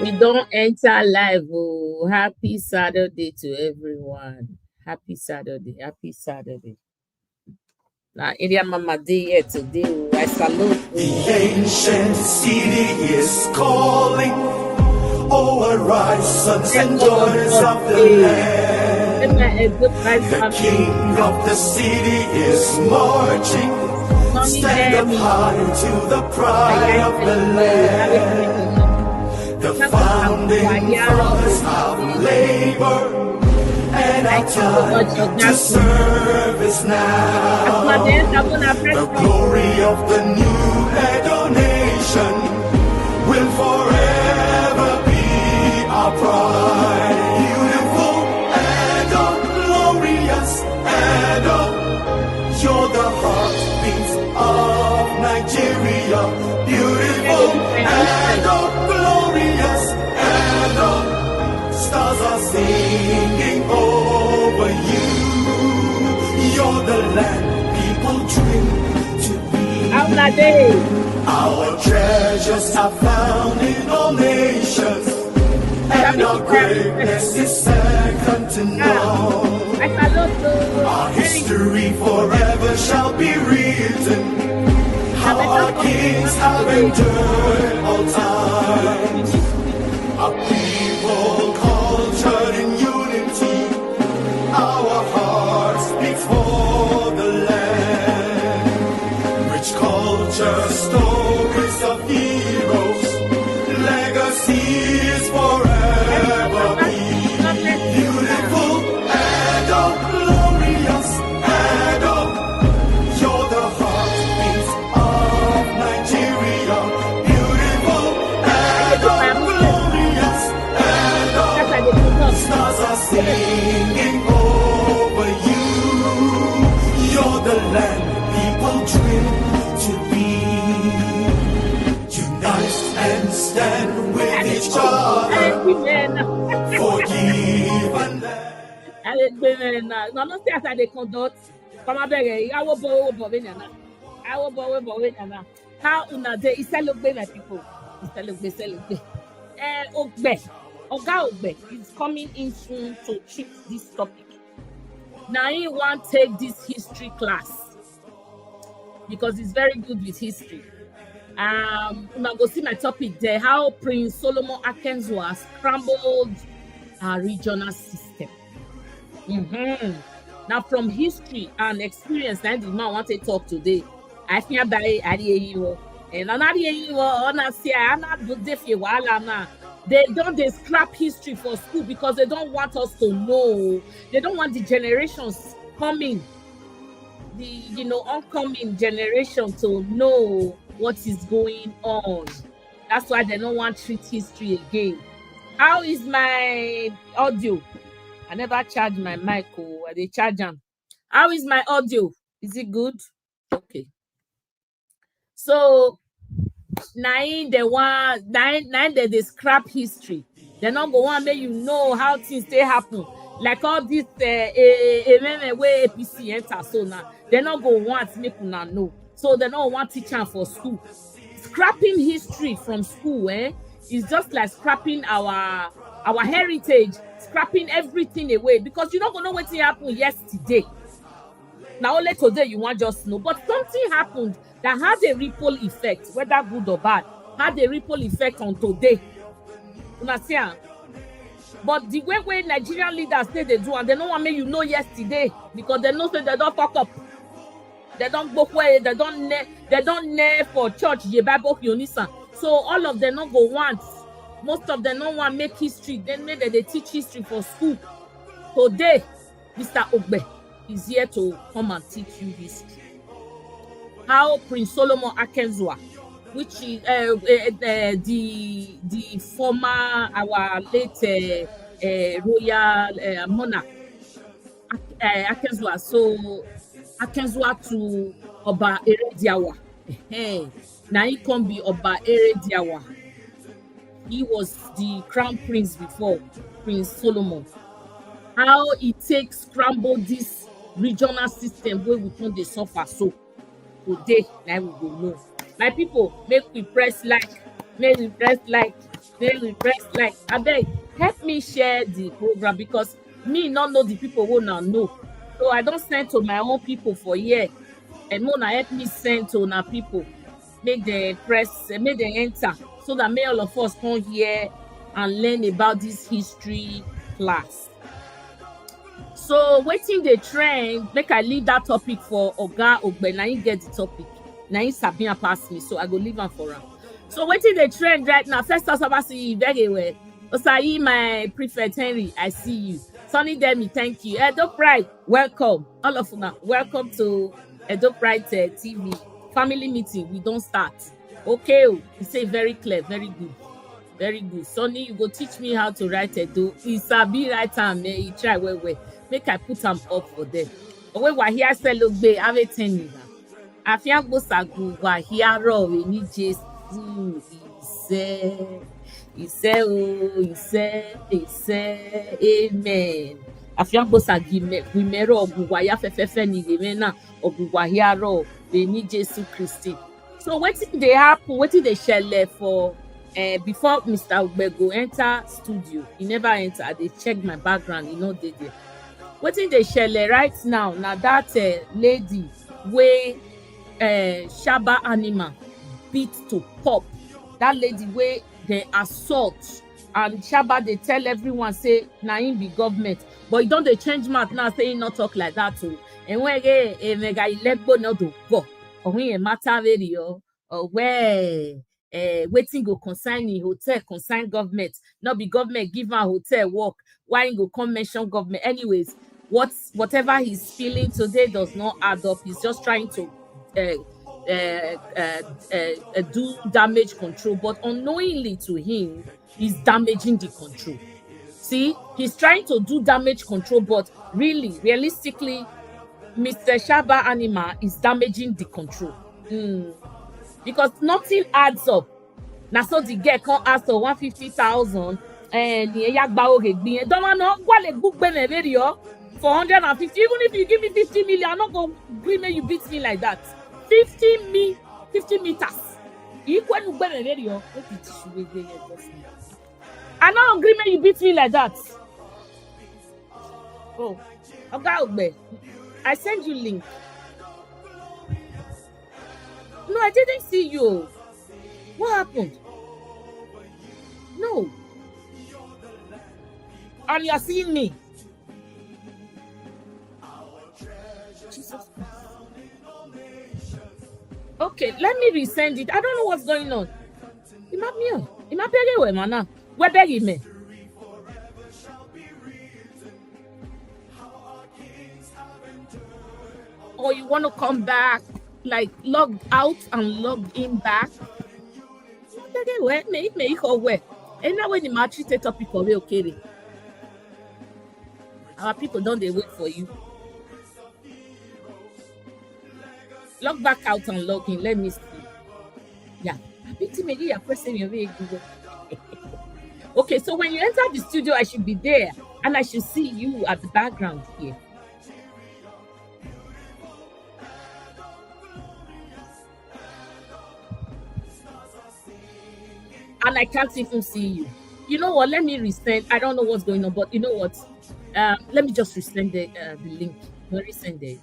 We don't enter live. Oh, happy Saturday to everyone. Happy Saturday. Happy Saturday. Now, India Mama Day here today. Oh, I salute. The ancient city is calling. Oh, arise, sons and daughters of the land. The king of the city is marching. Stand up high to the pride of the land. The founding fathers of labor and our time to serve is now. The glory of the new Edo nation will forever be our pride. Beautiful Edo, glorious Edo, you're the heartbeat of Nigeria. Beautiful Edo, glorious Edo, stars are singing over you. You're the land people dream to be. Our treasures are found in all nations, and our greatness is second to none. Our history forever shall be written, how our kings have endured all time. Our people cultured in unity, our hearts beat for the land. Rich culture, stories of heroes, legacies forever be. Beautiful Edo, glorious Edo, you're the heartbeat of Nigeria. Beautiful Edo, glorious Edo, stars are singing over you. You're the land people dream to be. Unite and stand with each other. Forgive and let. No, no, say as I dey conduct. Come abeg, I will borrow now. I will borrow now. How una dey? Celebrate my people. Celebrate. Ogbe, Oga Ogbe is coming in soon to treat this topic. Now he want take this history class because he's very good with history. Una go see my topic there. How Prince Solomon Akenzua scrambled our regional system. Now, from history and experience, that the man want to talk today. I think about it. And they don't scrap history for school because they don't want us to know. They don't want the generations coming, the oncoming generation to know what is going on. That's why they don't want to treat history again. How is my audio? I never charge my mic. Oh, they charge them. How is my audio? Is it good? Okay. So nine they scrap history. They're not going to make you know how things they happen. Like all this way APC enter so now. They're not going to want make you know. So they don't want teacher for school. Scrapping history from school, is just like scrapping our heritage, scrapping everything away because you're not gonna know what happened yesterday. Now only today you want just know, but something happened that had a ripple effect, whether good or bad, had a ripple effect on today. Understand? But the way Nigerian leaders say they do, and they don't want me you know yesterday because they know say they don't fuck up. They don't go away, they don't ne for church, so all of them not go once. Most of them don't want to make history. Then maybe they teach history for school. Today, Mr. Ogbe is here to come and teach you history. How Prince Solomon Akenzua, which is the former, our late royal monarch, Akenzua. So Akenzua to Oba Erediawa. Now he can be Oba Erediawa. He was the crown prince before, Prince Solomon. How he takes scramble this regional system where we can they suffer so. Today, now we go know. My people, make we press like, They will rest. Like, I beg, help me share the program because me not know the people who now know. So I don't send to my own people for here. And Mona help me send to our people. Make the press, make them enter so that may all of us come here and learn about this history class. So wetin dey trend, make I leave that topic for Oga Ogbe, na him get the topic. Na him sabi am pass me, so I go leave am for am. So wetin dey trend right now, first off, I see you very well. Osayi, my prefect Henry, I see you. Sunny Demi, thank you. Edo Pride, welcome. All of una, welcome to Edo Pride TV. Family meeting, we don start. Okay, you say very clear, very good. Very good. Sonny, you go teach me how to write Edo. He sabi write am, he try well. Make I put am up for them. Owe wahia selogbe ave teniga. Afiagbo sagu wahia ro we ni Jesu ise amen. Afiagbo sagi we mero ogu wahia fefefe ni reme na ogu wahia ro we ni Jesu Christi. So wetin dey happen, wetin dey shele for before Mr. Ogbe go enter studio, he never enter. I dey check my background, he no dey there. Wetin dey shele right now na that lady wey shaba animal beat to pop. That lady wey dey assault and shaba dey tell everyone say na him be government, but he don dey change mouth now say he no talk like that o. Enwege emega ilegbo no do go. Ohun e matter very o. Where wetin go concern him hotel concern government, no be government give am hotel work, why him go come mention government? Anyways, whatever he's feeling today does not add up. He's just trying to do damage control, but unknowingly to him, he's damaging the control. See, he's trying to do damage control, but really, realistically, Mr. Shaba Animal is damaging the control. Because nothing adds up. Na so the girl come ask for 150,000 and don't want no for 150. Even if you give me 50 million, I'm not gonna agree make you beat me like that. 50 meters. I'm not agree make you beat me like that. Oh, okay, I send you link. No, I didn't see you. What happened? No. And you're seeing me. Jesus Christ. Okay, let me resend it. I don't know what's going on. Where begging me? Or you want to come back, like log out and log in back? And now when the match topic of okay. Our people don't they wait for you. Log back out and log in. Let me see. Yeah. Maybe you're pressing your way. Okay, so when you enter the studio, I should be there and I should see you at the background here. And I can't even see you. You know what? Let me resend. I don't know what's going on, but you know what? Let me just resend the link. Resend it.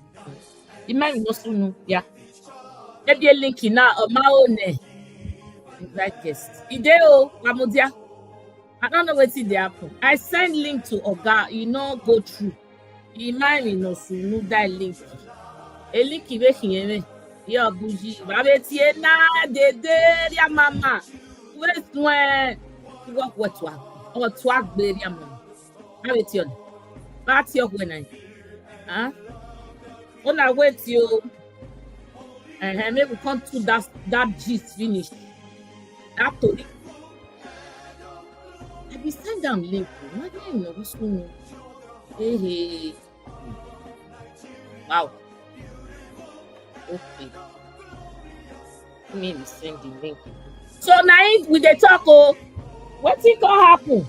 It might not soon. Yeah. Maybe a link in now. My own. Invite guest. Ideo, Mamudia. I don't know what's in the happen. I send link to Oga. You know, go through. It might not soon. That link. A link is here. Your bougie. Babeti na de ya mama. Where's when you walk what one or twag baby mama? How it you? That's your when I when I wait you and maybe come to that gist finish. After I be send them link. What do you know this one? Hey. Wow. Okay. Let me send the link. So now with the talk, what it gonna happen?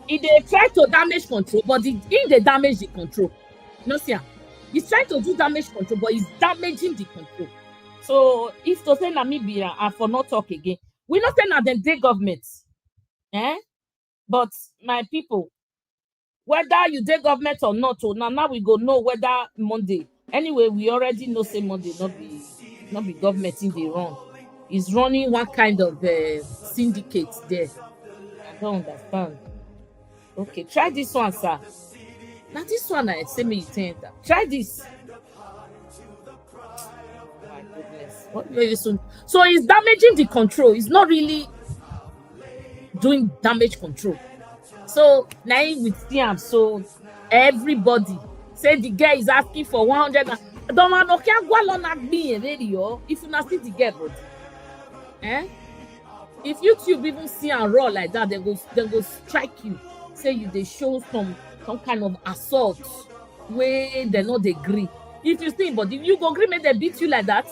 If they try to damage control, but they damage the control. No, see, he's trying to do damage control, but he's damaging the control. So if to say Namibia and for not talk again, We not saying that the day government, but my people, whether you day government or not, now we go know whether Monday. Anyway, we already know say Monday not be government in the run. Is running one kind of syndicate there. I don't understand. Okay, try this one, sir. Now this one I say me you that. Try this. My goodness. What very soon? So it's damaging the control. It's not really doing damage control. So now with Siam, so everybody say the girl is asking for 100. Don't want okay, go on at me radio. If you not see the girl, bro. If YouTube even see and raw like that, they go strike you. Say you they show some kind of assault where they not agree. If you see, but if you go agree, make they beat you like that.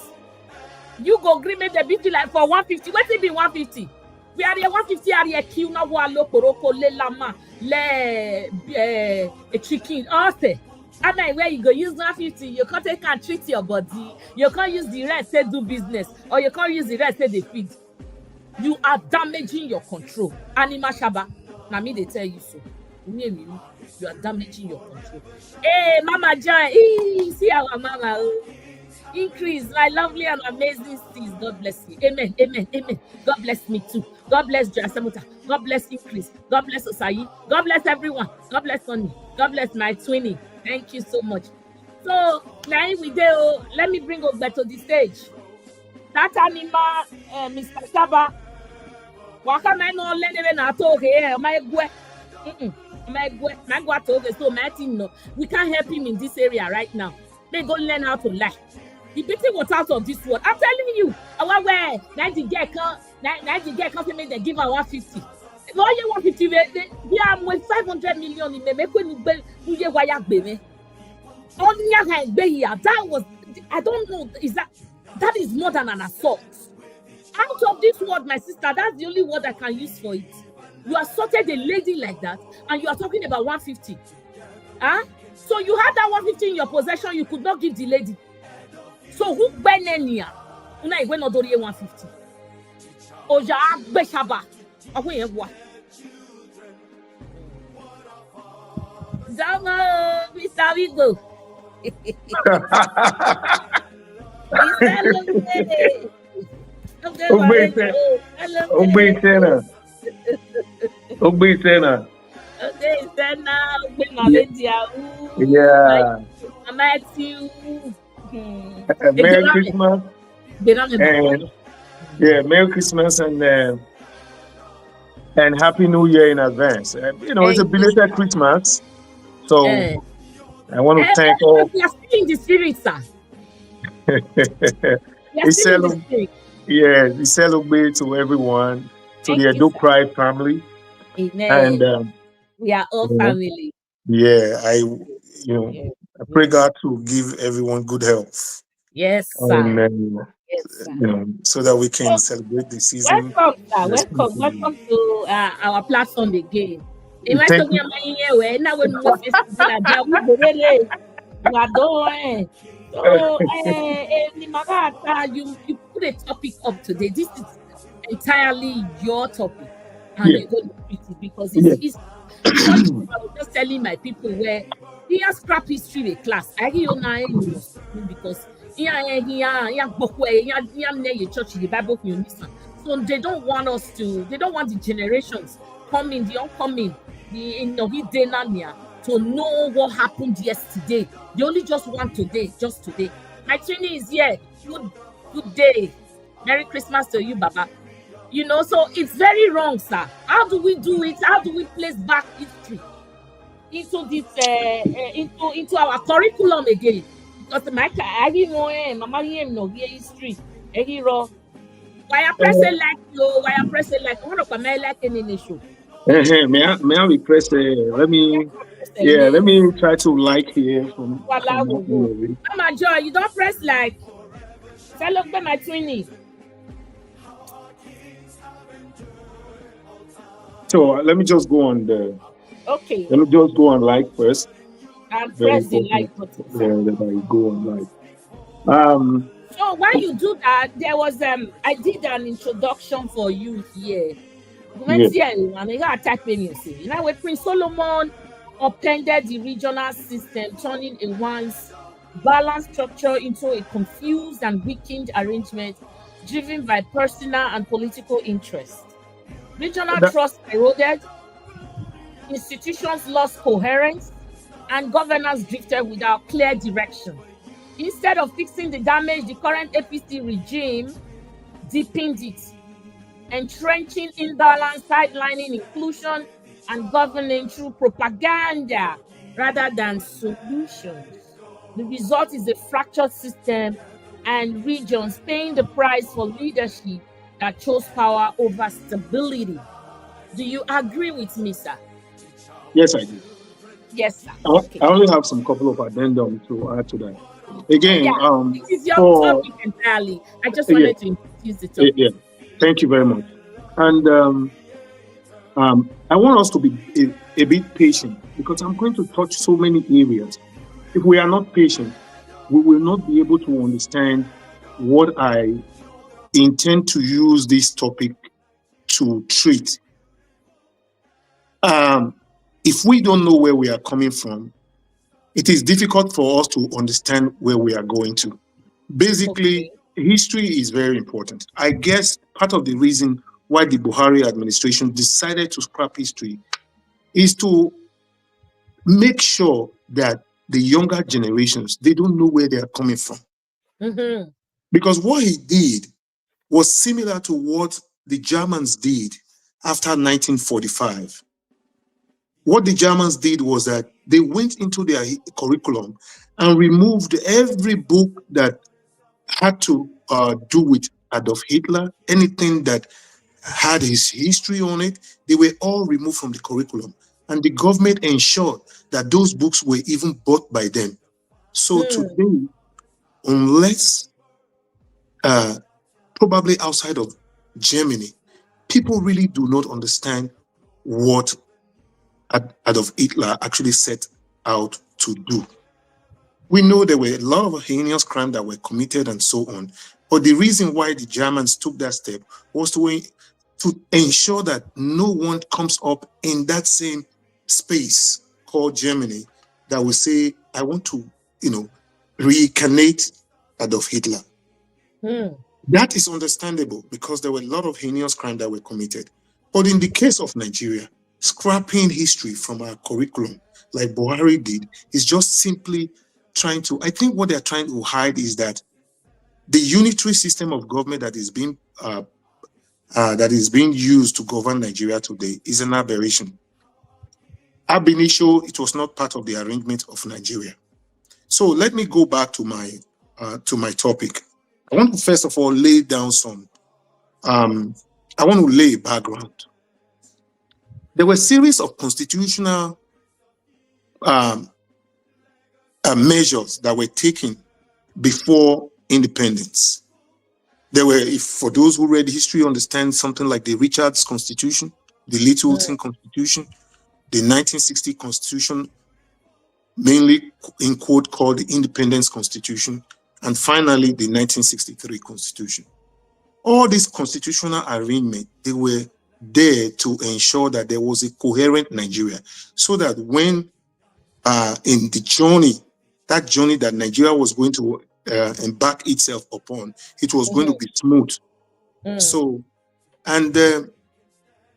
You go agree, make they beat you like for 150. What it be 150? We are here 150 area kill na walo poroko le lama le chicken. Also, I mean where you go use 150, you can't take and treat your body. You can't use the rest say do business, or you can't use the rest say they feed. You are damaging your control. Anima Shaba, now me they tell you so. You are damaging your control. Hey, Mama Joy, see our mama. Increase my lovely and amazing steeds. God bless you. Amen. Amen. Amen. God bless me too. God bless Jasamuta. God bless Increase. God bless Osayi. God bless everyone. God bless Sonny. God bless my twinnie. Thank you so much. So now we do. Let me bring Ogbe'S to the stage. That anima, Mr. Saba. Waka my no let me na talk here. My gwe. My gwe talk. So my team no. We can't help him in this area right now. They go learn how to lie. The beating was out of this world. I'm telling you. Our way 90 get come make they give her 150. All you 150 we are with 500 million in me only that was I don't know is that is more than an assault. Out of this word, my sister, that's the only word I can use for it. You assaulted a lady like that and you are talking about 150. So you had that 150 in your possession, you could not give the lady. So who benenia? Una igwe no dori 150. Oja Beshaba. Awe ewa. Zama, Mr. Wigo. Ogbe'S. Yeah. Matthew. Merry Christmas. And Merry Christmas and Happy New Year in advance. It's a belated Christmas, so I want to thank all. We are still in the spirit, sir. We celebrate to everyone, to the Edo Cry family. Amen. And we are all family. Yeah, I pray God to give everyone good health. Yes, sir. And, so that we can celebrate the season. Welcome to our platform again. You put a topic up today. This is entirely your topic, and you're going to treat it because it's I was just telling my people where here scrap history class. I hear you because church the Bible so they don't want the generations coming, the oncoming, to know what happened yesterday. They only just want today, just today. My training is here. Good day. Merry Christmas to you, Baba. So it's very wrong, sir. How do we do it? How do we place back history into this into our curriculum again? Because I didn't know Mama no history. Why I press it like you? Why I press it like one of my like any show? May I request? Let me try to like here from Mama Joy, you don't press like. Say look by my twinnie. So let me just go on the. Okay. Let me just go on like first. And press the like button. Yeah, then I go on like. So while you do that, there was I did an introduction for you here. Yeah. And you got type in you see. You know, when Prince Solomon upended the regional system, turning a once balanced structure into a confused and weakened arrangement driven by personal and political interest. Regional That, trust eroded, institutions lost coherence, and governance drifted without clear direction. Instead of fixing the damage, the current APC regime deepened it, entrenching imbalance, sidelining inclusion, and governing through propaganda rather than solutions. The result is a fractured system and regions paying the price for leadership that chose power over stability. Do you agree with me, sir? yes, I do. Yes, sir. I Okay. only have some couple of addendum to add to that. Yeah, Again, it is your for topic entirely. I just yeah, wanted to introduce the topic. yeah. Thank you very much. And I want us to be a bit patient because I'm going to touch so many areas. If we are not patient, we will not be able to understand what I intend to use this topic to treat. Um, if we don't know where we are coming from, it is difficult for us to understand where we are going to. Basically, Okay. history is very important. I guess part of the reason why the Buhari administration decided to scrap history is to make sure that the younger generations they don't know where they are coming from. Mm-hmm. Because what he did was similar to what the Germans did after 1945. What the Germans did was that they went into their curriculum and removed every book that had to do with Adolf Hitler, anything that had his history on it, they were all removed from the curriculum. And the government ensured that those books were even bought by them. So Hmm. today, unless probably outside of Germany, people really do not understand what Adolf Hitler actually set out to do. We know there were a lot of heinous crimes that were committed and so on. But the reason why the Germans took that step was to ensure that no one comes up in that same space called Germany that will say, I want to, reincarnate Adolf Hitler. Hmm. That is understandable because there were a lot of heinous crimes that were committed. But in the case of Nigeria, scrapping history from our curriculum, like Buhari did, is just simply trying to, I think what they're trying to hide is that the unitary system of government that is being used to govern Nigeria today is an aberration. Ab initio, it was not part of the arrangement of Nigeria. So let me go back to my topic. I want to first of all lay down I want to lay background. There were a series of constitutional um, measures that were taken before independence. There were, if for those who read history, understand something like the Richards Constitution, the Littleton Constitution, the 1960 Constitution, mainly in quote called the Independence Constitution, and finally the 1963 Constitution. All these constitutional arrangements, they were there to ensure that there was a coherent Nigeria, so that when in the journey, that journey that Nigeria was going to embark itself upon, it was going to be smooth. Hmm. So, and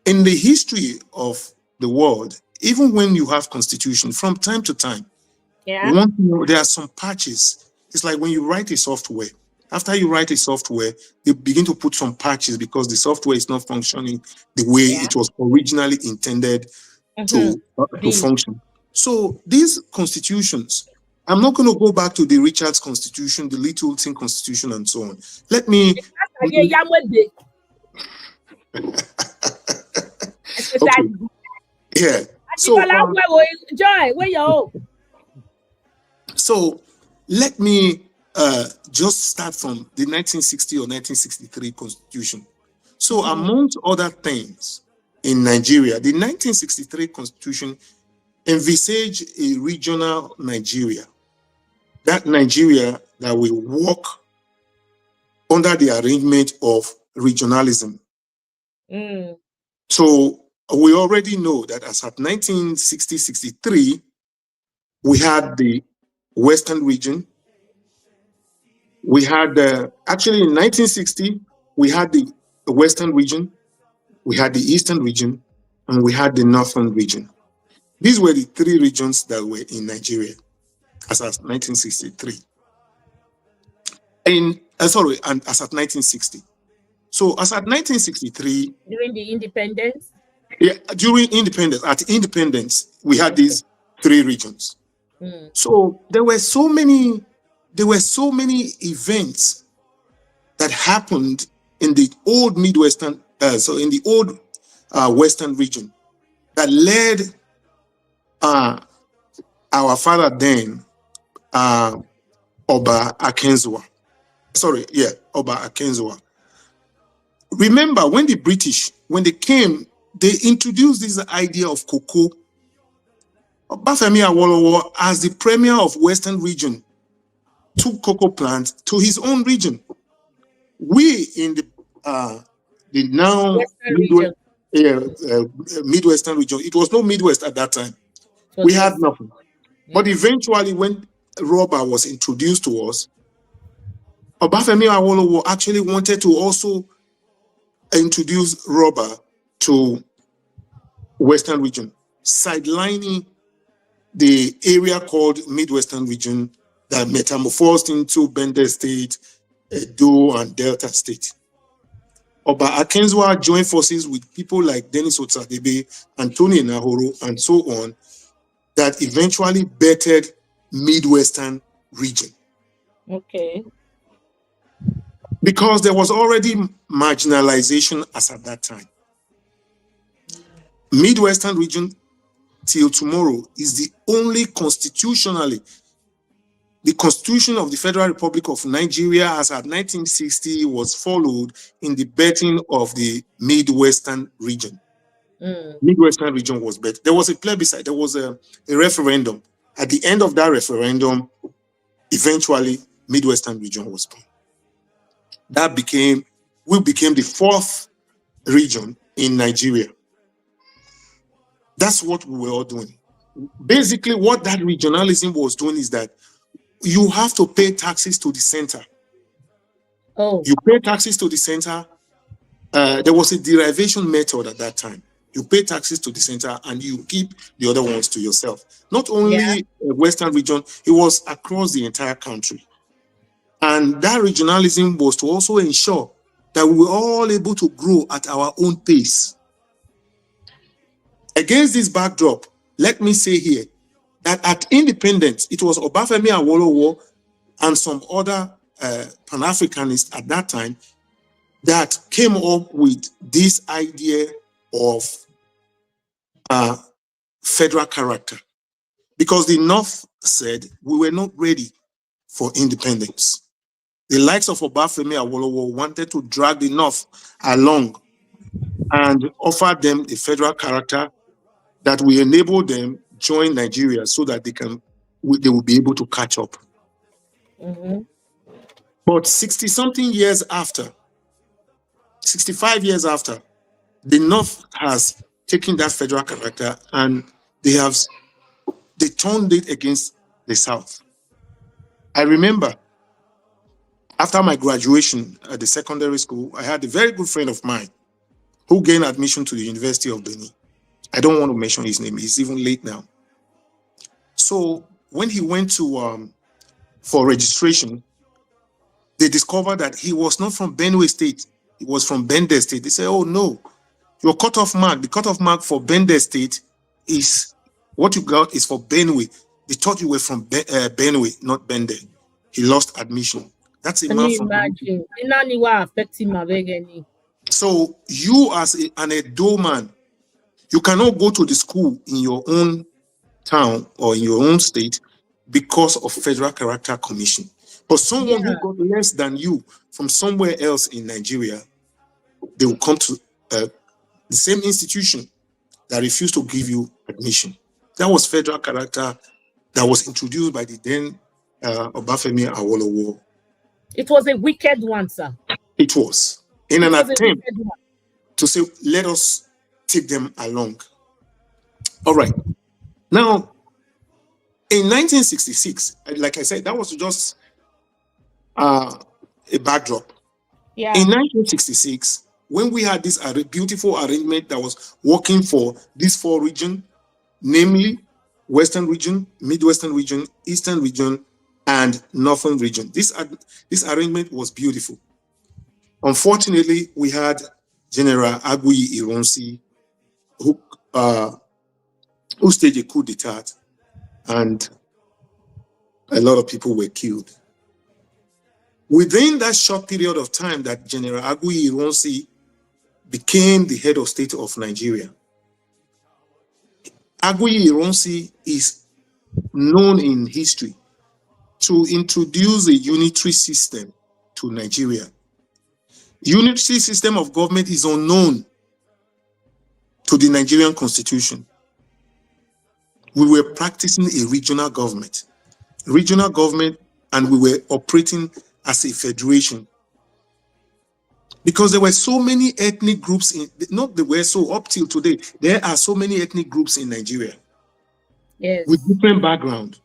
in the history of the world, even when you have constitution, from time to time, Yeah. there are some patches. It's like when you write a software. After you write a software, you begin to put some patches because the software is not functioning the way Yeah. it was originally intended Mm-hmm. to Be. function. So these constitutions, I'm not going to go back to the Richards Constitution, the Littleton Constitution, and so on. Let me. Yeah, yeah, Okay. Yeah. So Joy, where you? So let me just start from the 1960 or 1963 Constitution. So amongst other things in Nigeria, the 1963 Constitution envisaged a regional Nigeria. That Nigeria that will work under the arrangement of regionalism. Mm. So we already know that as at 1960-63, we had the Western region. We had, actually in 1960, we had the Western region, we had the Eastern region, and we had the Northern region. These were the three regions that were in Nigeria as at 1963. And as at 1960. So as at 1963, During the independence. yeah, during independence, at independence, we had these three regions. Mm. So there were so many events that happened in the old Midwestern, in the old Western region that led our father then, Oba Akenzua. Oba Akenzua. Remember, when the British, when they came, they introduced this idea of cocoa. Obafemi Awolowo, as the premier of Western region, took cocoa plants to his own region. We in the now Midwestern region, it was no Midwest at that time. So we had nothing. Yeah. But eventually, when rubber was introduced to us, Obafemi Awolowo actually wanted to also introduce rubber to Western region, sidelining the area called Midwestern region that metamorphosed into Bender State, Edo, and Delta State. Oba Akenzua joined forces with people like Dennis Otsadebe, Anthony Nahoro, and so on, that eventually bettered Midwestern region. Okay. Because there was already marginalization as at that time. Midwestern region till tomorrow is the only constitutionally, the Constitution of the Federal Republic of Nigeria as at 1960 was followed in the betting of the Midwestern region. Midwestern region was bet. There was a plebiscite, there was a referendum. At the end of that referendum, eventually Midwestern region was born. We became the fourth region in Nigeria. That's what we were all doing. Basically, what that regionalism was doing is that you have to pay taxes to the center. Oh. You pay taxes to the center. There was a derivation method at that time. You pay taxes to the center and you keep the other ones to yourself. Not only Western region, it was across the entire country. And that regionalism was to also ensure that we were all able to grow at our own pace. Against this backdrop, let me say here that at independence, it was Obafemi Awolowo and some other Pan-Africanists at that time that came up with this idea of federal character. Because the North said we were not ready for independence. The likes of Obafemi Awolowo wanted to drag the North along and offer them a federal character that will enable them join Nigeria so that they will be able to catch up. But 60-something years after, 65 years after, the North has taken that federal character and they turned it against the South. I remember after my graduation at the secondary school, I had a very good friend of mine who gained admission to the University of Benin. I don't want to mention his name. He's even late now. So when he went to for registration, they discovered that he was not from Benue State. He was from Bender State. They said, "Oh no, your cutoff mark. The cutoff mark for Bender State is what you got is for Benue. They thought you were from Benue, not Bender." He lost admission. That's a man from. Imagine. So you as an Edo man, you cannot go to the school in your own town or in your own state because of Federal Character Commission. But someone who got less than you from somewhere else in Nigeria, they will come to the same institution that refused to give you admission. That was Federal Character that was introduced by the then Obafemi Awolowo It was a wicked one, sir. It was in It an was a attempt wicked one. to say, let us take them along. All right. Now, in 1966, like I said, that was just a backdrop. Yeah. In 1966, when we had this beautiful arrangement that was working for these four regions, namely Western region, Midwestern region, Eastern region, and Northern region. This arrangement was beautiful. Unfortunately, we had General Agui Ironsi who staged a coup d'etat, and a lot of people were killed. Within that short period of time that General Agui Ironsi became the head of state of Nigeria, Agui Ironsi is known in history to introduce a unitary system to Nigeria. Unitary system of government is unknown to the Nigerian constitution. We were practicing a regional government, and we were operating as a federation. Because there were so many ethnic groups up till today, there are so many ethnic groups in Nigeria. Yes. With different background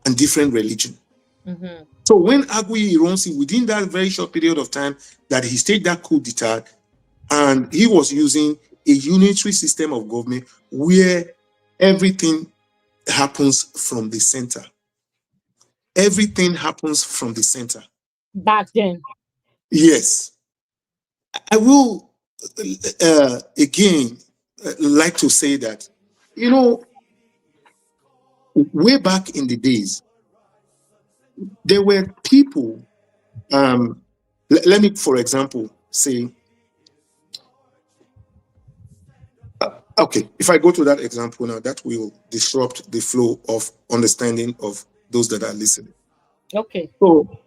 and different religion. Mm-hmm. So when Agui Ironsi, within that very short period of time that he staged that coup d'etat, and he was using a unitary system of government where everything happens from the center. Everything happens from the center. Back then. Yes. I will again like to say that, way back in the days, there were people, let me, for example, say, okay, if I go to that example now, that will disrupt the flow of understanding of those that are listening. Okay. So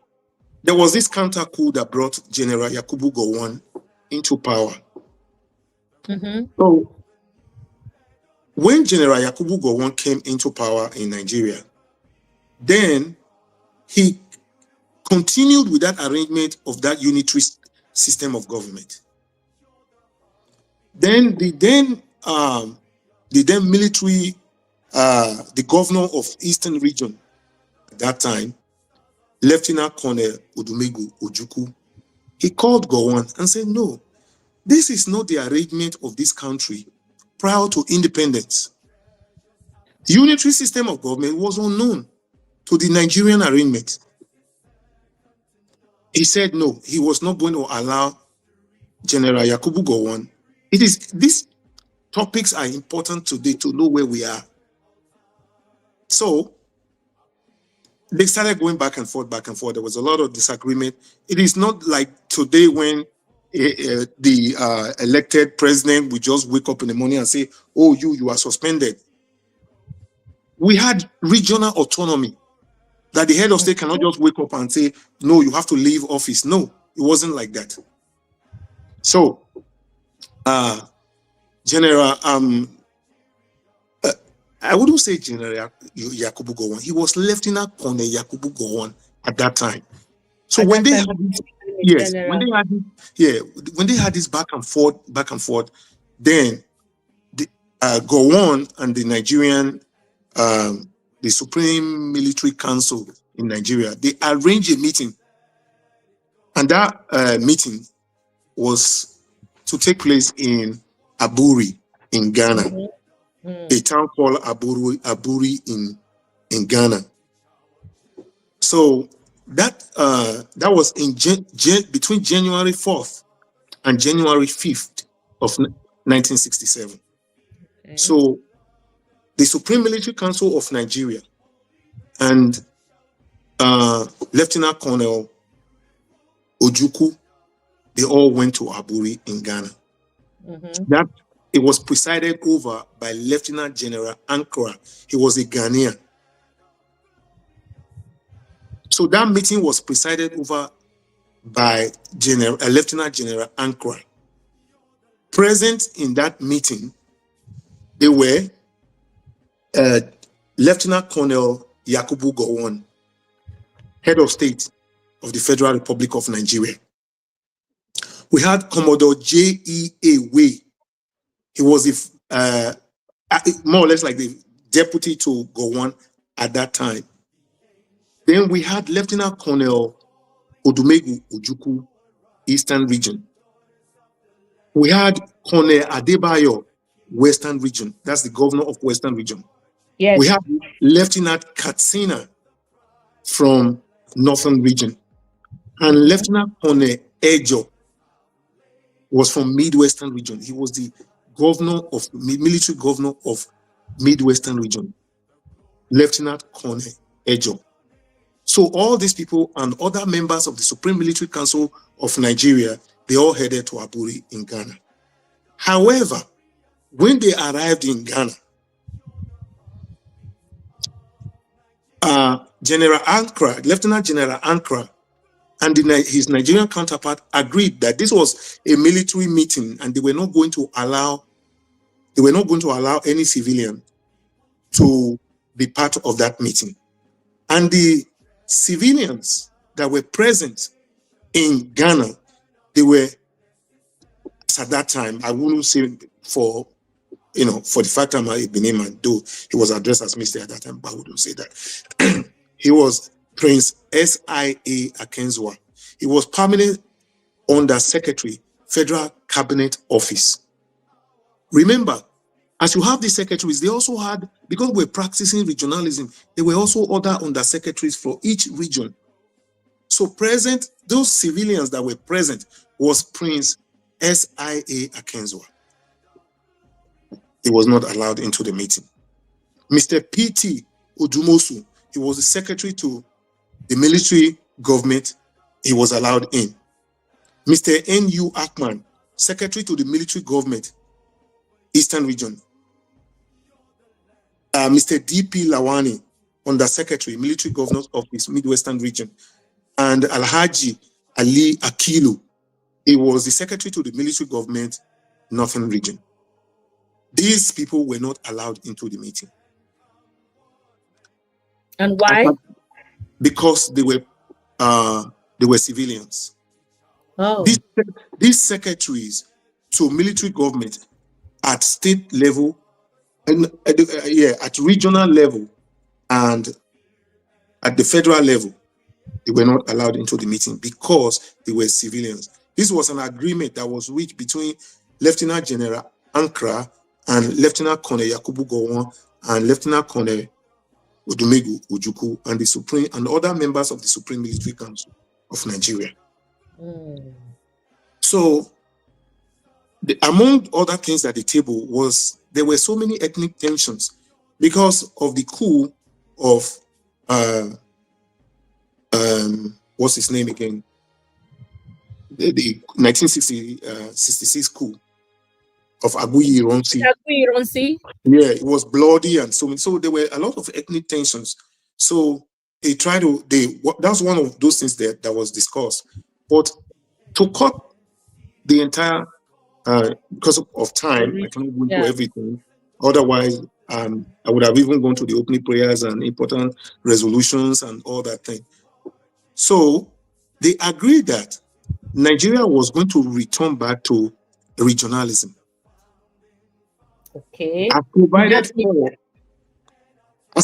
there was this counter coup that brought General Yakubu Gowon into power. Mm-hmm. So when General Yakubu Gowon came into power in Nigeria, then he continued with that arrangement of that unitary system of government. Then the military, the governor of Eastern region at that time, Lieutenant Colonel Odumegu Ojukwu, he called Gowon and said, no, this is not the arrangement of this country prior to independence. Unitary system of government was unknown to the Nigerian arrangement. He said no, he was not going to allow General Yakubu Gowon. These topics are important today to know where we are. So they started going back and forth. There was a lot of disagreement. It is not like today when the elected president would just wake up in the morning and say, oh, you are suspended. We had regional autonomy that the head of state cannot just wake up and say, no, you have to leave office. No, it wasn't like that. So, General, I wouldn't say General Yakubu Gowon. He was Lieutenant Colonel Yakubu Gowon at that time. So when they had this back and forth, then the Gowon and the Nigerian, the Supreme Military Council in Nigeria, they arranged a meeting, and that meeting was to take place in Aburi in Ghana, a town called Aburi in Ghana. So that was in between January 4th and January 5th of 1967. Okay. So the Supreme Military Council of Nigeria and Lieutenant Colonel Ojukwu, they all went to Aburi in Ghana. That it was presided over by Lieutenant General Ankara. He was a Ghanaian. So that meeting was presided over by Lieutenant General Ankara. Present in that meeting, they were Lieutenant Colonel Yakubu Gowon, head of state, of the Federal Republic of Nigeria. We had Commodore J.E.A. Way. He was more or less like the deputy to Gowon at that time. Then we had Lieutenant Colonel Odumegu Ojukwu, Eastern Region. We had Colonel Adebayo, Western Region. That's the governor of Western Region. Yes. We have Lieutenant Katsina from Northern Region. And Lieutenant Colonel Ejo was from Midwestern Region. He was the military governor of Midwestern Region. Lieutenant Colonel Ejo. So all these people and other members of the Supreme Military Council of Nigeria, they all headed to Aburi in Ghana. However, when they arrived in Ghana, General Ankara, Lieutenant General Ankara, and his Nigerian counterpart agreed that this was a military meeting, and they were not going to allow any civilian to be part of that meeting. And the civilians that were present in Ghana, they were, at that time, I wouldn't say for the fact I'm a Benin, though he was addressed as Mr. at that time, but I wouldn't say that. He was Prince S.I.A. Akenzua. He was permanent under Secretary, Federal Cabinet Office. Remember, as you have the secretaries, they also had, because we're practicing regionalism, there were also other undersecretaries for each region. So present, those civilians that were present was Prince S.I.A. Akenzua. He was not allowed into the meeting. Mr. P.T. Odumosu, he was the secretary to the military government. He was allowed in. Mr. N.U. Akman, secretary to the military government, Eastern Region. Mr. D.P. Lawani, undersecretary, military governor's office, Midwestern Region. And Alhaji Ali Akilu, he was the secretary to the military government, Northern Region. These people were not allowed into the meeting. And why? Because they were civilians. Oh. These secretaries to military government at state level, and at regional level, and at the federal level, they were not allowed into the meeting because they were civilians. This was an agreement that was reached between Lieutenant General Ankara and Lieutenant Colonel Yakubu Gowon and Lieutenant Colonel Odumegu Ojukwu and the Supreme and other members of the Supreme Military Council of Nigeria. So, among other things at the table was there were so many ethnic tensions because of the coup of what's his name again? The 1966 coup of Aguiyi Ironsi. Yeah, it was bloody and so there were a lot of ethnic tensions. So they tried to that's one of those things that was discussed. But to cut the entire because of time, I cannot go into everything. Otherwise, I would have even gone to the opening prayers and important resolutions and all that thing. So they agreed that Nigeria was going to return back to regionalism. Okay. As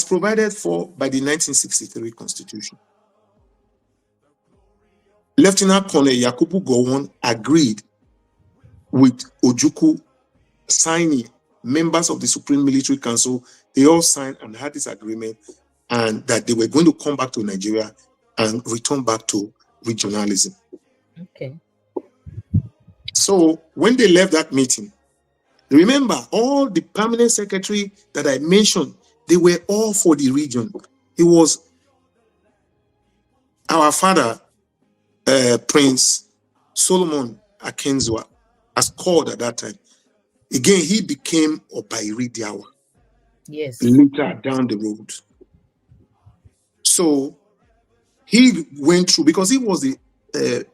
provided for by the 1963 Constitution. Lieutenant Colonel Yakubu Gowon agreed with Ojukwu signing. Members of the Supreme Military Council, they all signed and had this agreement, and that they were going to come back to Nigeria and return back to regionalism. Okay. So when they left that meeting, remember all the permanent secretary that I mentioned, they were all for the region. It was our father, Prince Solomon Akenzua, as called at that time. Again, he became Obairi Diawa. Yes. Later down the road. So he went through, because he was the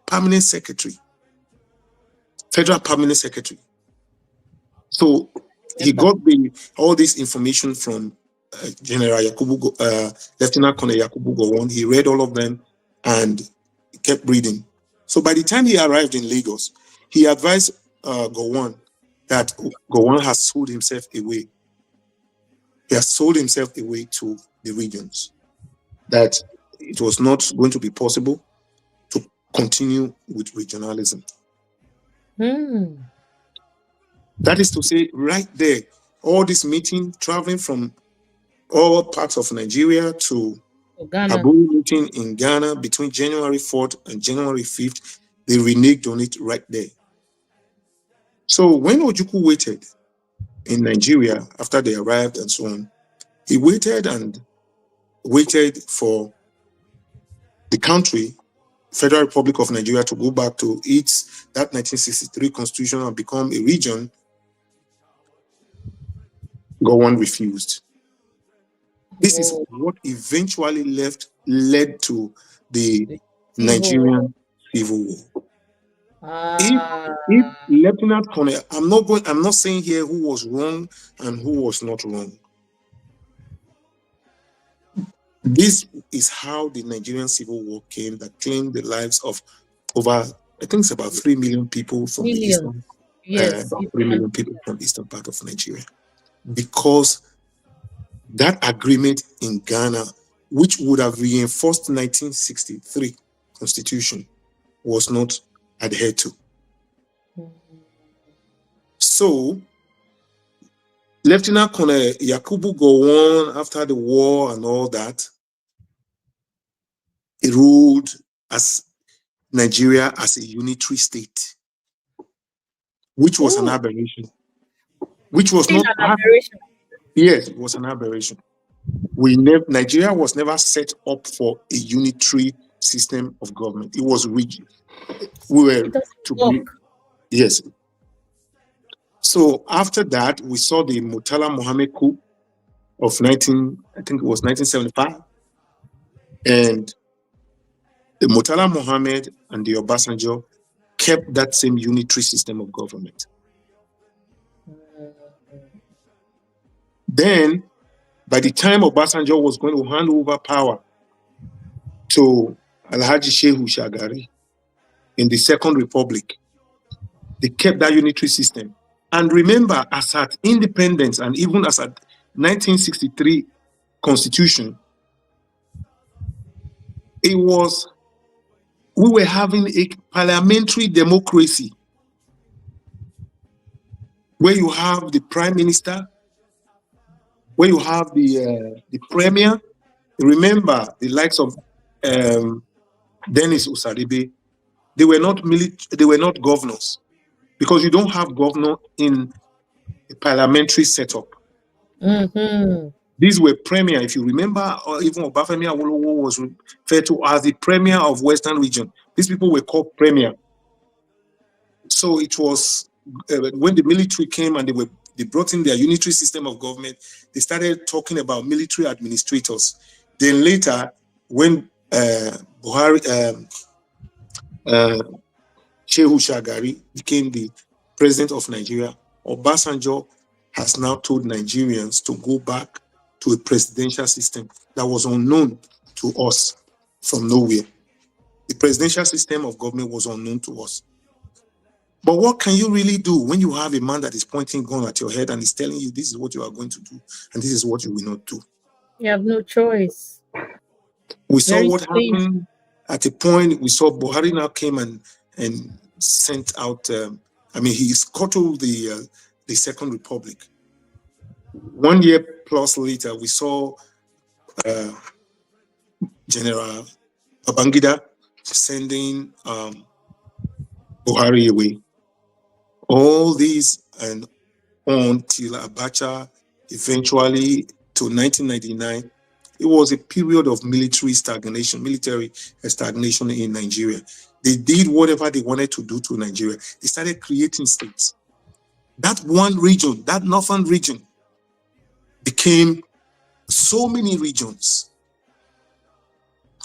permanent secretary, federal permanent secretary. So he got all this information from Lieutenant Colonel Yakubu Gowon. He read all of them, and kept breeding. So by the time he arrived in Lagos, he advised Gowon that Gowon has sold himself away. He has sold himself away to the regions, that it was not going to be possible to continue with regionalism. That is to say, right there, all this meeting, traveling from all parts of Nigeria to Abu meeting in Ghana between January 4th and January 5th, they reneged on it right there. So when Ojukwu waited in Nigeria after they arrived and so on, he waited and waited for the country, Federal Republic of Nigeria, to go back to that 1963 constitution and become a region. Gowon refused. This is what eventually led to the Nigerian Civil War. If Lieutenant Colonel, I'm not saying here who was wrong and who was not wrong. This is how the Nigerian Civil War came, that claimed the lives of over, I think it's about 3 million people from the eastern, about 3 million people from the eastern part of Nigeria. Because that agreement in Ghana, which would have reinforced 1963 constitution, was not adhered to. So, Lieutenant Colonel Yakubu Gowon, after the war and all that, he ruled as Nigeria as a unitary state, which was an aberration. Which was not an aberration. Yes, it was an aberration. Nigeria was never set up for a unitary system of government. It was rigid. We were to be, yes. So after that, we saw the Murtala Mohammed coup of I think it was 1975. And the Murtala Mohammed and the Obasanjo kept that same unitary system of government. Then, by the time Obasanjo was going to hand over power to Alhaji Shehu Shagari in the Second Republic, they kept that unitary system. And remember, as at independence and even as at 1963 constitution, we were having a parliamentary democracy where you have the prime minister, where you have the premier. Remember, the likes of Dennis Usaribe, they were not governors, because you don't have governor in a parliamentary setup. These were premier. If you remember, or even Obafemi Awolowo was referred to as the premier of Western region. These people were called premier. So it was when the military came and they brought in their unitary system of government, they started talking about military administrators. Then later, when Shehu Shagari became the president of Nigeria, Obasanjo has now told Nigerians to go back to a presidential system that was unknown to us from nowhere. The presidential system of government was unknown to us. But what can you really do when you have a man that is pointing gun at your head and is telling you this is what you are going to do and this is what you will not do? You have no choice. We saw what happened at a point. We saw Buhari now came and sent out, he scuttled the Second Republic. 1 year plus later, we saw General Babangida sending Buhari away. All these and on till Abacha, eventually to 1999, it was a period of military stagnation in Nigeria. They did whatever they wanted to do to Nigeria. They started creating states. That one region, that northern region, became so many regions.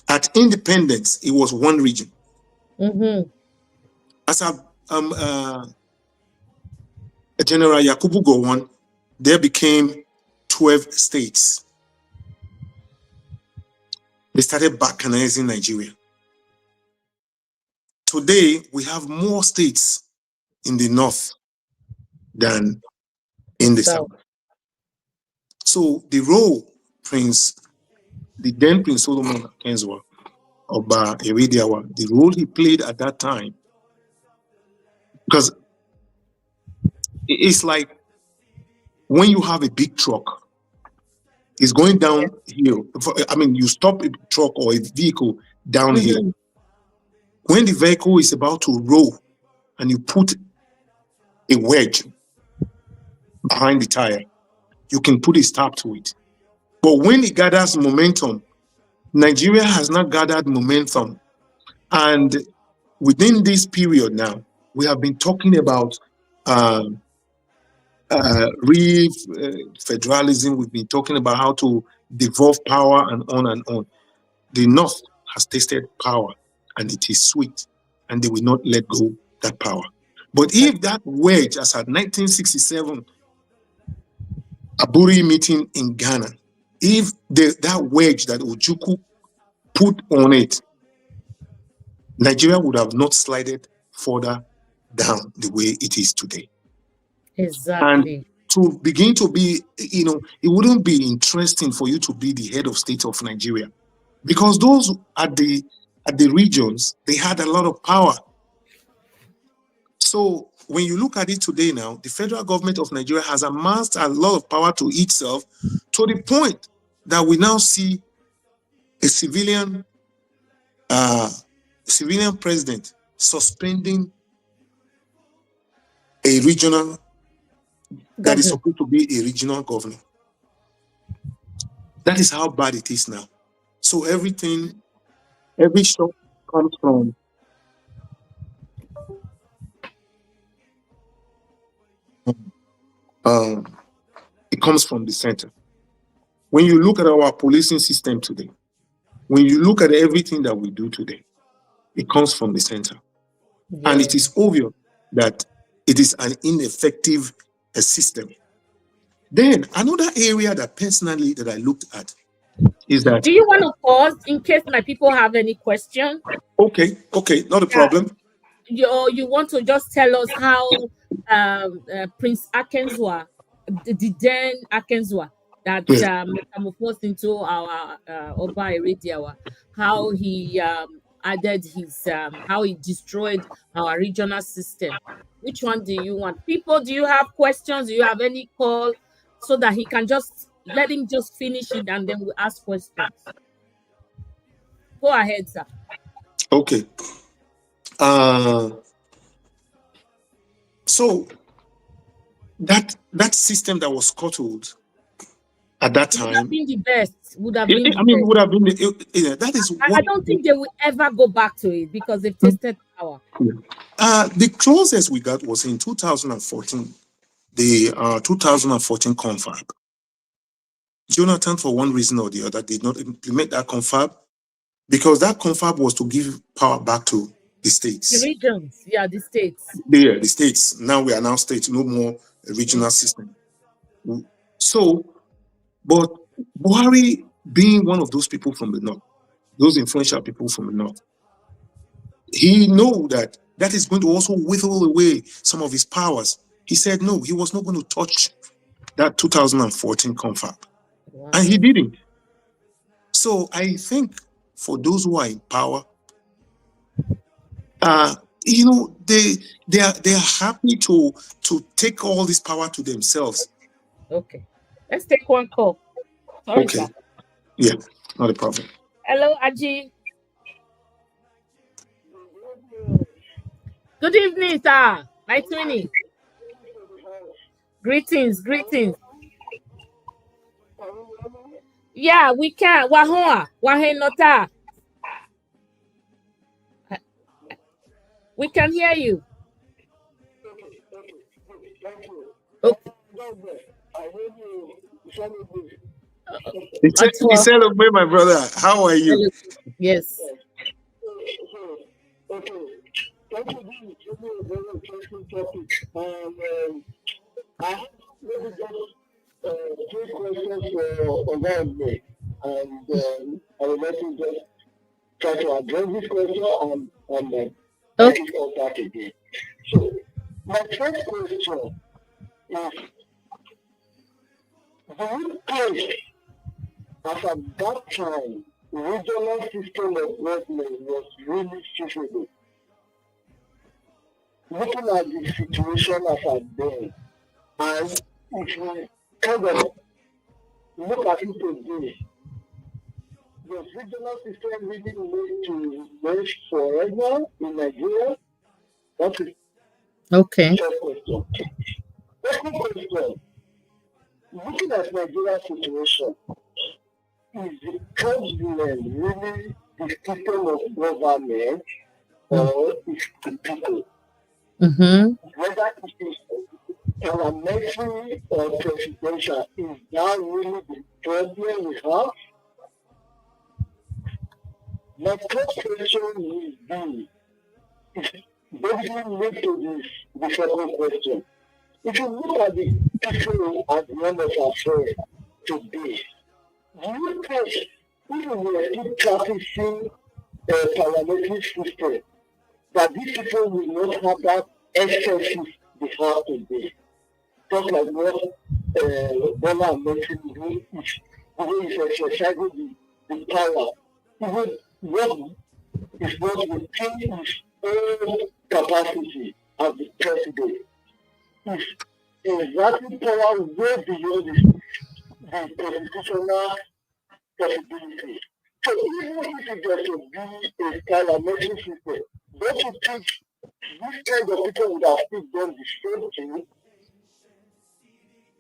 At independence, it was one region. As General Yakubu Gowon, there became 12 states. They started balkanizing Nigeria. today we have more states in the north than in the south. So the role the then Prince Solomon Akenzua, Oba Iridiawa, the role he played at that time, because it's like when you have a big truck, it's going downhill. I mean, you stop a truck or a vehicle downhill. Mm-hmm. When the vehicle is about to roll and you put a wedge behind the tire, you can put a stop to it. But when it gathers momentum, Nigeria has not gathered momentum. And within this period now, we have been talking about federalism. We've been talking about how to devolve power and on and on. The North has tasted power and it is sweet, and they will not let go that power. But if that wedge, as at 1967 Aburi meeting in Ghana, if that wedge that Ojukwu put on it, Nigeria would have not slided further down the way it is today. Exactly. And to begin to be, it wouldn't be interesting for you to be the head of state of Nigeria, because those at the regions, they had a lot of power. So when you look at it today now, the federal government of Nigeria has amassed a lot of power to itself, to the point that we now see a civilian president suspending a regional that is supposed to be a regional governor. That is how bad it is now. So every shot comes from it comes from the center. When you look at our policing system today, when you look at everything that we do today, it comes from the center. Yeah. And it is obvious that it is an ineffective system. Then another area that personally that I looked at is that. Do you want to pause in case my people have any question? Okay, not a problem. You want to just tell us how Prince Akenzua, the then Akenzua, that metamorphosed into our Oba Iridiawa, how he added his, how he destroyed our regional system. Which one do you want? People, do you have questions? Do you have any call so that he can just let him just finish it and then we ask questions? Go ahead, sir. Okay. So that system that was scuttled at that time would have been the best. Would have been. Would have been. That is. I don't think they will ever go back to it because they've tasted power. The closest we got was in 2014, the 2014 confab. Jonathan, for one reason or the other, did not implement that confab because that confab was to give power back to the states. The regions, the states. Yeah, the states. Now we are now states, no more regional system. So, but Buhari, being one of those people from the north, those influential people from the north, he knew that is going to also wither away some of his powers. He said no, he was not going to touch that 2014 confab. Wow. And he didn't. So I think for those who are in power, they are happy to take all this power to themselves. Okay, let's take one call. Sorry, okay, sir. Yeah, not a problem. Hello, Aji. Good evening, sir. Nice meeting. Greetings. Yeah, we can. Wahoa, Wahenota. We can hear you. Okay. He said, "Okay, my brother, how are you?" Yes. I have maybe just two questions for Ogbe'S, and I would like to just try to address this question and That is all that again. So, my first question is, do you think as at that time, regional system of government was really feasible? Looking at the situation as at then, and if we kind of look at it today, does regional system really need to merge forever in Nigeria? That is Okay. the first question. Second question, looking at Nigeria's situation, is the president really the system of government or is the people? Whether it is parliamentary or presidential, is that really the problem we have? My third question will be, is basically linked to the second question. If you look at the people at the end of affairs today, do you think if we were still practicing a parliamentary system, that these people will not have that excesses they have today? Just like what Bola mentioned, who is exercising the power, even what is not within his own capacity as the president, is exerting power way beyond the constitutional possibilities. So even if it was to be a parliamentary system, don't you think this kind of people would have still done the same thing?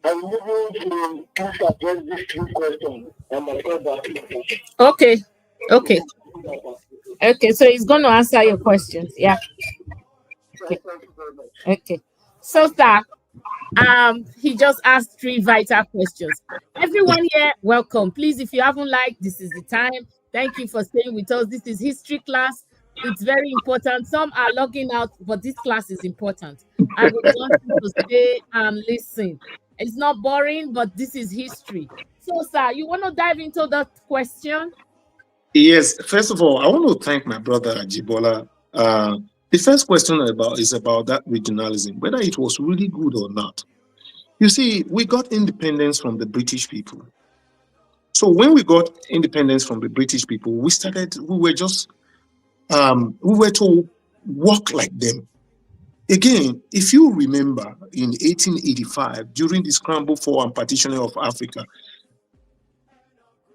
I'm moving to please address these three questions and I'll come back to that. Okay. Okay. Okay. So he's going to answer your questions. Yeah. Okay. Thank you very much. Okay. So, sir, he just asked three vital questions. Everyone here, welcome. Please, if you haven't liked, this is the time. Thank you for staying with us. This is history class. It's very important. Some are logging out, but this class is important. I would want you to stay and listen. It's not boring, but this is history. So, sir, you want to dive into that question? Yes, first of all, I want to thank my brother Ajibola. The first question is about that regionalism, whether it was really good or not. You see, we got independence from the British people. So when we got independence from the British people, we were to walk like them. Again, if you remember in 1885, during the scramble for and partitioning of Africa,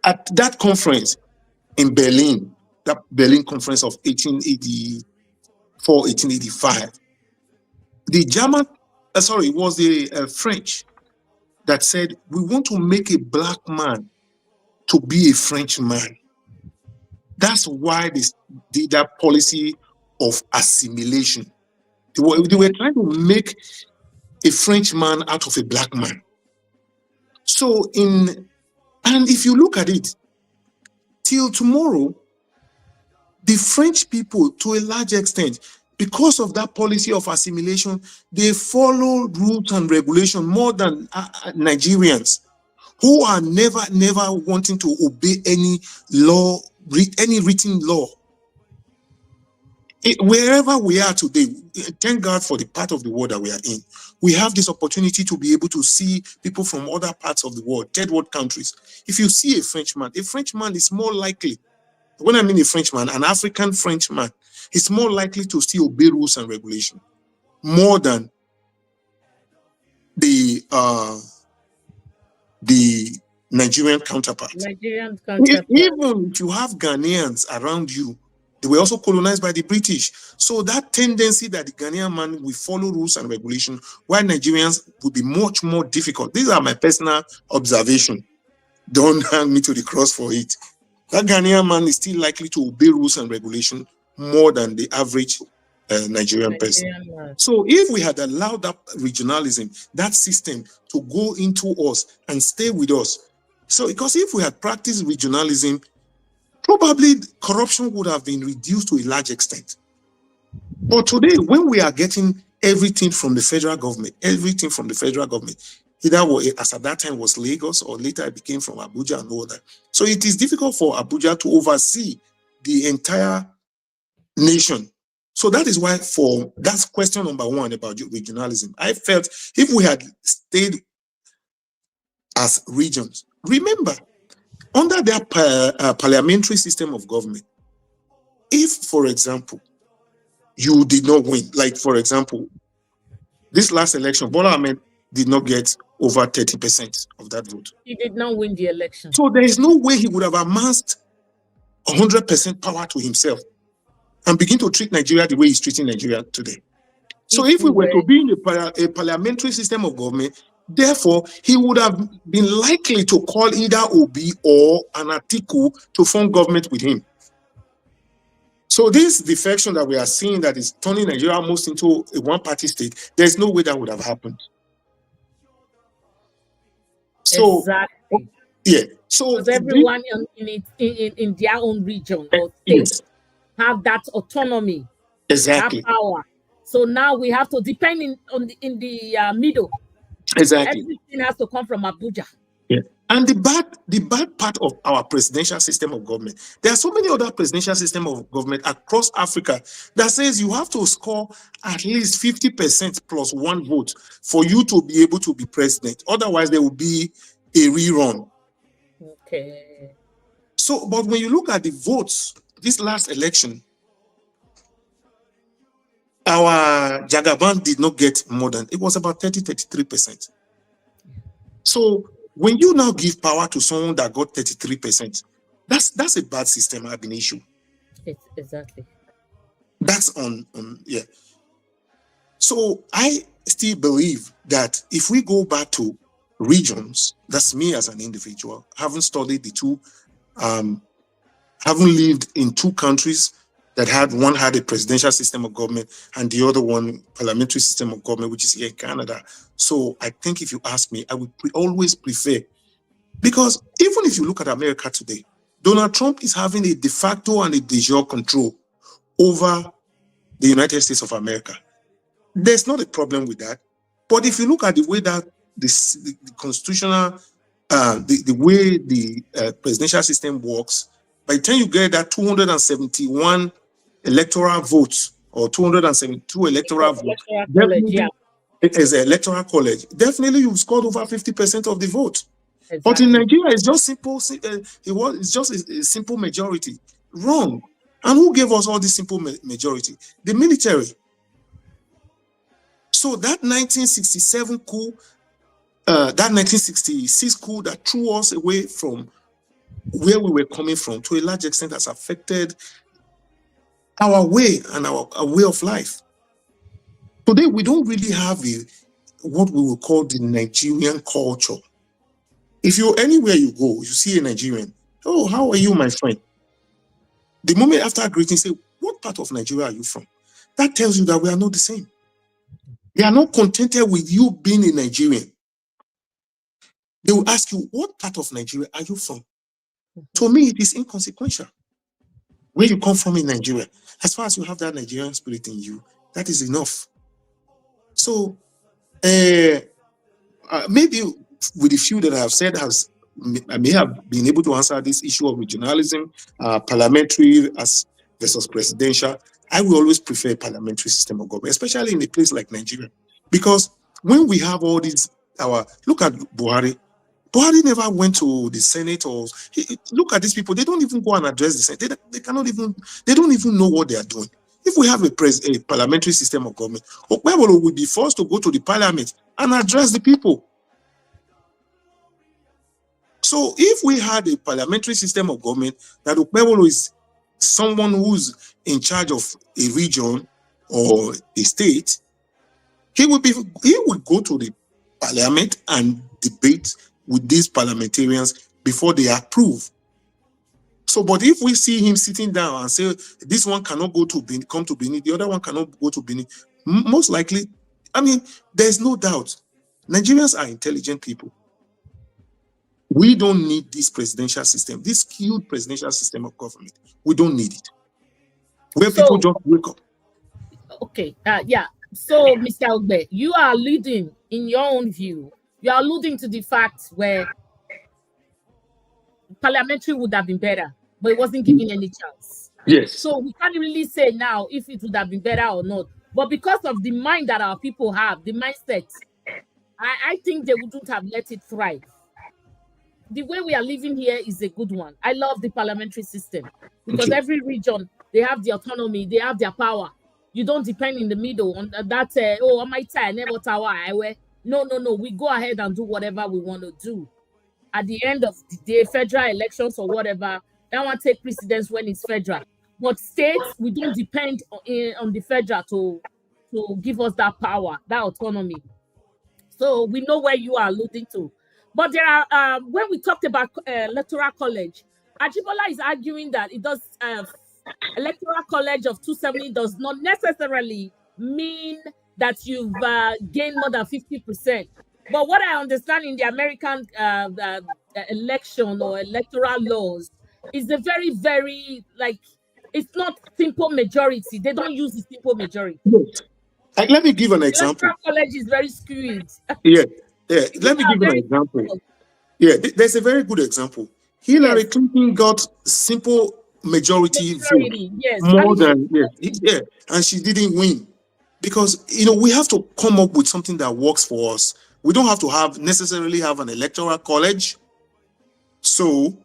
at that conference in Berlin, that Berlin conference of 1884, 1885, the German, it was the French that said, we want to make a black man to be a Frenchman. That's why they did that policy of assimilation. They were trying to make a Frenchman out of a black man. So and if you look at it, till tomorrow, the French people, to a large extent, because of that policy of assimilation, they follow rules and regulation more than Nigerians, who are never wanting to obey any law, any written law. Wherever we are today, thank God for the part of the world that we are in. We have this opportunity to be able to see people from other parts of the world, third world countries. If you see a Frenchman is more likely, when I mean a Frenchman, an African Frenchman, is more likely to still obey rules and regulation more than the Nigerian counterpart. Nigerian counterpart. Even if you have Ghanaians around you, they were also colonized by the British. So that tendency that the Ghanaian man will follow rules and regulation, while Nigerians would be much more difficult. These are my personal observation. Don't hang me to the cross for it. That Ghanaian man is still likely to obey rules and regulation more than the average Nigerian person. So if we had allowed that regionalism, that system to go into us and stay with us, so because if we had practiced regionalism, probably corruption would have been reduced to a large extent. But today, when we are getting everything from the federal government, either as at that time was Lagos or later it became from Abuja and all that. So it is difficult for Abuja to oversee the entire nation. So that is why for that's question number one about regionalism. I felt if we had stayed as regions, remember, under their parliamentary system of government, if, for example, you did not win, like, for example, this last election, Bola Ahmed did not get over 30% of that vote. He did not win the election. So there is no way he would have amassed 100% power to himself and begin to treat Nigeria the way he's treating Nigeria today. So if we were to be in a parliamentary system of government, therefore, he would have been likely to call either Obi or an Atiku to form government with him. So this defection that we are seeing that is turning Nigeria almost into a one-party state, there's no way that would have happened. So, exactly. Yeah. So because everyone in their own region or state have that autonomy, exactly, that power. So now we have to depend in the middle. Exactly. Everything has to come from Abuja. Yeah. And the bad part of our presidential system of government, there are so many other presidential system of government across Africa that says you have to score at least 50% plus one vote for you to be able to be president. Otherwise, there will be a rerun. Okay. So, but when you look at the votes, this last election, our Jagaban did not get more than, it was about 33%. So when you now give power to someone that got 33%, that's a bad system ab initio. Exactly. That's on yeah. So I still believe that if we go back to regions, that's me as an individual, having studied the two, having lived in two countries that one had a presidential system of government and the other one parliamentary system of government, which is here in Canada. So I think if you ask me, I would always prefer, because even if you look at America today, Donald Trump is having a de facto and a de jure control over the United States of America. There's not a problem with that. But if you look at the way that the constitutional, the way the presidential system works, by the time you get that 271 electoral votes or 272 electoral votes, it is an electoral college. Definitely, you've scored over 50% of the vote. Exactly. But in Nigeria, it's just simple. It's just a simple majority. Wrong. And who gave us all this simple majority? The military. So that 1967 coup, that 1966 coup that threw us away from where we were coming from, to a large extent, has affected our way and our way of life. Today, we don't really have what we will call the Nigerian culture. If you're anywhere you go, you see a Nigerian, oh, how are you, my friend? The moment after greeting, say, what part of Nigeria are you from? That tells you that we are not the same. They are not contented with you being a Nigerian. They will ask you, what part of Nigeria are you from? To me, it is inconsequential where you come from in Nigeria. As far as you have that Nigerian spirit in you, that is enough. So maybe with the few that I have said, I may have been able to answer this issue of regionalism, parliamentary versus presidential. I will always prefer a parliamentary system of government, especially in a place like Nigeria. Because when we have all these, look at Buhari. Buhari never went to the Senate or look at these people. They don't even go and address the Senate. They don't even know what they are doing. If we have a parliamentary system of government, Ogbe'S will be forced to go to the parliament and address the people. So if we had a parliamentary system of government, that Ogbe'S is someone who's in charge of a region or a state, he would go to the parliament and debate with these parliamentarians before they approve. So, but if we see him sitting down and say, this one cannot go to Benin, come to Benin, the other one cannot go to Benin, most likely, I mean, there's no doubt. Nigerians are intelligent people. We don't need this presidential system, this skewed presidential system of government. We don't need it. Where people just wake up. Okay, yeah. So, Mr. Ogbe, you are leading, in your own view, you are alluding to the fact where parliamentary would have been better, but it wasn't given any chance. Yes. So we can't really say now if it would have been better or not. But because of the mind that our people have, the mindset, I think they wouldn't have let it thrive. The way we are living here is a good one. I love the parliamentary system because Okay. every region, they have the autonomy, they have their power. You don't depend in the middle on that. Oh, on my time, never tower. I wear. No, no, no. We go ahead and do whatever we want to do. At the end of the day, federal elections or whatever, that one take precedence when it's federal. But states, we don't depend on the federal to give us that power, that autonomy. So we know where you are alluding to. But there are when we talked about electoral college, Ajibola is arguing that it does electoral college of 270 does not necessarily mean that you've gained more than 50%. But what I understand in the American election or electoral laws is a very, very like it's not simple majority. They don't use the simple majority. Yes. Like, let me give an example. Electoral college is very skewed. Yeah. Yeah. People Let me are give an very example. skewed. Yeah. There's a very good example. Hillary Yes, Clinton got simple majority vote majority. Yes, and more it's than, yeah, yeah, and she didn't win because we have to come up with something that works for us. We don't have to necessarily have an electoral college. So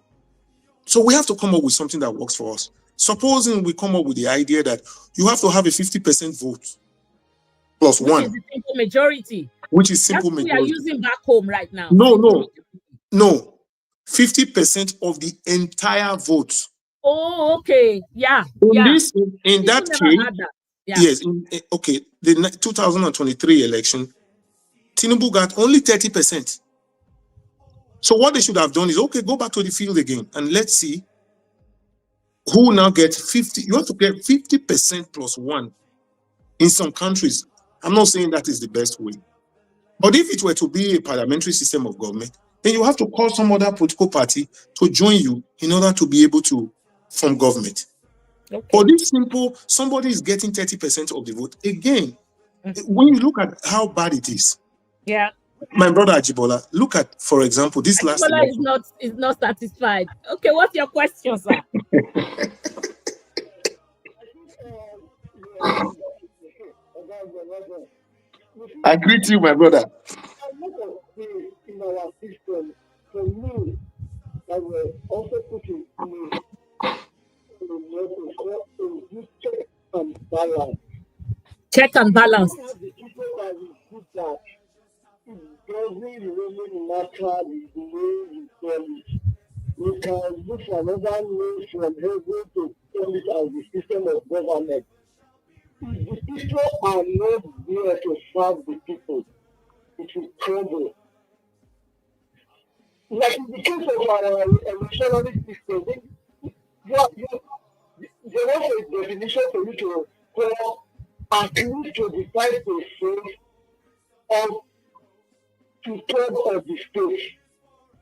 we have to come up with something that works for us. Supposing we come up with the idea that you have to have a 50% vote plus which is one, the simple majority. which is That's simple what we are majority. using back home right now. No, Simple no, majority. no. 50% of the entire vote. Oh, okay. Yeah, In yeah. this, in People that never case, had that. Yeah. yes, okay, the 2023 election, Tinubu got only 30%. So what they should have done is, okay, go back to the field again and let's see who now gets 50. You have to get 50% plus one in some countries. I'm not saying that is the best way. But if it were to be a parliamentary system of government, then you have to call some other political party to join you in order to be able to form government. Okay. For this simple, somebody is getting 30% of the vote. Again, when you look at how bad it is, Yeah. my brother Ajibola, look at, for example, this last Ajibola election. is not satisfied. Okay, what's your question, sir? I greet you, my brother. A lot of things in our system, for me, that were also put in place in this check and balance. Check and balance. We have the people that we put that it doesn't really matter the way we tell it. We can look for another name from heaven to tell it as the system of government. If the people are not there to serve the people, it will crumble. Like in the case of our evolutionary system, there was a definition for you to call at least 25% of two-thirds of the state.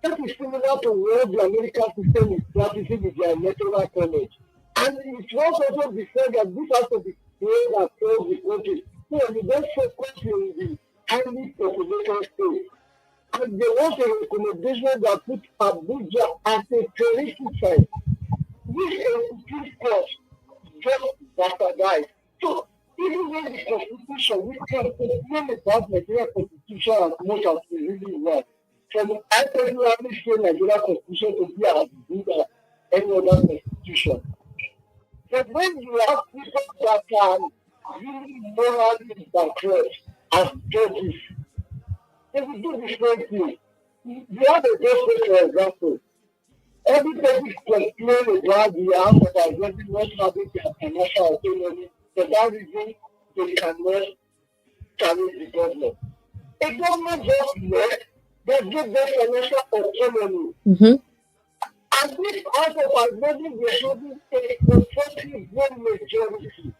That is similar to what the American system is practicing with their electoral college. And it was also be said that this has to be played across the country. So you don't focus on the highly populated states. And there was a recommendation that put Abuja as a touristic site. This Supreme Court just bastardized. So even when the Constitution, we can complain about Nigeria Constitution as much as we really want. From I personally say Nigeria Constitution to be as good as any other constitution. But when you have people that can really morally bankrupt as judges, they will do the same thing. You have a best for example. Everybody complain about the House of Assembly not having their financial autonomy. For that reason, they cannot challenge the government. A government just met, they give them financial autonomy. Mm-hmm. And this House of Assembly were having a conservative one majority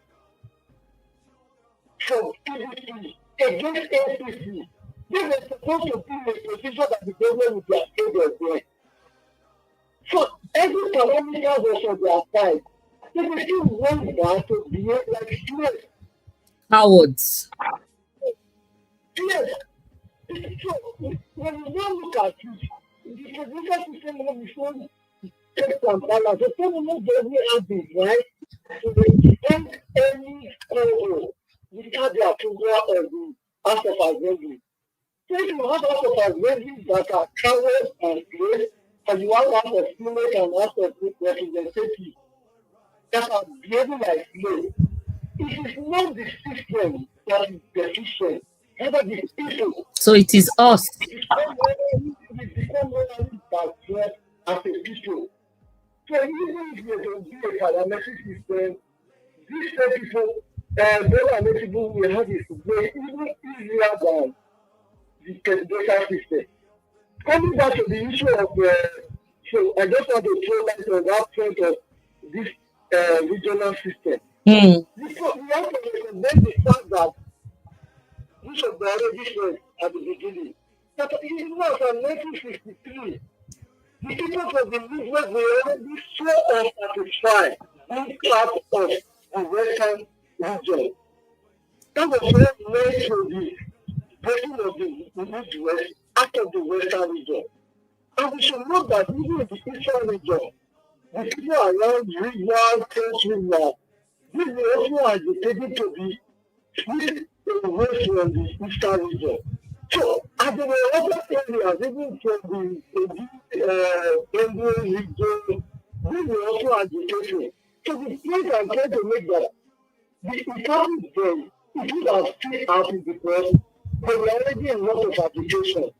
from PDP against APC. They were supposed to be in a position that the government would be afraid of them. So every parameter was on their side. They were still want that to behave like slaves. Cowards. Yes. So when you now look at it, the political system of the phone checks and balance, the government doesn't have the right to extend any code without the approval of the House of Assembly. So if you have House of Assembly that are cowards and slaves, and you have House of Senate and House of Representatives that are behaving like slaves, it is not the system that is deficient, rather the people. So it is us. We become morally backward as a people. So even if you can do a parliamentary system, these same people, better people will have it way even easier than the presidential system. Coming back to the issue of, so I just want to throw light on that point of this regional system. Mm. Because we have to recognize the fact that this was already said at the beginning. That it was in 1963. The people of the movement were already so unsatisfied being part of the Western region. That was what led to the breaking of the Midwest out of the Western region. And we should note that even in the Eastern region, the people around River, Trench River, these were also agitated to be split away from the Eastern region. So, as there were other areas, even from the Bengal region, we were also agitating. So, the point I'm trying to make that the economic day, it would have still happened because there were already a lot of agitation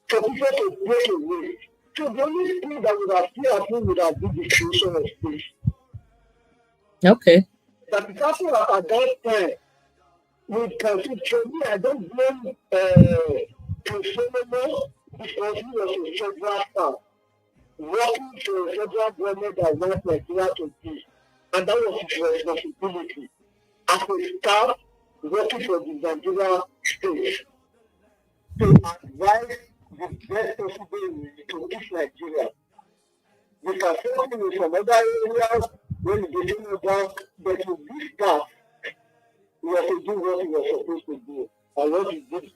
for people to break away. So, the only thing that would have still happened would have been the creation of space. Okay. That is happening at that time. We can see, for me, I don't blame Solomon because he was a federal staff working for a federal government that wants Nigeria to be. And that was his responsibility as a staff working for the Nigeria state to advise the best possible way to reach Nigeria. We can see him in some other areas when he became down, but in this task, he was to do what he was supposed to do. And what he did,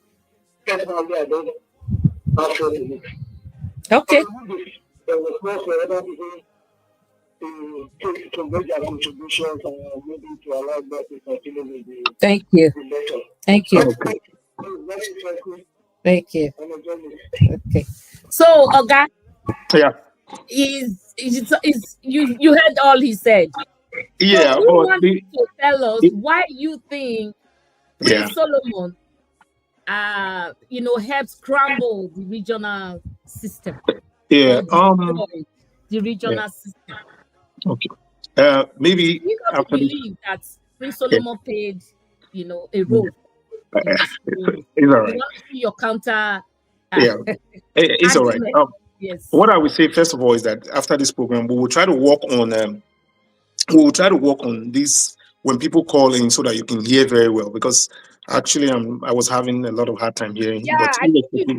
personally, I don't answer to it. Okay. There was no for other people to make their contributions and maybe to allow them to continue with the Thank you. lecture. Thank you. Okay. Very interesting. Thank you. I'm enjoying it. Okay. So, Oga, Yeah. is you heard all he said. Yeah, So we but want you to tell us why you think yeah. Prince Solomon helped scramble the regional system. Yeah. Or destroy the regional system. Okay. Maybe You got to after this, believe that Prince Solomon played, a role. it's all You right. want to see your counter. Yeah, it's all right. argument. Yes. What I would say first of all is that after this program, we will try to work on this when people call in so that you can hear very well, because actually I was having a lot of hard time hearing. Yeah, but I think it's,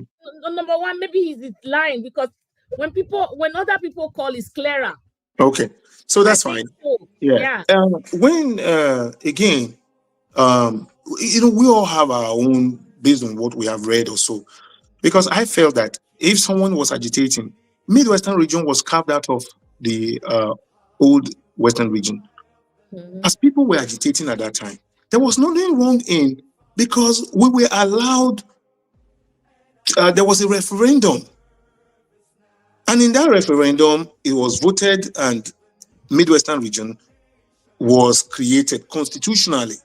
number one, maybe he's lying because when other people call, it's clearer. okay, so that's I fine. think so. Yeah. When again, we all have our own based on what we have read or so. Because I felt that if someone was agitating, Midwestern region was carved out of the old Western region. Mhm. As people were agitating at that time, there was nothing wrong in, because we were allowed, there was a referendum. And in that referendum, it was voted and Midwestern region was created constitutionally.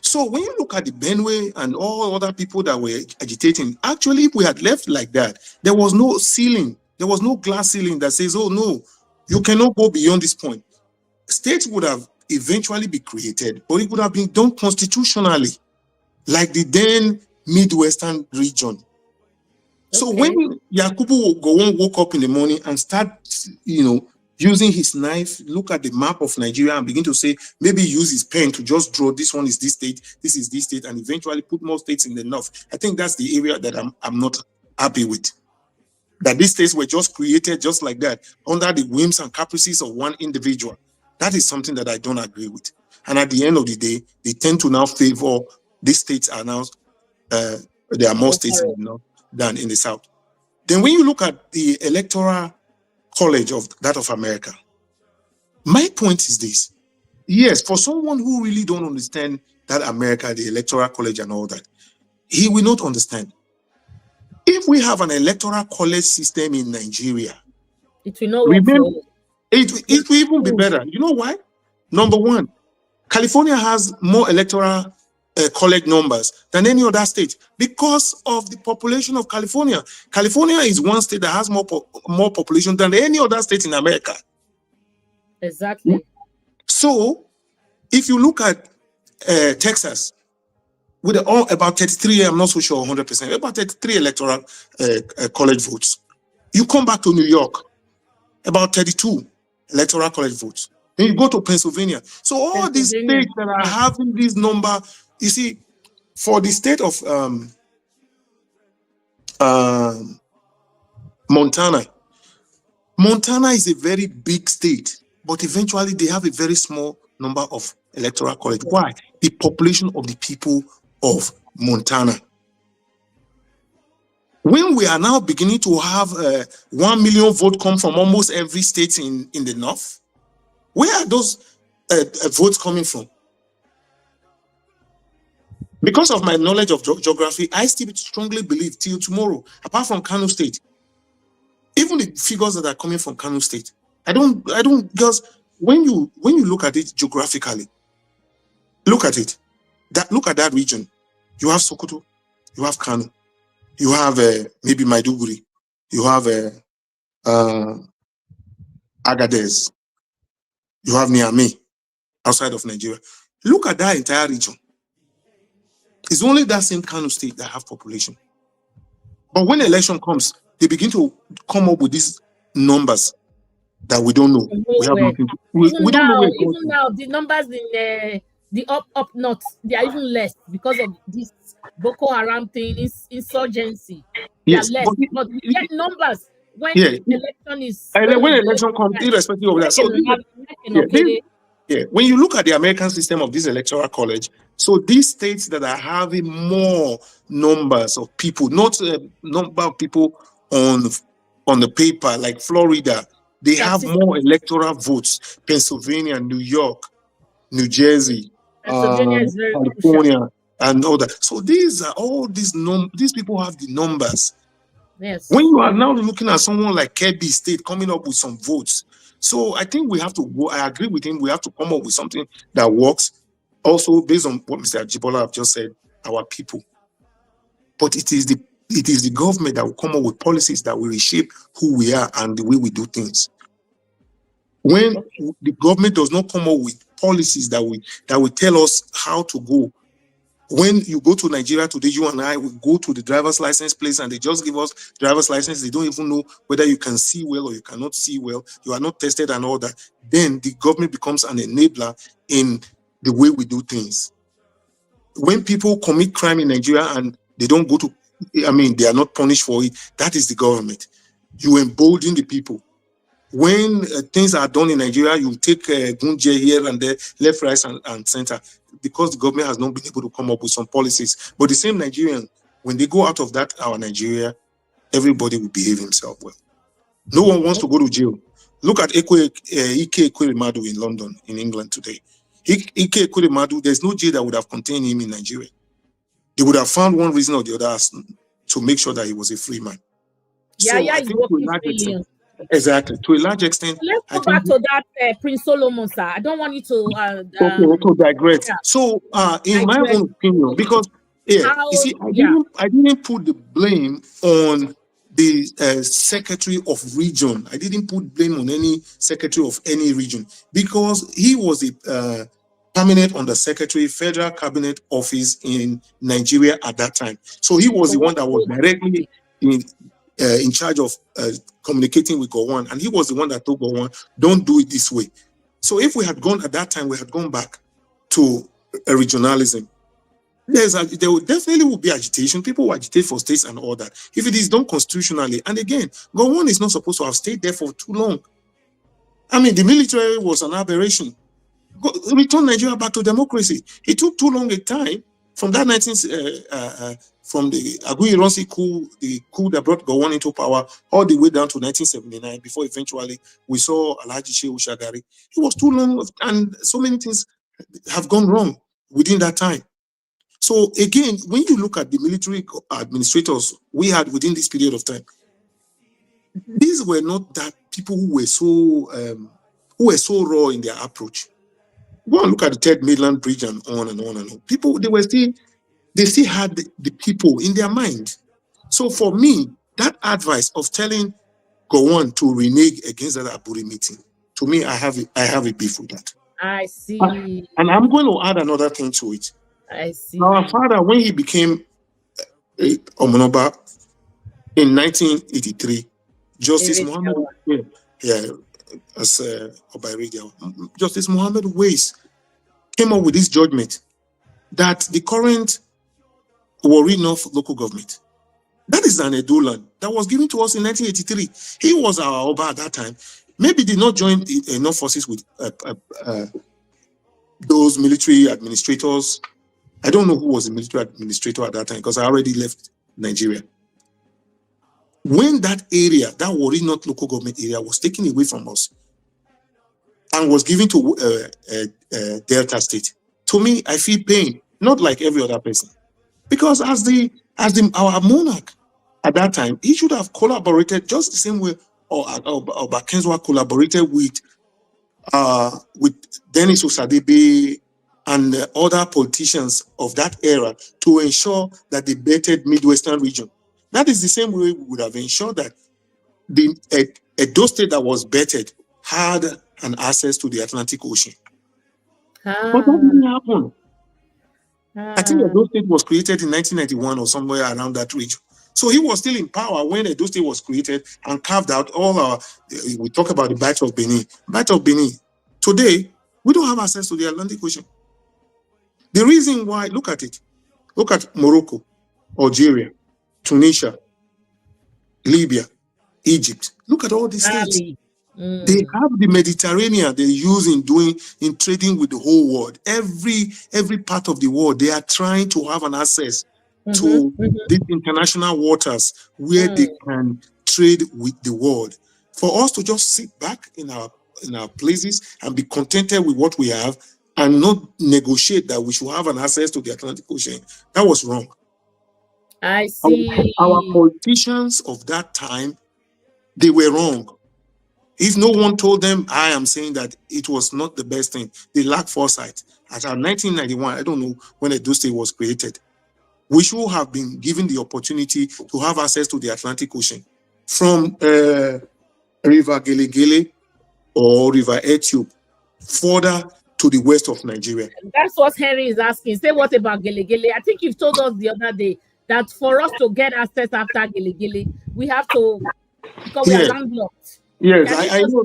So when you look at the Benue and all other people that were agitating, actually, if we had left like that, there was no ceiling, there was no glass ceiling that says, oh no, you cannot go beyond this point. States would have eventually be created, but it would have been done constitutionally, like the then Midwestern region. So when Yakubu Gowon woke up in the morning and start, using his knife, look at the map of Nigeria and begin to say, maybe use his pen to just draw, this one is this state, this is this state, and eventually put more states in the north. I think that's the area that I'm not happy with. That these states were just created just like that, under the whims and caprices of one individual. That is something that I don't agree with. And at the end of the day, they tend to now favor, these states are now, there are more states in the north than in the south. Then when you look at the electoral college of that of America, my point is this: Yes, for someone who really don't understand that America, the electoral college and all that, he will not understand. If we have an electoral college system in Nigeria, It will not work remember, for us. it will even be better. You know why? Number one, California has more electoral college numbers than any other state because of the population of California. California is one state that has more population than any other state in America. Exactly. So, if you look at Texas, with about 33, I'm not so sure 100%, about 33 electoral college votes. You come back to New York, about 32 electoral college votes. Then you go to Pennsylvania. So all these states that are having this number, you see, for the state of Montana is a very big state, but eventually they have a very small number of electoral college. Why? The population of the people of Montana. When we are now beginning to have 1 million vote come from almost every state in the north, where are those votes coming from? Because of my knowledge of geography, I still strongly believe till tomorrow, apart from Kano State, even the figures that are coming from Kano State, I don't because when you look at it geographically, look at it. Look at that region. You have Sokoto, you have Kano, you have maybe Maiduguri, you have Agadez, you have Niamey outside of Nigeria. Look at that entire region. It's only that same Kano State that have population. But when election comes, they begin to come up with these numbers that we don't know. We have nothing to, we don't know where it comes even now, the numbers in the up north, they are even less because of this Boko Haram thing, insurgency. They are less. But we get numbers when election is when election comes, irrespective of that. So when you look at the American system of this electoral college, so these states that are having more numbers of people, not number of people on the paper, like Florida, they have more electoral votes. Pennsylvania, New York, New Jersey, California, and all that. So these are all these people have the numbers. Yes. When you are now looking at someone like Kebbi State coming up with some votes, so I think we have to go. I agree with him. We have to come up with something that works. Also, based on what Mr. Ajibola have just said, our people. But it is the government that will come up with policies that will reshape who we are and the way we do things. When the government does not come up with policies that will tell us how to go. When you go to Nigeria today, you and I will go to the driver's license place and they just give us driver's license. They don't even know whether you can see well or you cannot see well. You are not tested and all that. Then the government becomes an enabler in the way we do things. When people commit crime in Nigeria and they don't go to, they are not punished for it, that is the government. You embolden the people. When things are done in Nigeria, you take Gunje here and there, left, right, and center, because the government has not been able to come up with some policies. But the same Nigerian, when they go out of that, our Nigeria, everybody will behave himself well. No one wants to go to jail. Look at Ike Ekweremadu in London, in England today. Ike Ekweremadu, there's no jail that would have contained him in Nigeria. They would have found one reason or the other to make sure that he was a free man. Exactly. To a large extent. Let's go back to that Prince Solomon, sir. I don't want you to to digress. Yeah. So, in my own opinion, because you see, I didn't put the blame on the secretary of region. I didn't put blame on any secretary of any region because he was a permanent undersecretary, federal cabinet office in Nigeria at that time. So he was the one that was directly in charge of communicating with Gowon, and he was the one that told Gowon, don't do it this way. So if we had gone at that time, we had gone back to regionalism, there would definitely be agitation. People will agitate for states and all that. If it is done constitutionally, and again, Gowon is not supposed to have stayed there for too long. The military was an aberration. Return Nigeria back to democracy. It took too long a time From that from the Aguiyi-Ironsi coup, the coup that brought Gowon into power, all the way down to 1979, before eventually we saw Alhaji Shehu Shagari. It was too long, and so many things have gone wrong within that time. So again, when you look at the military administrators we had within this period of time, these were not that people who were so raw in their approach. Go and look at the Third Mainland Bridge and on and on and on. People, they still had the people in their mind. So for me, that advice of telling Gowon to renege against that Aburi meeting, to me, I have a beef with that. I see. And I'm going to add another thing to it. I see. Our father, when he became Omonoba in 1983, Justice Muhammad, Justice Muhammad Weiss came up with this judgment that the current Warri North local government, that is an Edo land that was given to us in 1983. He was our Oba at that time. Maybe did not join enough forces with those military administrators. I don't know who was the military administrator at that time because I already left Nigeria. When that area, that Warri North local government area, was taken away from us and was given to Delta State, to me, I feel pain, not like every other person. Because as our monarch at that time, he should have collaborated just the same way Akenzua collaborated with Dennis Osadebe and other politicians of that era to ensure that the bettered Midwestern region. That is the same way we would have ensured that the Edo State that was bettered had an access to the Atlantic Ocean. But that didn't happen. I think Edo State was created in 1991 or somewhere around that region. So he was still in power when Edo State was created and carved out all our, we talk about the Bight of Benin. Bight of Benin. Today, we don't have access to the Atlantic Ocean. The reason why, look at it. Look at Morocco, Algeria, Tunisia, Libya, Egypt. Look at all these states. They have the Mediterranean they use in trading with the whole world. Every part of the world, they are trying to have an access to these international waters where they can trade with the world. For us to just sit back in our places and be contented with what we have and not negotiate that we should have an access to the Atlantic Ocean, that was wrong. I see. Our politicians of that time, they were wrong. If no one told them, I am saying that it was not the best thing. They lacked foresight. As of 1991, I don't know when Edo State was created, we should have been given the opportunity to have access to the Atlantic Ocean from River Gelegele or River Ethiop further to the west of Nigeria. That's what Henry is asking. Say what about Gelegele? I think you've told us the other day that for us to get access after Gelegele, we have to, because we are landlocked. Yes, I know.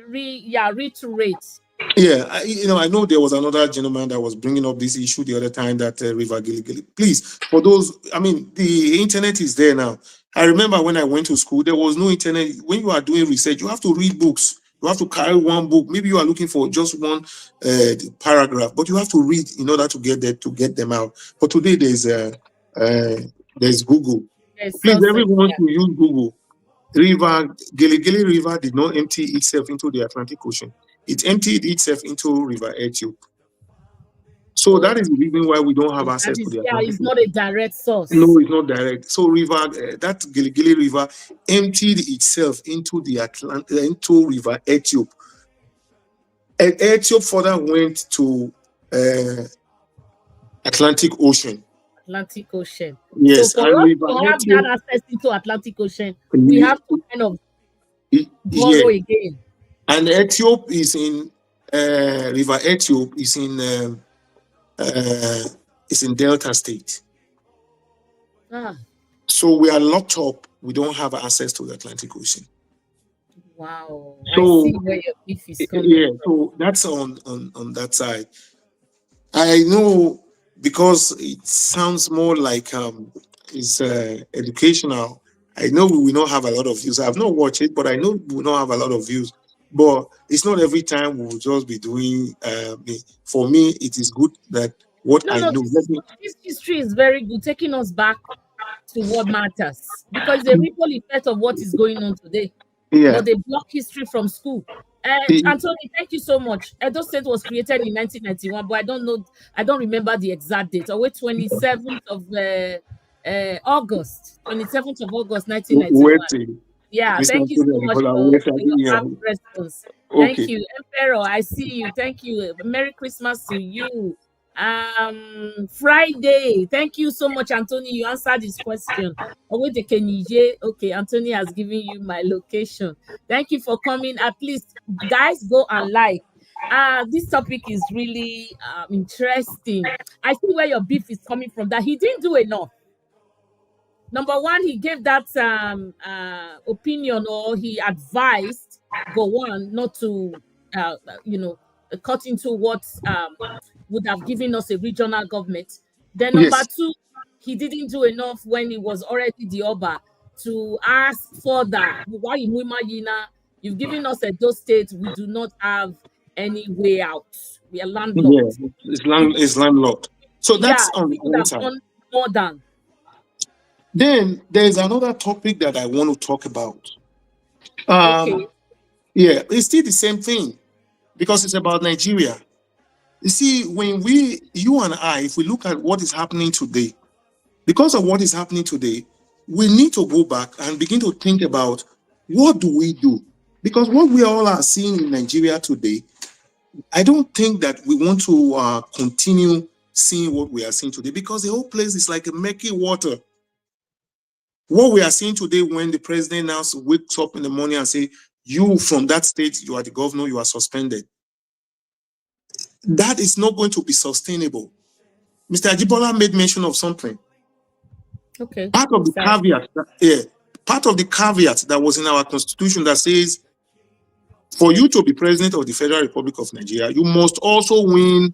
Reiterate. Yeah, I know there was another gentleman that was bringing up this issue the other time that River Gelegele. Please, for those, the internet is there now. I remember when I went to school, there was no internet. When you are doing research, you have to read books. You have to carry one book. Maybe you are looking for just one paragraph, but you have to read in order to get them out. But today there's Google. Please, everyone should use Google. Gelegele River did not empty itself into the Atlantic Ocean. It emptied itself into River Ethiop. So that is the reason why we don't have access to the Atlantic. It's not a direct source. No, it's not direct. So that Gelegele River emptied itself into into River Ethiop. And Ethiop further went to Atlantic Ocean. Atlantic Ocean. Yes, so for us to have that access into Atlantic Ocean, we have to kind of borrow again. And Ethiop is in River Ethiop is in Delta State. So we are locked up. We don't have access to the Atlantic Ocean. Wow. So, I see where your beef is coming from. So that's on that side. I know, because it sounds more like it's educational. I know we will not have a lot of views. I have not watched it, but I know we will not have a lot of views. But it's not every time we will just be doing. For me, it is good that what No, I no, know. Let me, this history is very good, taking us back to what matters because the ripple effect of what is going on today. yeah. But they block history from school. The- Anthony, thank you so much. Edo State was created in 1991, but I don't know, I don't remember the exact date. Or wait, 27th of August, 27th of August, Wait, 1991. till Yeah, Mr. thank you so Antonio much Nicola, for, wait, your yeah. apt response. Thank Okay. you. Emperor, I see you. Thank you. Merry Christmas to you. Friday. Thank you so much, Anthony. You answered this question. Okay, Anthony has given you my location. Thank you for coming. At least, guys, go and like. This topic is really interesting. I see where your beef is coming from, that he didn't do enough. Number one, he gave that opinion, or he advised Gowon not to, cut into what would have given us a regional government. Then number Yes. two, he didn't do enough when he was already the Oba to ask further. Why in Yina? You've given us a those states. We do not have any way out. We are Yeah. landlocked. Islam, You, Islam landlocked. So yeah, that's on the he could one have side. done more than. Then there's another topic that I want to talk about. Um, Okay. yeah, it's still the same thing because it's about Nigeria. You see, when you and I, if we look at what is happening today, because of what is happening today, we need to go back and begin to think about what do we do? Because what we all are seeing in Nigeria today, I don't think that we want to continue seeing what we are seeing today because the whole place is like a murky water. What we are seeing today, when the president now wakes up in the morning and say, "You from that state, you are the governor, you are suspended," that is not going to be sustainable. Mr. Ajibola made mention of something. Okay. Part of the Sorry. caveat, yeah, part of the caveat that was in our constitution that says, for you to be president of the Federal Republic of Nigeria, you must also win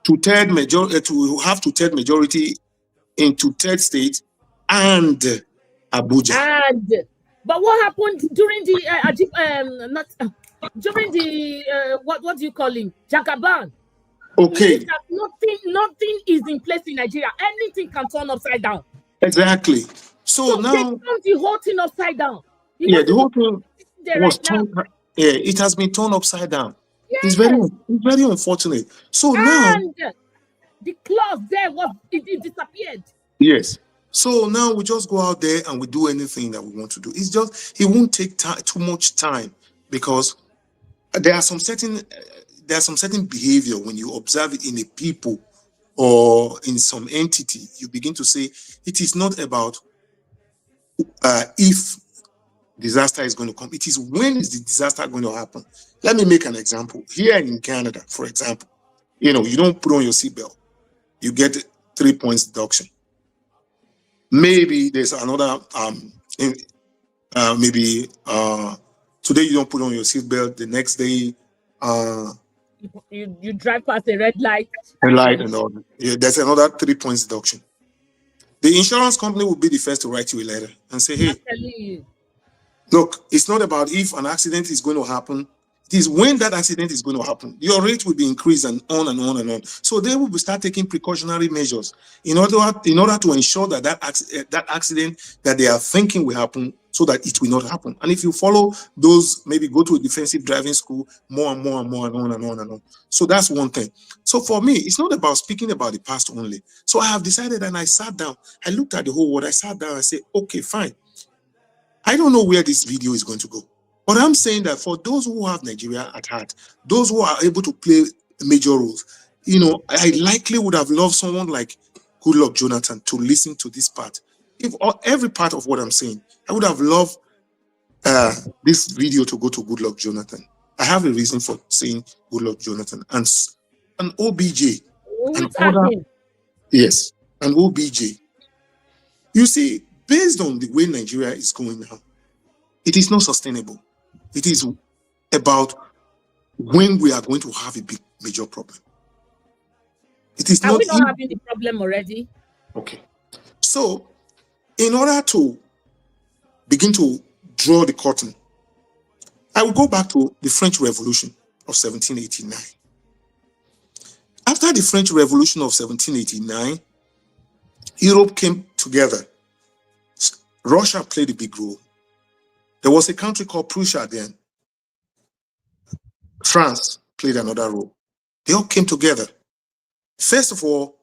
two-third majority, to have two-third majority in two-third states and Abuja. And but what happened during the not during the what do you call him, Jagaban? It means Okay, that nothing is in place in Nigeria. Anything can turn upside down. exactly. So So they now, turned the whole thing upside down. He yeah, wasn't the even whole thing there was right now. turned, yeah, it has been turned upside down. Yes, It's very unfortunate. So now, and the clause there it disappeared. yes. So now we just go out there and we do anything that we want to do. It's just it won't take too much time because there are some certain behavior when you observe it in a people or in some entity. You begin to say it is not about if disaster is going to come. It is when is the disaster going to happen. Let me make an example. Here in Canada, for example, you don't put on your seatbelt, you get 3 points deduction. Maybe there's another maybe today you don't put on your seatbelt, the next day You drive past a red light. and all that. Yeah, there's another 3 points deduction. The insurance company will be the first to write you a letter and say, I'm hey, telling you. look, it's not about if an accident is going to happen. It is when that accident is going to happen. Your rate will be increased and on and on and on. So they will start taking precautionary measures in order to ensure that that accident that they are thinking will happen, so that it will not happen. And if you follow those, maybe go to a defensive driving school, more and more and more and on and on and on. So that's one thing. So for me, it's not about speaking about the past only. So I have decided, and I sat down, I looked at the whole world, I sat down and said, okay, fine. I don't know where this video is going to go, but I'm saying that for those who have Nigeria at heart, those who are able to play major roles, I likely would have loved someone like Goodluck Jonathan to listen to this part. Every part of what I'm saying, I would have loved this video to go to Goodluck Jonathan. I have a reason for saying Goodluck Jonathan and OBJ We and tag other, him. yes, and OBJ. You see, based on the way Nigeria is going now, it is not sustainable. It is about when we are going to have a big major problem. It is Are not we not having the problem already? okay. So, in order to begin to draw the curtain, I will go back to the French Revolution of 1789. After the French Revolution of 1789, Europe came together. Russia played a big role. There was a country called Prussia then. France played another role. They all came together. First of all,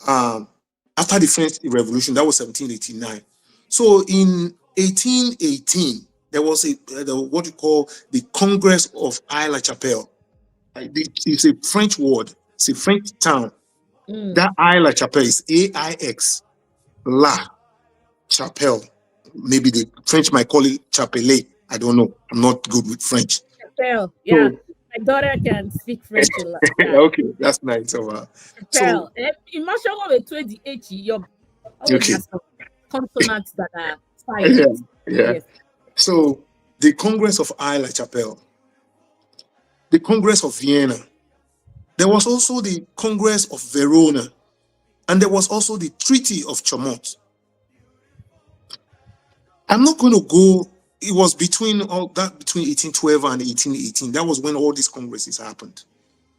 after the French Revolution, that was 1789. So in 1818, there was what you call the Congress of Aix-la-Chapelle. It's a French word. It's a French town. That Aix-la-Chapelle is A-I-X, La Chapelle. Maybe the French might call it Chapelet. I don't know. I'm not good with French. Chapelle, yeah. So, my daughter can speak French a lot. Yeah. Okay, that's nice. Chapelle. So, imagine what we told the H. Your consonants that are silent. Yeah. Yes. So the Congress of Aix-la-Chapelle, the Congress of Vienna, there was also the Congress of Verona, and there was also the Treaty of Chaumont. I'm not going to go. It was between 1812 and 1818. That was when all these congresses happened.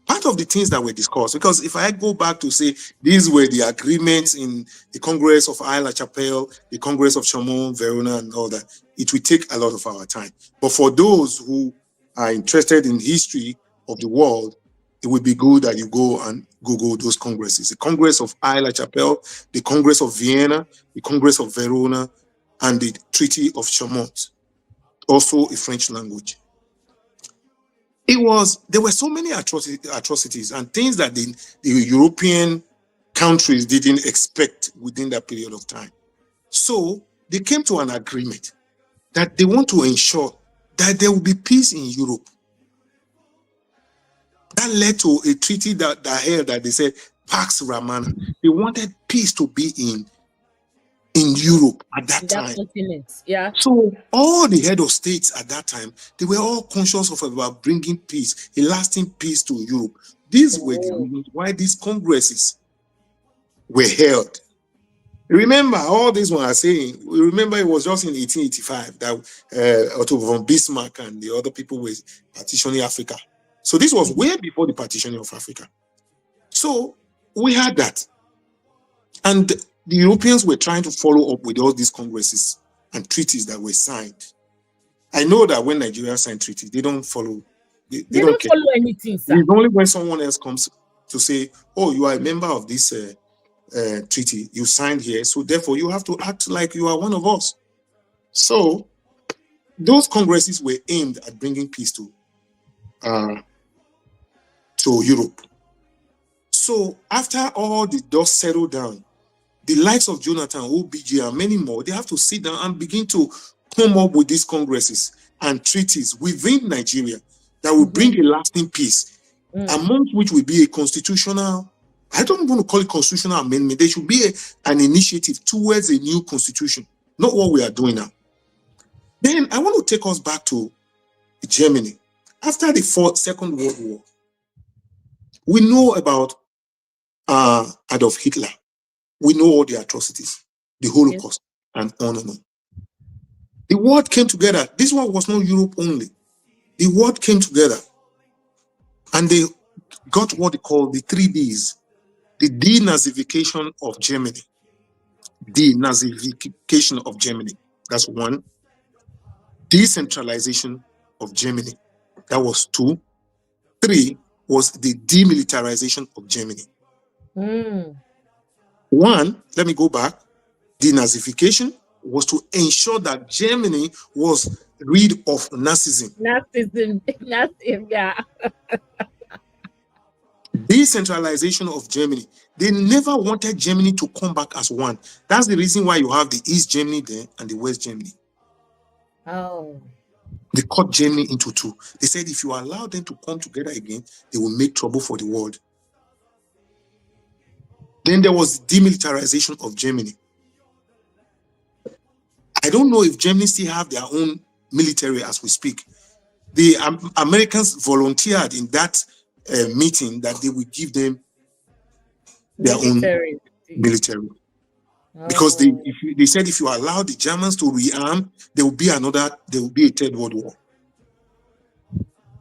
Part of the things that were discussed, because if I go back to say these were the agreements in the Congress of Aix-la-Chapelle, the Congress of Chaumont, Verona, and all that, it will take a lot of our time. But for those who are interested in history of the world, it would be good that you go and Google those congresses. The Congress of Aix-la-Chapelle, the Congress of Vienna, the Congress of Verona, and the Treaty of Chaumont, also a French language. There were so many atrocities and things that the European countries didn't expect within that period of time. So they came to an agreement that they want to ensure that there will be peace in Europe. That led to a treaty that they said Pax Romana. They wanted peace to be in Europe at that time. Yeah. So all the head of states at that time, they were all conscious of about bringing peace, a lasting peace to Europe. These were the reasons why these congresses were held. Remember, all this one I'm saying, remember it was just in 1885 that Otto von Bismarck and the other people were partitioning Africa. So this was way before the partitioning of Africa. So we had that. And the Europeans were trying to follow up with all these congresses and treaties that were signed. I know that when Nigeria signed treaties, they don't follow. They don't follow anything, sir. It's only when someone else comes to say, "Oh, you are a member of this treaty. You signed here, so therefore you have to act like you are one of us." So those congresses were aimed at bringing peace to Europe. So after all the dust settled down, the likes of Jonathan, OBJ, and many more, they have to sit down and begin to come up with these congresses and treaties within Nigeria that will bring a lasting peace, amongst which will be a constitutional, I don't want to call it constitutional amendment. There should be an initiative towards a new constitution, not what we are doing now. Then I want to take us back to Germany. After the Second World War, we know about Adolf Hitler. We know all the atrocities, the Holocaust, and on and on. The world came together. This one was not Europe only. The world came together and they got what they call the 3 Ds, the denazification of Germany. Denazification of Germany. That's 1. Decentralization of Germany. That was 2. 3 was the demilitarization of Germany. 1, let me go back. Denazification was to ensure that Germany was rid of Nazism. Nazism, yeah. Decentralization of Germany. They never wanted Germany to come back as one. That's the reason why you have the East Germany there and the West Germany. Oh. They cut Germany into 2. They said if you allow them to come together again, they will make trouble for the world. Then there was demilitarization of Germany. I don't know if Germany still have their own military as we speak. The Americans volunteered in that meeting that they would give them their own military. Because they said if you allow the Germans to rearm, there will be a 3rd World War.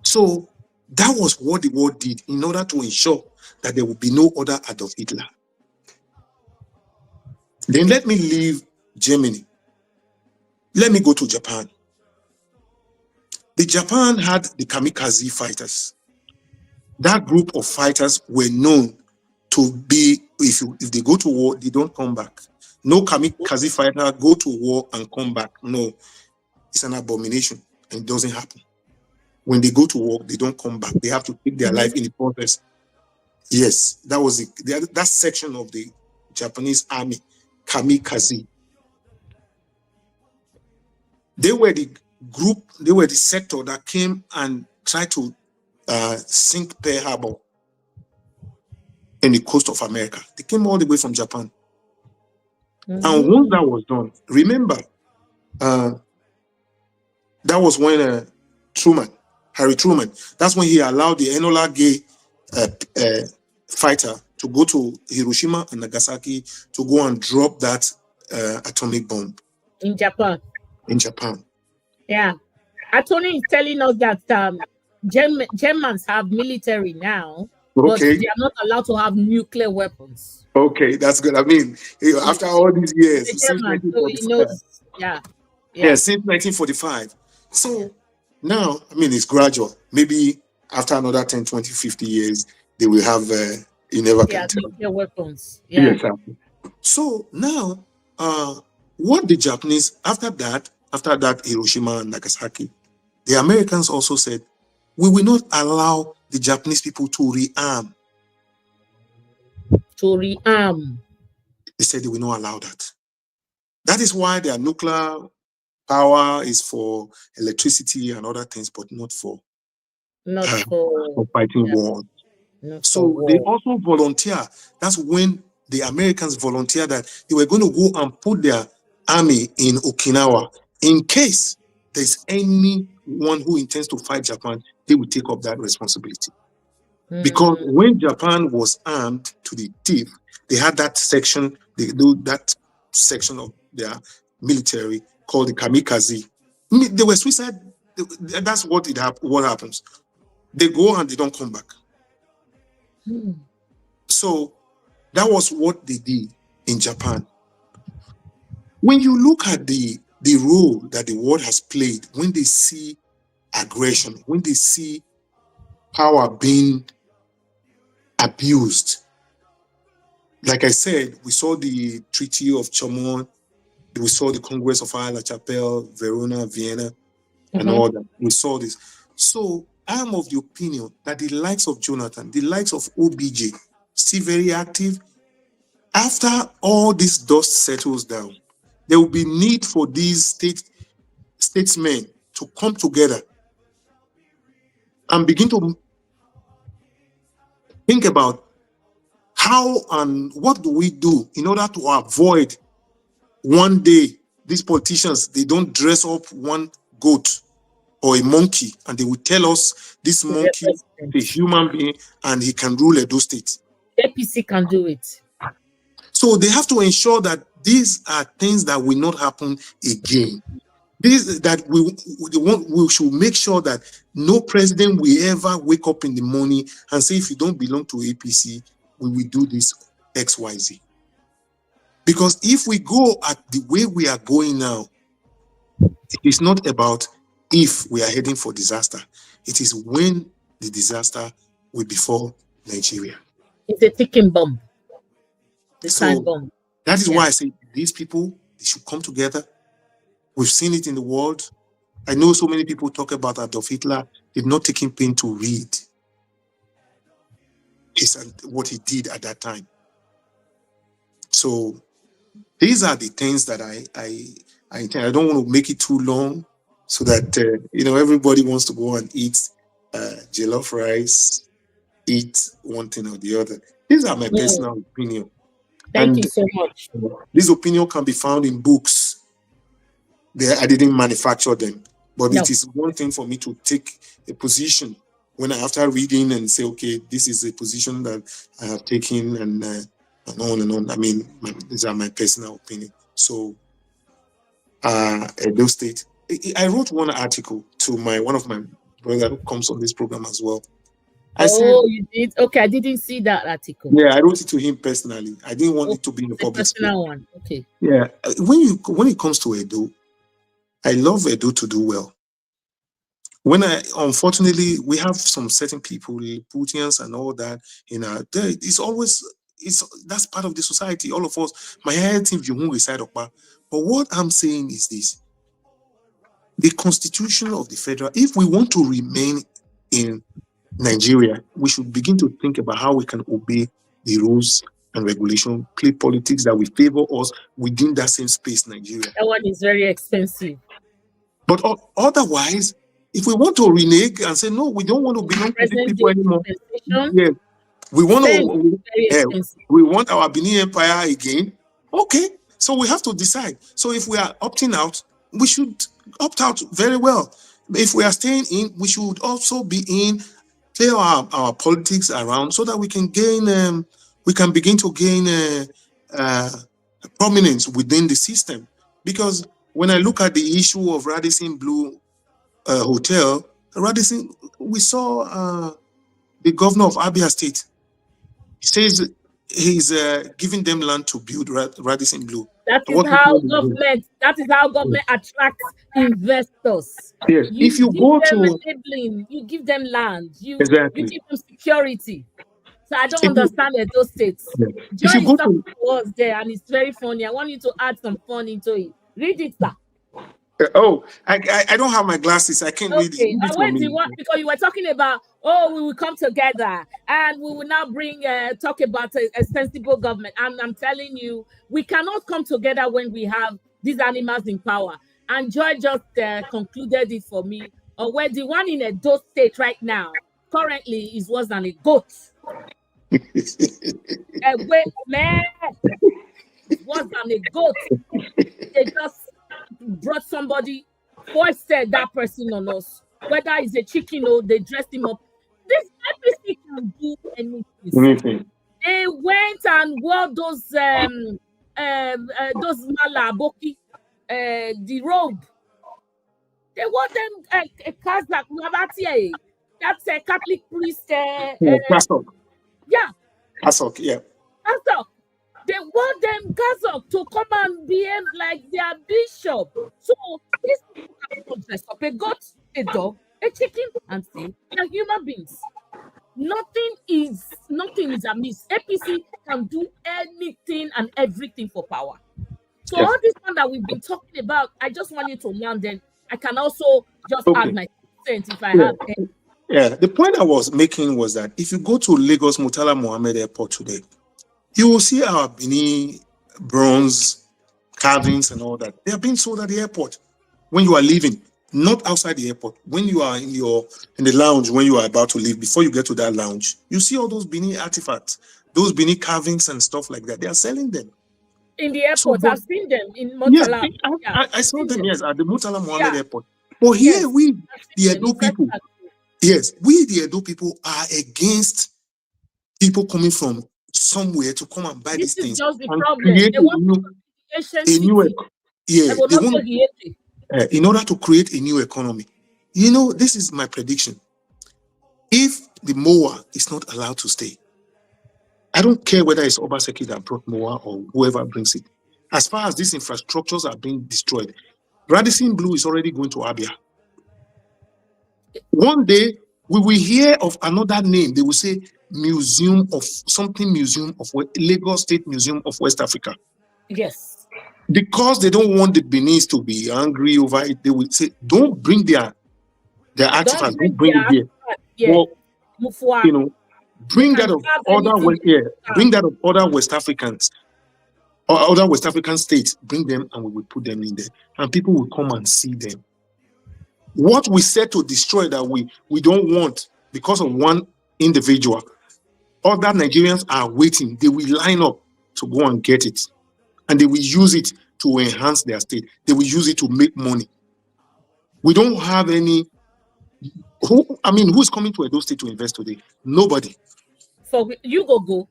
So that was what the war did in order to ensure that there will be no other Adolf Hitler. Then let me leave Germany. Let me go to Japan. The Japan had the kamikaze fighters. That group of fighters were known to be, if they go to war, they don't come back. No kamikaze fighter go to war and come back. No, it's an abomination and it doesn't happen. When they go to war, they don't come back. They have to take their life in the process. Yes, that was that section of the Japanese army, kamikaze. They were the group, they were the sector that came and tried to sink Pearl Harbor in the coast of America. They came all the way from Japan. And once that was done, remember, that was when Harry Truman, that's when he allowed the Enola Gay fighter to go to Hiroshima and Nagasaki to go and drop that atomic bomb. In Japan. In Japan. Yeah. Attorney is telling us that Germans have military now, but they are not allowed to have nuclear weapons. Okay, that's good. I mean, after all these years, since 1945, since 1945. So now, I mean, it's gradual. Maybe after another 10, 20, 50 years, they will have, you never can tell. Nuclear weapons. Yeah. Yes, so now, what the Japanese, after that Hiroshima and Nagasaki, the Americans also said, we will not allow the Japanese people to rearm. They said they will not allow that. That is why their nuclear power is for electricity and other things, but not for fighting wars. So they also volunteer. That's when the Americans volunteer that they were going to go and put their army in Okinawa in case there's anyone who intends to fight Japan. They will take up that responsibility. Because when Japan was armed to the teeth, they had that section, that section of their military called the kamikaze. They were suicide. That's what happens. They go and they don't come back. So that was what they did in Japan. When you look at the role that the world has played, when they see aggression, when they see power being abused, like I said, we saw the Treaty of Chaumont, we saw the Congress of Aix-la-Chapelle, Verona, Vienna, and all that. We saw this. So I am of the opinion that the likes of Jonathan, the likes of OBJ, still very active. After all this dust settles down, there will be need for these statesmen to come together and begin to think about how and what do we do in order to avoid one day these politicians, they don't dress up one goat or a monkey and they will tell us this monkey is a human being and he can rule Edo State. APC can do it. So they have to ensure that these are things that will not happen again. We should make sure that no president will ever wake up in the morning and say, if you don't belong to APC, we will do this XYZ. Because if we go at the way we are going now, it is not about if we are heading for disaster. It is when the disaster will befall Nigeria. It's a ticking bomb. The time bomb. That is why I say these people, they should come together. We've seen it in the world. I know so many people talk about Adolf Hitler. They've not taken pain to read what he did at that time. So these are the things that I don't want to make it too long so that, everybody wants to go and eat jollof rice, eat one thing or the other. These are my personal opinion. Thank you so much. This opinion can be found in books. I didn't manufacture them, but it is one thing for me to take a position after reading and say, okay, this is a position that I have taken and on and on. I mean, these are my personal opinion. So, Edo State, I wrote one article to one of my brother who comes on this program as well. I said, you did? Okay, I didn't see that article. yeah, I wrote it to him personally. I didn't want it to be in the It's a public space. personal one. Okay. Yeah, when it comes to Edo, I love Edo to do well. Unfortunately, we have some certain people, Putians and all that, that's part of the society. All of us, my head if you won't reside up. But what I'm saying is this: the constitution of the federal, if we want to remain in Nigeria, we should begin to think about how we can obey the rules and regulation, play politics that will favor us within that same space, Nigeria. That one is very expensive. But otherwise, if we want to renege and say, no, we don't want to belong to these people anymore. Yes, we want we want our Benin Empire again. Okay, so we have to decide. So if we are opting out, we should opt out very well. If we are staying in, we should also be in, clear our politics around so that we can begin to gain prominence within the system. Because when I look at the issue of Radisson Blue Hotel, we saw the governor of Abia State. He says he's giving them land to build Radisson Blue. That is how government attracts investors. Yes, if you go to enabling, you give them land, you give them security. So I don't understand those states. Yeah. Joy is talking to us there, and it's very funny. I want you to add some fun into it. Read it, sir. I don't have my glasses. I can't read it. Because you were talking about, we will come together and we will now talk about a sensible government. I'm telling you, we cannot come together when we have these animals in power. And Joy just concluded it for me. Where the one in Edo State right now currently is worse than a goat. Man, it's worse than a goat. They just brought somebody, foisted that person on us. Whether it's a chicken or they dressed him up. This APC can do anything. They went and wore those malaboki, the robe. They wore them a Kazakh. That's a Catholic priest. Kazakh. Yeah. Kazakh, yeah. Kazakh. They want them Kazakh to come and behave like their bishop. So these people can dress up a goat, a dog, a chicken, and say they're human beings. Nothing is amiss. APC can do anything and everything for power. So all this one that we've been talking about, I just want you to learn. Then I can also just add my sense if I have. Yeah, the point I was making was that if you go to Lagos Murtala Mohammed Airport today, you will see our Benin bronze carvings and all that. They are being sold at the airport when you are leaving, not outside the airport. When you are in the lounge, when you are about to leave, before you get to that lounge, you see all those Benin artifacts, those Benin carvings and stuff like that. They are selling them in the airport. I've seen them in Murtala. Yes, I saw them. Yes, at the Murtala Mohammed Airport. But here the Edo people. Yes, we the Edo people are against people coming from somewhere to come and buy these things. This is just the problem. They want in order to create a new economy. You know, this is my prediction. If the mower is not allowed to stay, I don't care whether it's Obaseki that brought mower or whoever brings it. As far as these infrastructures are being destroyed, Radisson Blue is already going to Abia. One day, we will hear of another name. They will say Museum of Lagos State Museum of West Africa. Yes. Because they don't want the Beninese to be angry over it, they will say, don't bring their artifacts, don't bring it here. Yeah. Well, bring that of other West Africans or other West African states, bring them and we will put them in there. And people will come and see them. What we said to destroy that we don't want because of one individual, other Nigerians are waiting. They will line up to go and get it. And they will use it to enhance their state. They will use it to make money. We don't have any. Who's coming to Edo State to invest today? Nobody. So you go.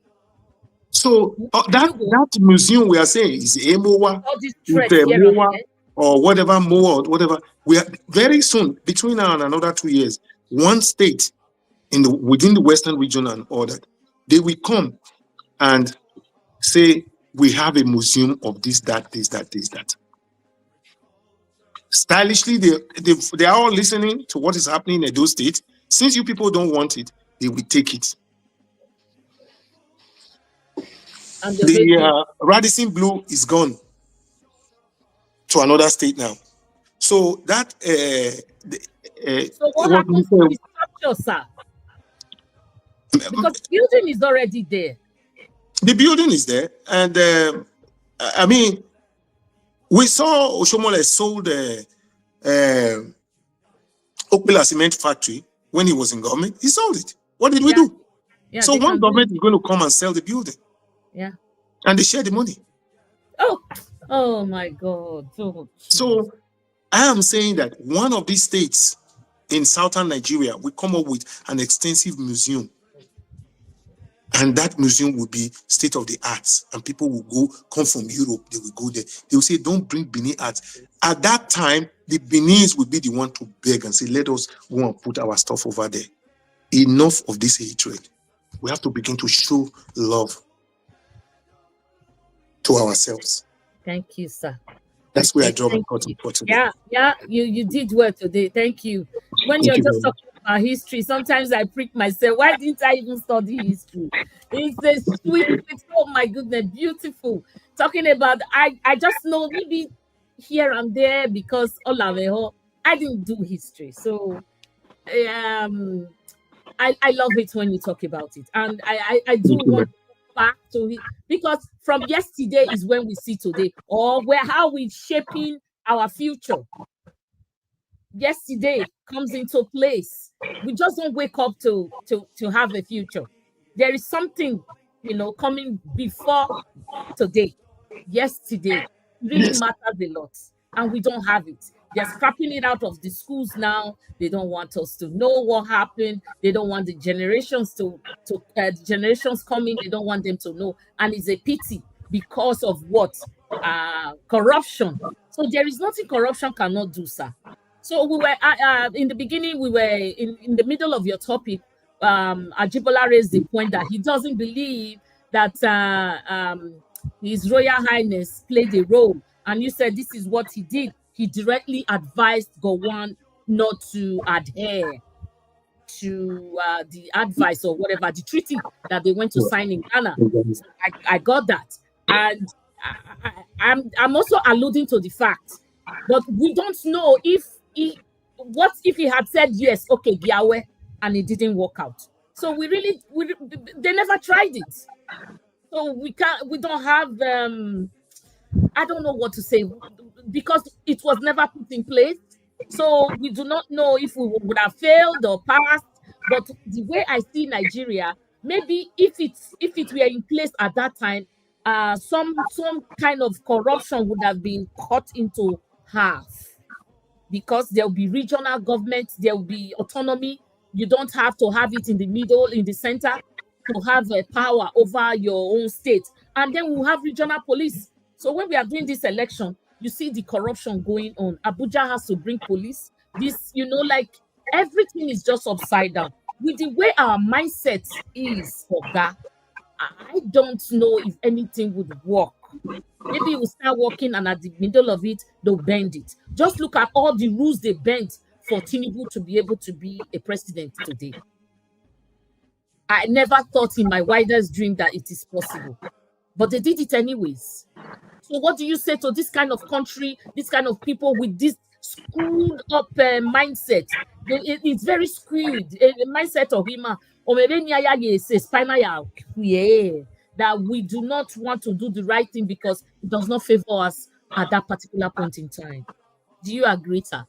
So that museum we are saying is Emowa, or whatever, more, whatever. We are very soon, between now and another 2 years, one state within the Western region and all that, they will come and say, we have a museum of this, that, this, that, this, that. Stylishly, they are all listening to what is happening in those states. Since you people don't want it, they will take it. And The Radisson Blue is gone to another state now. So that so what happens to the structure, sir? Because the building is already there. The building is there, and I mean, we saw Oshomole sold Ogbe'S cement factory when he was in government. He sold it. What did we do? Yeah, so one government is going to come and sell the building. Yeah. And they share the money. Oh my God. So I am saying that one of these states in southern Nigeria will come up with an extensive museum. And that museum will be state of the arts. And people will come from Europe, they will go there. They will say, don't bring Benin arts. At that time, the Beninese will be the one to beg and say, let us go and put our stuff over there. Enough of this hatred. We have to begin to show love to ourselves. Thank you, sir. That's where I draw my curtain for today. Yeah, you did well today. Thank you. When you're just talking about history, sometimes I freak myself. Why didn't I even study history? It's a sweet, oh my goodness, beautiful. Talking about, I just know maybe here and there because Olaveho, I didn't do history. So I love it when you talk about it. And I do want back to it because from yesterday is when we see today, or how we shaping our future. Yesterday comes into place. We just don't wake up to have a future. There is something, coming before today. Yesterday really matters a lot, and we don't have it. They're scrapping it out of the schools now. They don't want us to know what happened. They don't want the generations generations coming. They don't want them to know. And it's a pity because of what? Corruption. So there is nothing corruption cannot do, sir. So we were, in the beginning, we were in the middle of your topic. Ajibola raised the point that he doesn't believe that His Royal Highness played a role. And you said this is what he did. He directly advised Gowon not to adhere to the advice or whatever, the treaty that they went to sign in Ghana. So I got that. And I'm also alluding to the fact, but we don't know what if he had said yes, okay, Giawe, and it didn't work out. So they never tried it. So we don't have, I don't know what to say, because it was never put in place. So we do not know if we would have failed or passed. But the way I see Nigeria, maybe if it were in place at that time, some kind of corruption would have been cut into half, because there will be regional government, there will be autonomy. You don't have to have it in the middle, in the center, to have a power over your own state. And then we'll have regional police. So when we are doing this election, you see the corruption going on. Abuja has to bring police. This, like everything is just upside down. With the way our mindset is, Oga, I don't know if anything would work. Maybe we'll start working and at the middle of it, they'll bend it. Just look at all the rules they bent for Tinubu to be able to be a president today. I never thought in my wildest dream that it is possible, but they did it anyways. So what do you say to this kind of country, this kind of people with this screwed up mindset? It's very screwed. A mindset of him, or maybe that we do not want to do the right thing because it does not favor us at that particular point in time. Do you agree, sir?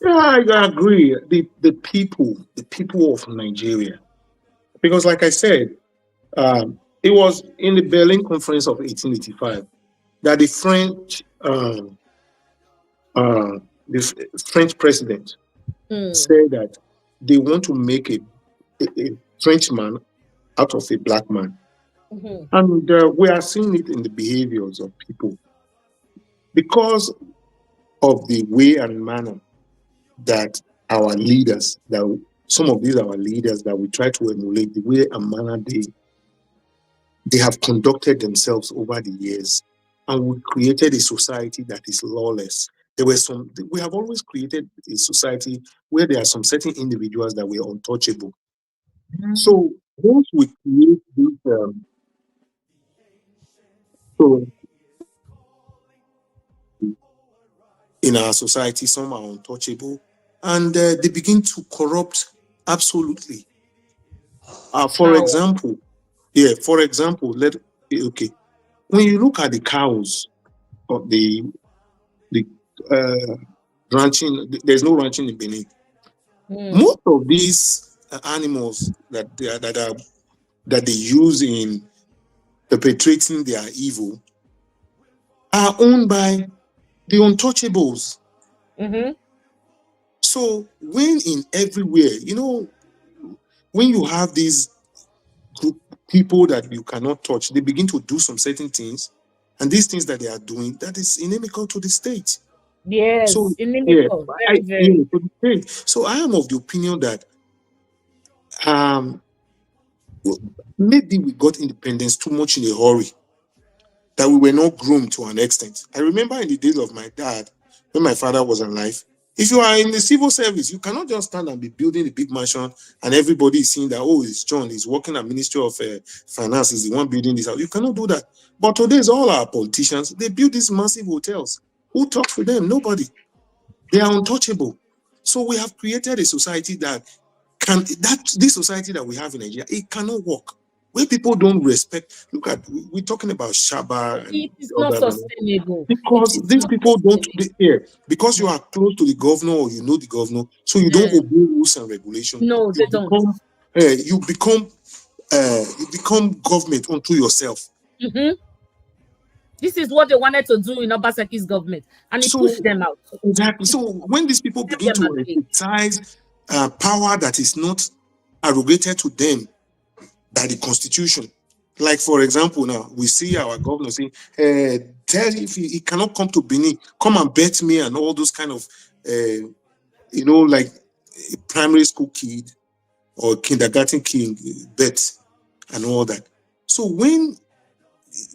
Yeah, I agree. The people of Nigeria, because like I said, it was in the Berlin Conference of 1885 that the French president said that they want to make a Frenchman out of a black man. Mm-hmm. And we are seeing it in the behaviors of people because of the way and manner that our leaders, that some of these our leaders that we try to emulate the way and manner they have conducted themselves over the years, and we created a society that is lawless. We have always created a society where there are some certain individuals that were untouchable. So once we create this, so in our society, some are untouchable, and they begin to corrupt absolutely. For example, when you look at the cows of the ranching, there's no ranching in Benin. Most of these animals that they use in perpetrating their evil are owned by the untouchables. So when in everywhere, when you have these group people that you cannot touch, they begin to do some certain things, and these things that they are doing, that is inimical to the state. Yes, So inimical, very. So I am of the opinion that maybe we got independence too much in a hurry, that we were not groomed to an extent. I remember in the days of my dad, when my father was alive, if you are in the civil service, you cannot just stand and be building a big mansion and everybody is seeing that, oh, it's John, he's working at Ministry of Finance, he's the one building this house. You cannot do that. But today, all our politicians, they build these massive hotels. Who talks to them? Nobody. They are untouchable. So we have created a society this society that we have in Nigeria, it cannot work. Where people don't respect, look at, we're talking about Shaba. It is not sustainable. Because these people don't, because you are close to the governor or you know the governor, so you don't obey rules and regulations. No, they don't. You become government unto yourself. This is what they wanted to do in Obaseki's government, and it pushed them out. Exactly. So when these people begin to exercise power that is not arrogated to them by the constitution, like for example, now we see our governor saying, tell if he cannot come to Benin, come and bet me, and all those kind of, like a primary school kid or kindergarten kid bet and all that. So when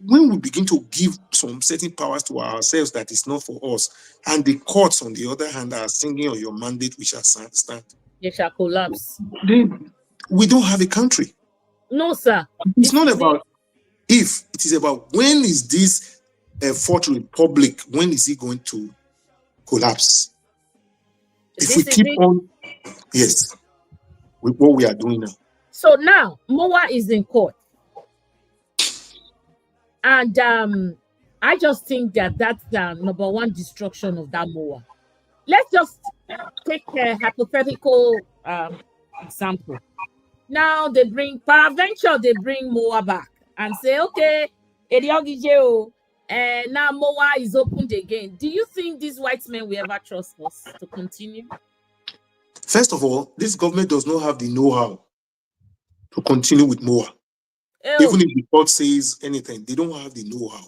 we begin to give some certain powers to ourselves that is not for us, and the courts, on the other hand, are singing on your mandate, we shall stand. They shall collapse. Then we don't have a country. No, sir. It's not about if, it is about when is this fourth republic, when is it going to collapse? If we keep on, yes, with what we are doing now. So now, MOA is in court. And I just think that that's the number one destruction of that MOA. Let's just take a hypothetical example. Now they bring MOA back and say, okay, and now MOA is opened again. Do you think these white men will ever trust us to continue? First of all, this government does not have the know-how to continue with MOA. Even if the court says anything, they don't have the know-how.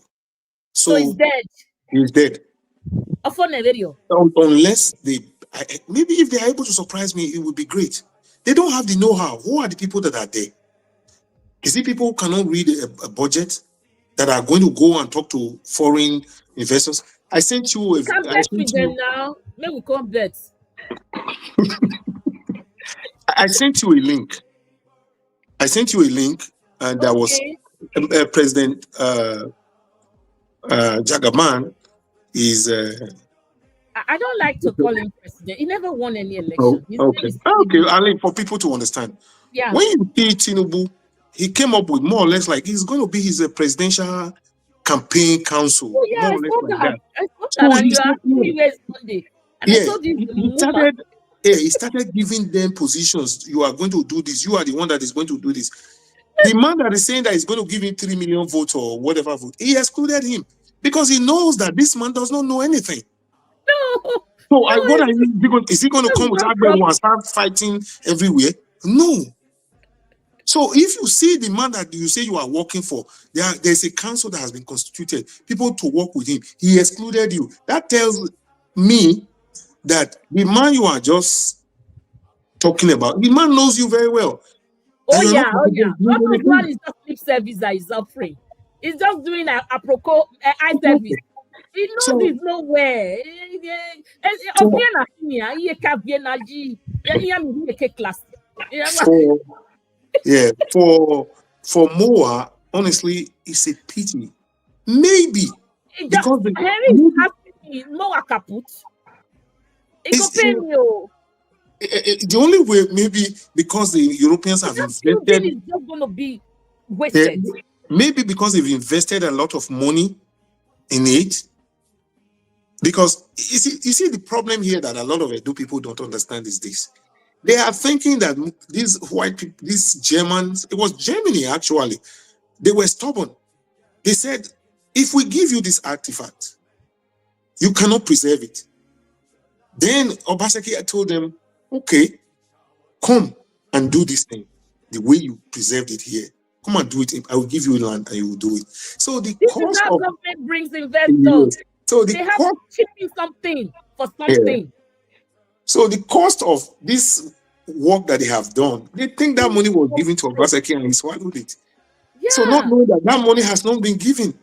So it's dead. It's dead. Unless maybe if they are able to surprise me, it would be great. They don't have the know-how. Who are the people that are there? Is it people who cannot read a budget, that are going to go and talk to foreign investors? I sent you a... Can't bet with them now. Maybe we can't bet. I sent you a link. And there was President Jagaban is... I don't like to call him president. He never won any election. Okay, I mean, for people to understand. Yeah. When you see Tinubu, he came up with more or less like he's going to be his presidential campaign council. Oh, yeah, more or less like that. I thought that. And you are he started giving them positions. You are going to do this. You are the one that is going to do this. The man that is saying that he's going to give him 3 million votes or whatever vote, he excluded him because he knows that this man does not know anything. No. So what I mean, because is he going to come with Ogbe'S and start fighting everywhere? No. So if you see the man that you say you are working for, there's a council that has been constituted, people to work with him, he excluded you. That tells me that the man you are just talking about? The man knows you very well. Oh And you're not yeah, oh yeah. capable of doing All those one anything. is just lip service that is offering. He's just doing a eye service. He knows So, he's nowhere. so for yeah, for Moa, honestly, it's a pity. Maybe because Henry is asking me, no kaput. It go it's, pay me. Oh. the only way, maybe because the Europeans have That building invested, is just going to be wasted. maybe because they've invested a lot of money in it. Because you see, the problem here that a lot of Edo people don't understand is this. They are thinking that these white people, these Germans, it was Germany actually, they were stubborn. They said, if we give you this artifact, you cannot preserve it. Then Obaseki told them, okay, come and do this thing the way you preserved it here. Come and do it. I will give you land and you will do it. So the This cost is how of government brings investors. so They have to chip in something for something. Yeah. So the cost of this work that they have done, they think that money was given to Obaseki and he swallowed it. Yeah. So not knowing that that money has not been given.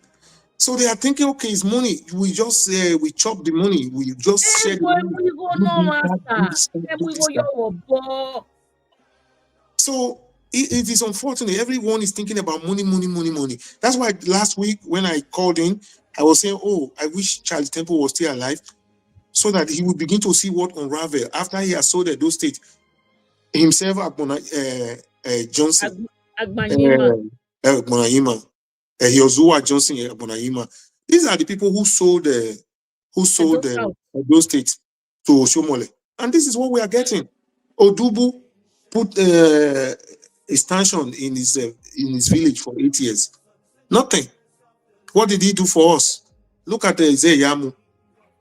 So they are thinking, okay, it's money. We just we chop the money. We just share the money. So it is unfortunate. Everyone is thinking about money, money, money, money. That's why last week when I called in, I was saying, oh, I wish Charlie Temple was still alive so that he would begin to see what unravel after he has sold those states. Himself, Johnson, Agbonayima, Hiozua Johnson, Agbonayima. These are the people who sold those states to Oshomole. And this is what we are getting. Odubu put a stanchion in his village for 8 years. Nothing. What did he do for us? Look at the Zeyamu.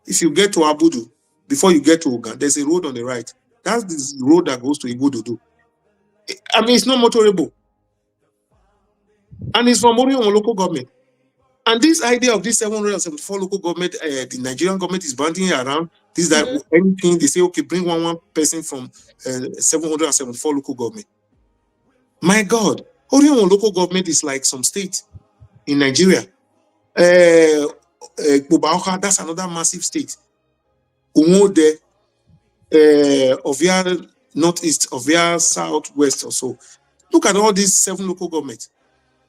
If you get to Abudu, before you get to Ogan, there's a road on the right. That's the road that goes to Igododo. I mean, it's not motorable. And it's from Orion local government. And this idea of this 774 local government, the Nigerian government is banding around. This that anything they say, okay, bring one person from 774 local government. My God, Orion local government is like some state in Nigeria. That's another massive state. Umode, Ovia Northeast, Ovia Southwest or so. Look at all these 7 local governments.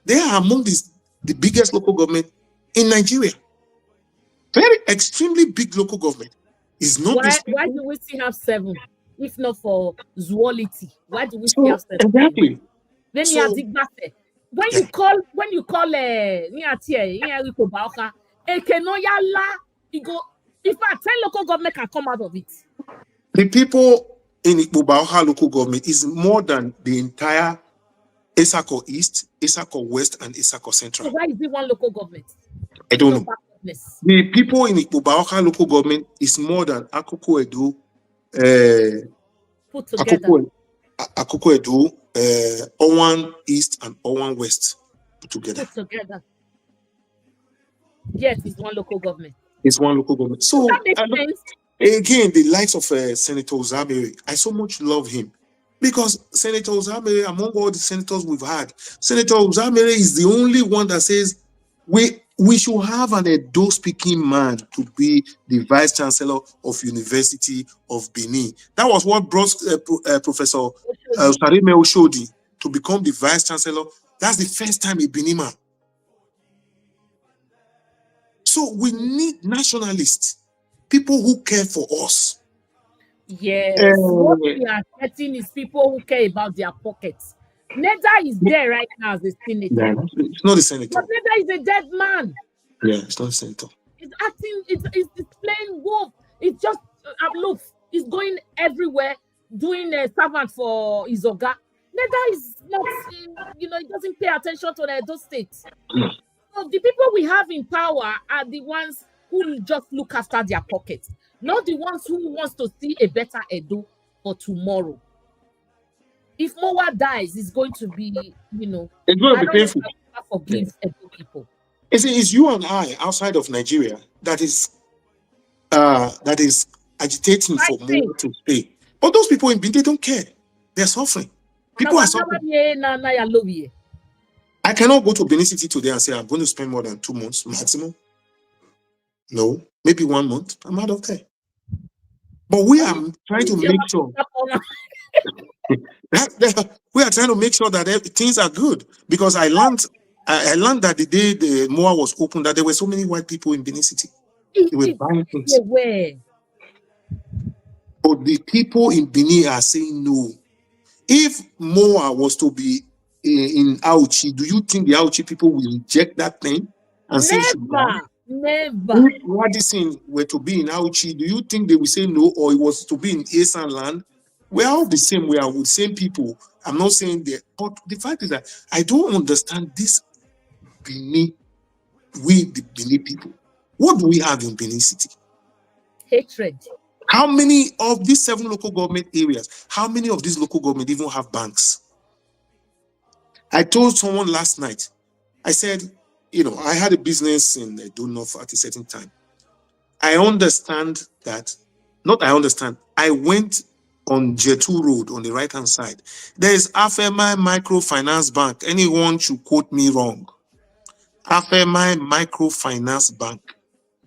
They are among the biggest local government in Nigeria. Very extremely big local government. Is not why do we still have 7 if not for zoology? Why do we still have 7? Exactly. Then when you call if 10 local government can come out of it. The people in Ikpobaoha local government is more than the entire Isako East, Isako West, and Isako Central. So why is it one local government? I don't know. The people in Ikpobaoha local government is more than Akoko Edo, put together. Akoko Edo, Owan East and Owan West put together. Yes, it's one local government. It's one local government. So again, the likes of Senator Uzamere, I so much love him. Because Senator Uzamere, among all the senators we've had, Senator Uzamere is the only one that says we should have an Edo-speaking man to be the Vice Chancellor of University of Benin. That was what brought Professor Sarime Oshodi to become the Vice Chancellor. That's the first time a Benin man. So we need nationalists, people who care for us. Yes, what we are getting is people who care about their pockets. Neda is there right now as a senator. Yeah, it's not a senator. But Neda is a dead man. Yeah, it's not a senator. It's acting, it's playing wolf. It's just look, he's going everywhere, doing a servant for Izoga. Neda is not, he doesn't pay attention to the Edo state. So the people we have in power are the ones who just look after their pockets, not the ones who wants to see a better Edo for tomorrow. If Mowa dies, it's going to be, it's going to be painful. Forgive Edo people. It's you and I outside of Nigeria that is agitating for Mowa to stay. But those people in Benin, they don't care. They're suffering. People are suffering. I cannot go to Benin City today and say I'm going to spend more than 2 months maximum. No, maybe 1 month. I'm out of there. But we are trying to make sure we are trying to make sure that things are good, because I learned that the day the MOA was open, that there were so many white people in Benin City. They were buying things. But the people in Benin are saying no. If MOA was to be in Auchi, do you think the Auchi people will reject that thing and say Never. If Radisson were to be in Auchi, do you think they will say no, or it was to be in Esan land? We're all the same. We are with the same people. I'm not saying that, but the fact is that I don't understand this Benin, the Benin people. What do we have in Benin City? Hatred. How many of these 7 local government areas, how many of these local government even have banks? I told someone last night, I said, I had a business in North at a certain time. I understand that, I went on J2 Road on the right-hand side. There is Afema Microfinance Bank. Anyone should quote me wrong. Afema Microfinance Bank.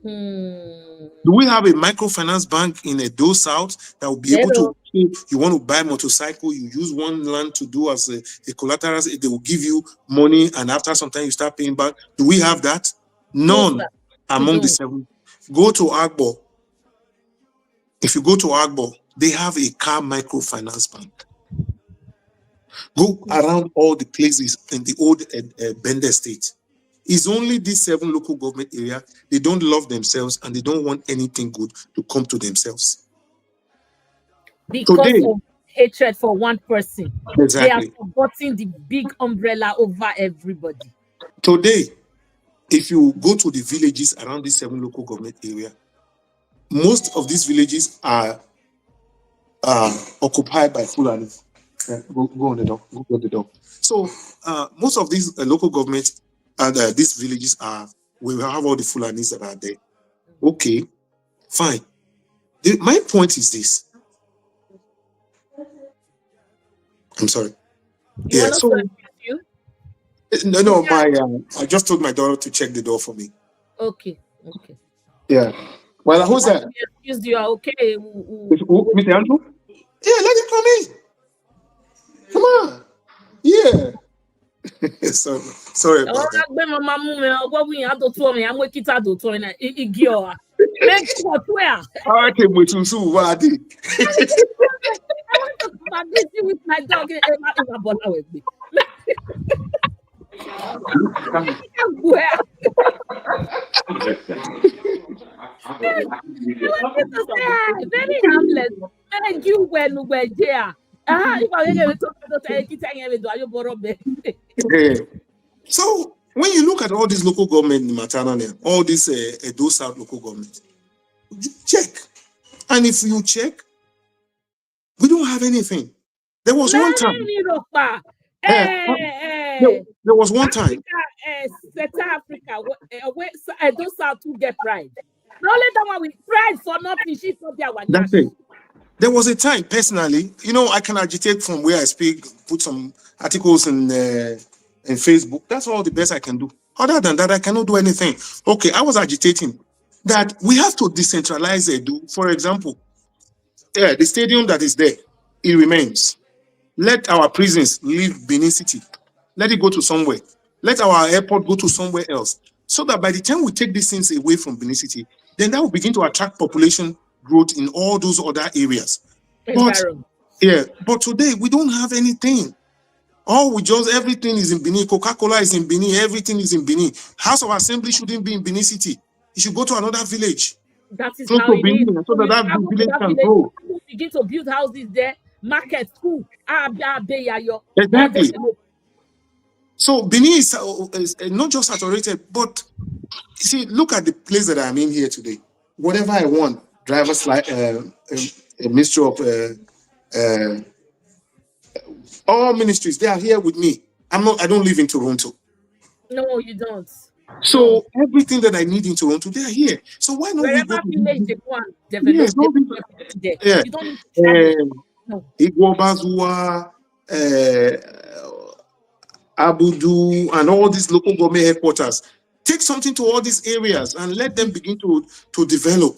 Do we have a microfinance bank in Edo South that will be able to, you want to buy a motorcycle, you use one land to do as a collateral, they will give you money, and after some time you start paying back? Do we have that? None among the 7. Go to Agbo. If you go to Agbo, they have a car microfinance bank. Go around all the places in the old Bende state. It's only these 7 local government areas. They don't love themselves and they don't want anything good to come to themselves. Because of hatred for one person. Exactly. They are forgetting the big umbrella over everybody. Today, if you go to the villages around these 7 local government areas, most of these villages are occupied by Fulani. Go on the door. Go on the door. So most of these local governments and these villages we have all the Fulanis that are there. Okay, fine. My point is this. I'm sorry. No. I just told my daughter to check the door for me. Okay. Yeah. Well, who's that? Excuse you. Okay. Mr. Andrew? Yeah, let him come in. Come on. Yeah. Sorry about that. I came with you, so what I did. I want to come busy with my dog. Very harmless. Thank you when we're there. So when you look at all these local government in Matana, all these Edo South local government, check. And if you check, we don't have anything. There was one time. There was one time. South Africa, Edo South to get pride. Not let that one with pride for nothing. She's not there. That's it. There was a time, personally, I can agitate from where I speak, put some articles in Facebook. That's all the best I can do. Other than that, I cannot do anything. Okay, I was agitating that we have to decentralize Edo. For example, the stadium that is there, it remains. Let our prisons leave Benin City. Let it go to somewhere. Let our airport go to somewhere else. So that by the time we take these things away from Benin City, then that will begin to attract population growth in all those other areas. But today we don't have anything. Everything is in Benin. Coca-Cola is in Benin. Everything is in Benin. House of Assembly shouldn't be in Benin City. It should go to another village. That is how it Benin, is. so that village can grow. Begin to build houses there, market, school. Exactly. So Benin is not just saturated, but you see, look at the place that I'm in here today. Whatever I want, driver's license, a ministry of all ministries, they are here with me. I don't live in Toronto. No, you don't. So everything that I need in Toronto, they are here. So why not wherever we go to village they want develop? You don't need to Igwobazua, Abudu, and all these local government headquarters. Take something to all these areas and let them begin to develop.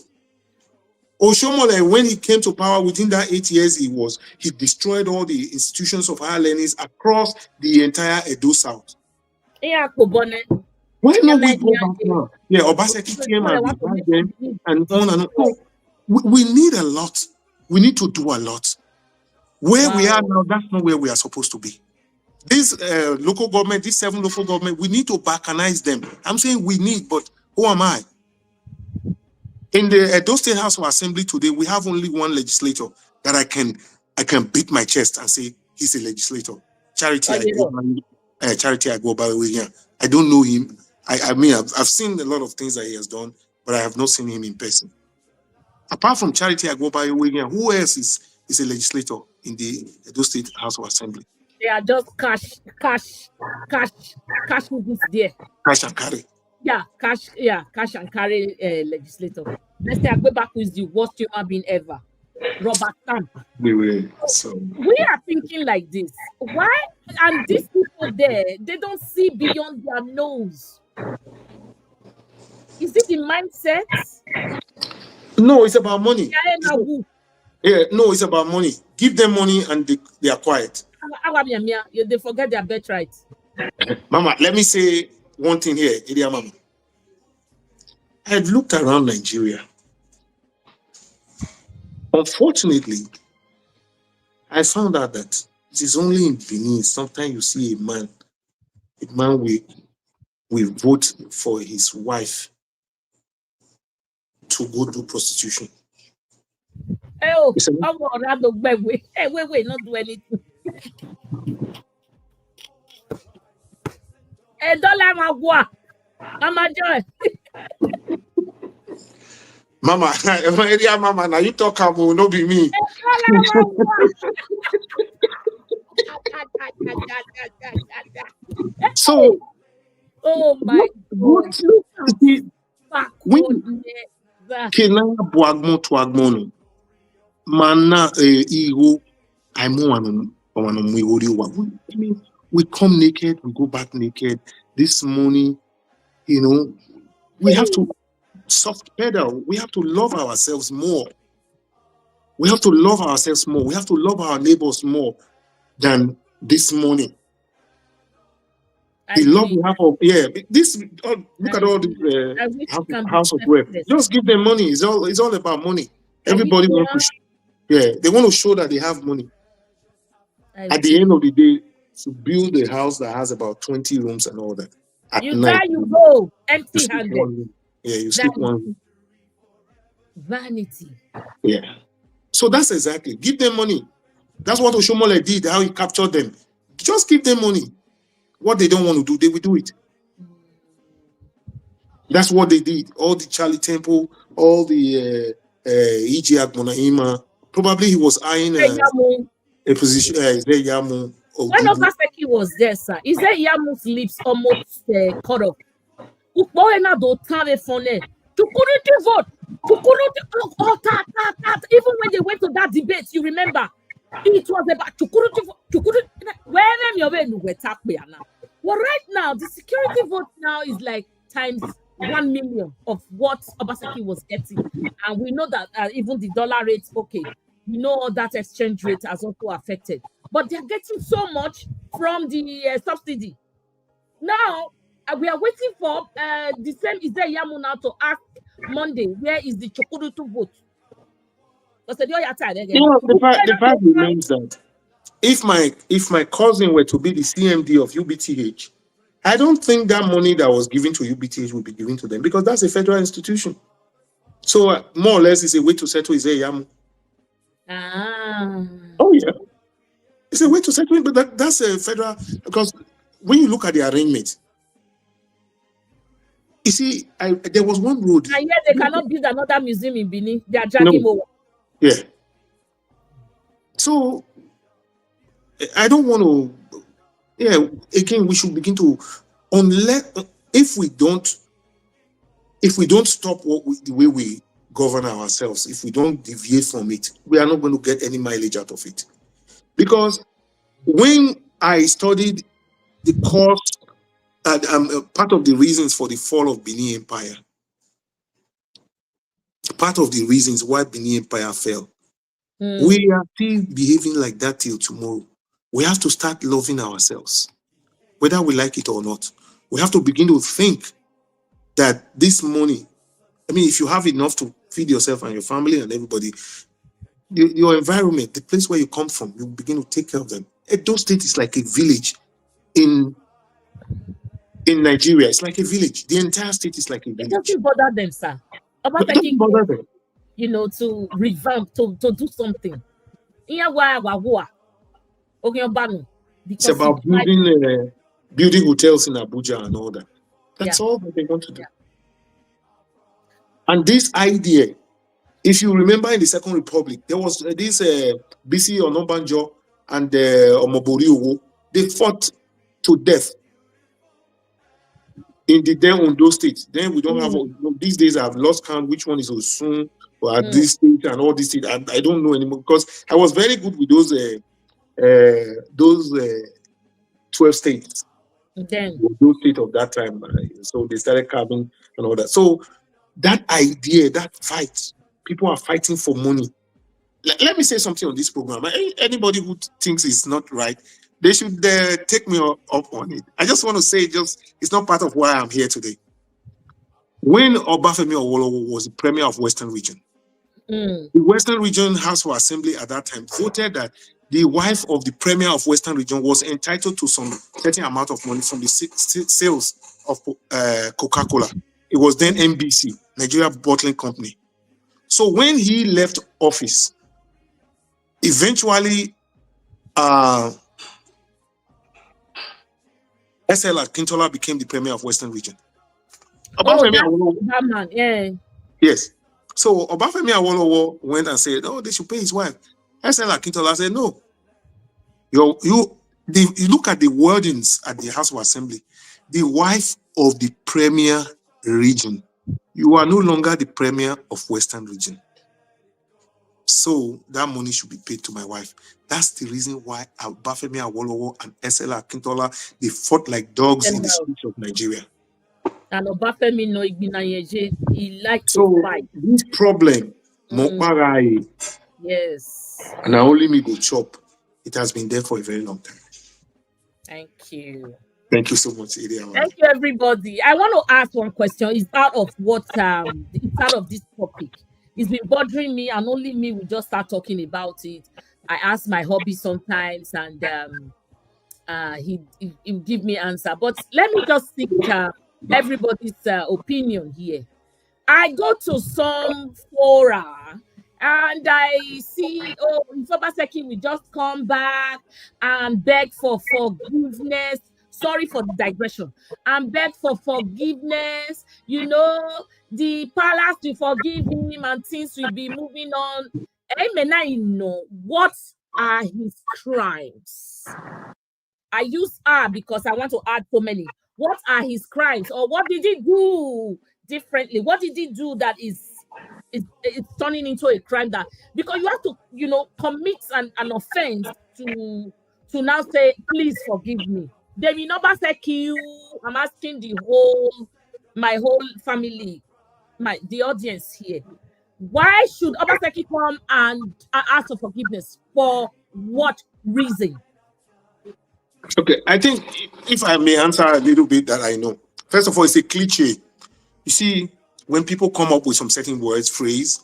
Oshomole, when he came to power, within that 8 years, he destroyed all the institutions of higher learning across the entire Edo South. Yeah, Why not we go back now? Yeah, Obaseki came and revived them and on and on. So we need a lot. We need to do a lot. Where we are now, that's not where we are supposed to be. This local government, these 7 local government, we need to balkanize them. I'm saying we need, but who am I? In the Edo State House of Assembly today, we have only one legislator that I can beat my chest and say he's a legislator. Charity Agboba. I don't know him. I mean, I've seen a lot of things that he has done, but I have not seen him in person. Apart from Charity Agboba, who else is a legislator in the Edo State House of Assembly? They are just cash this there. Cash and carry. Yeah, cash and carry legislator. Let's say Agboba is the worst human being ever. Robert Stamp. We are thinking like this. Why? And these people there, they don't see beyond their nose. Is it the mindset? No, it's about money. Yeah, no, it's about money. Give them money and they are quiet. They forget their birthright. Mama, let me say one thing here, Idia Mama. I had looked around Nigeria. Unfortunately, I found out that it is only in Benin. Sometimes you see a man will vote for his wife to go do prostitution. Oh, I'm wait, not do anything. Don't let my boy. Mama Joy. Mama, Mama, now you talk about no be me. So, oh my God. Kenanga Boagmo to Agmono. Mana ego. I mean, we come naked, we go back naked. This morning, we have to soft pedal. We have to love ourselves more. We have to love ourselves more. We have to love our neighbors more than this morning. The love we have of this. Look at all the house of rep. Just give them money. It's all about money. Everybody wants to. They want to show that they have money. At the end of the day, to build a house that has about 20 rooms and all that. At night, you go empty-handed. You sleep one. Vanity. Yeah. So that's exactly. Give them money. That's what Oshomole did, how he captured them. Just give them money. What they don't want to do, they will do it. That's what they did. All the Charlie Temple, all the E.J. Agbonaima. Probably he was eyeing a position. Yamu. When Obaseki was there, sir, is that Yamu's lips almost cut off? Vote. Even when they went to that debate, you remember, it was about well, right now, the security vote now is like times 1 million of what Obaseki was getting. And we know that even the dollar rate, we know that exchange rate has also affected. But they're getting so much from the subsidy. Now, we are waiting for the same Izzy Yamu now to ask Monday, where is the Chokurutu vote? The fact remains that if my cousin were to be the CMD of UBTH, I don't think that money that was given to UBTH will be given to them because that's a federal institution. So more or less, it's a way to settle Izzy Yamu. Oh yeah, it's a way to settle it, but that's a federal because when you look at the arrangement. You see, there was one road. And yet they cannot build another museum in Benin. They are dragging over. Yeah. So, I don't want to. Yeah. Again, we should begin to, unless if we don't stop the way we govern ourselves, if we don't deviate from it, we are not going to get any mileage out of it. Because when I studied the cause and part of the reasons for the fall of Benin Empire, part of the reasons why Benin Empire fell, we are still behaving like that till tomorrow. We have to start loving ourselves, whether we like it or not. We have to begin to think that this money, I mean, if you have enough to feed yourself and your family and everybody, your environment, the place where you come from, you begin to take care of them. Edo State is like a village in Nigeria. It's like a village. The entire state is like a It village. doesn't bother them, sir. It doesn't bother them. You know, to revamp, to do something. It's about building hotels in Abuja and all that. That's all that they want to do. Yeah. And this idea, if you remember in the Second Republic, there was this BC Onobanjo and Omobori Owo. They fought to death in the then Ondo state. Then we don't have, these days I've lost count which one is Osun or at this state and all this state. I don't know anymore because I was very good with those 12 states. Then Those states of that time. So they started carving and all that. So that idea, that fight, people are fighting for money. Let me say something on this program. Anybody who thinks it's not right, they should take me up on it. I just want to say, it's not part of why I'm here today. When Obafemi Awolowo was the premier of Western Region, the Western Region House of Assembly at that time voted that the wife of the premier of Western Region was entitled to some certain amount of money from the sales of Coca-Cola. It was then NBC, Nigeria Bottling Company. So when he left office, eventually SL Akintola became the premier of Western Region. Yes. So Obafemi Awolowo went and said, "Oh, they should pay his wife." SL Akintola said, "No. You look at the wordings at the House of Assembly. The wife of the premier region. You are no longer the premier of Western Region. So that money should be paid to my wife." That's the reason why Obafemi Awolowo and SL Akintola, they fought like dogs in the streets of Nigeria. And Obafemi no Igbinayeje, he liked to fight. This problem, yes, and only me go chop. It has been there for a very long time. Thank you. Thank you so much, Idia. Thank you, everybody. I want to ask one question. It's part of what it's part of this topic. It's been bothering me, and only me will just start talking about it. I ask my hobby sometimes, and he give me answer. But let me just seek everybody's opinion here. I go to some fora and I see, Obaseki will just come back and beg for forgiveness. Sorry for the digression. And beg for forgiveness. You know, the palace will forgive him and things will be moving on. I may not know what are his crimes. I use R because I want to add so many. What are his crimes, or what did he do differently? What did he do that is turning into a crime? That because you have to, commit an offense to now say, please forgive me. They will not say kill. I'm asking my whole family, the audience here. Why should Obaseki come and ask for forgiveness? For what reason? Okay, I think if I may answer a little bit that I know. First of all, it's a cliche. You see, when people come up with some certain words, phrase,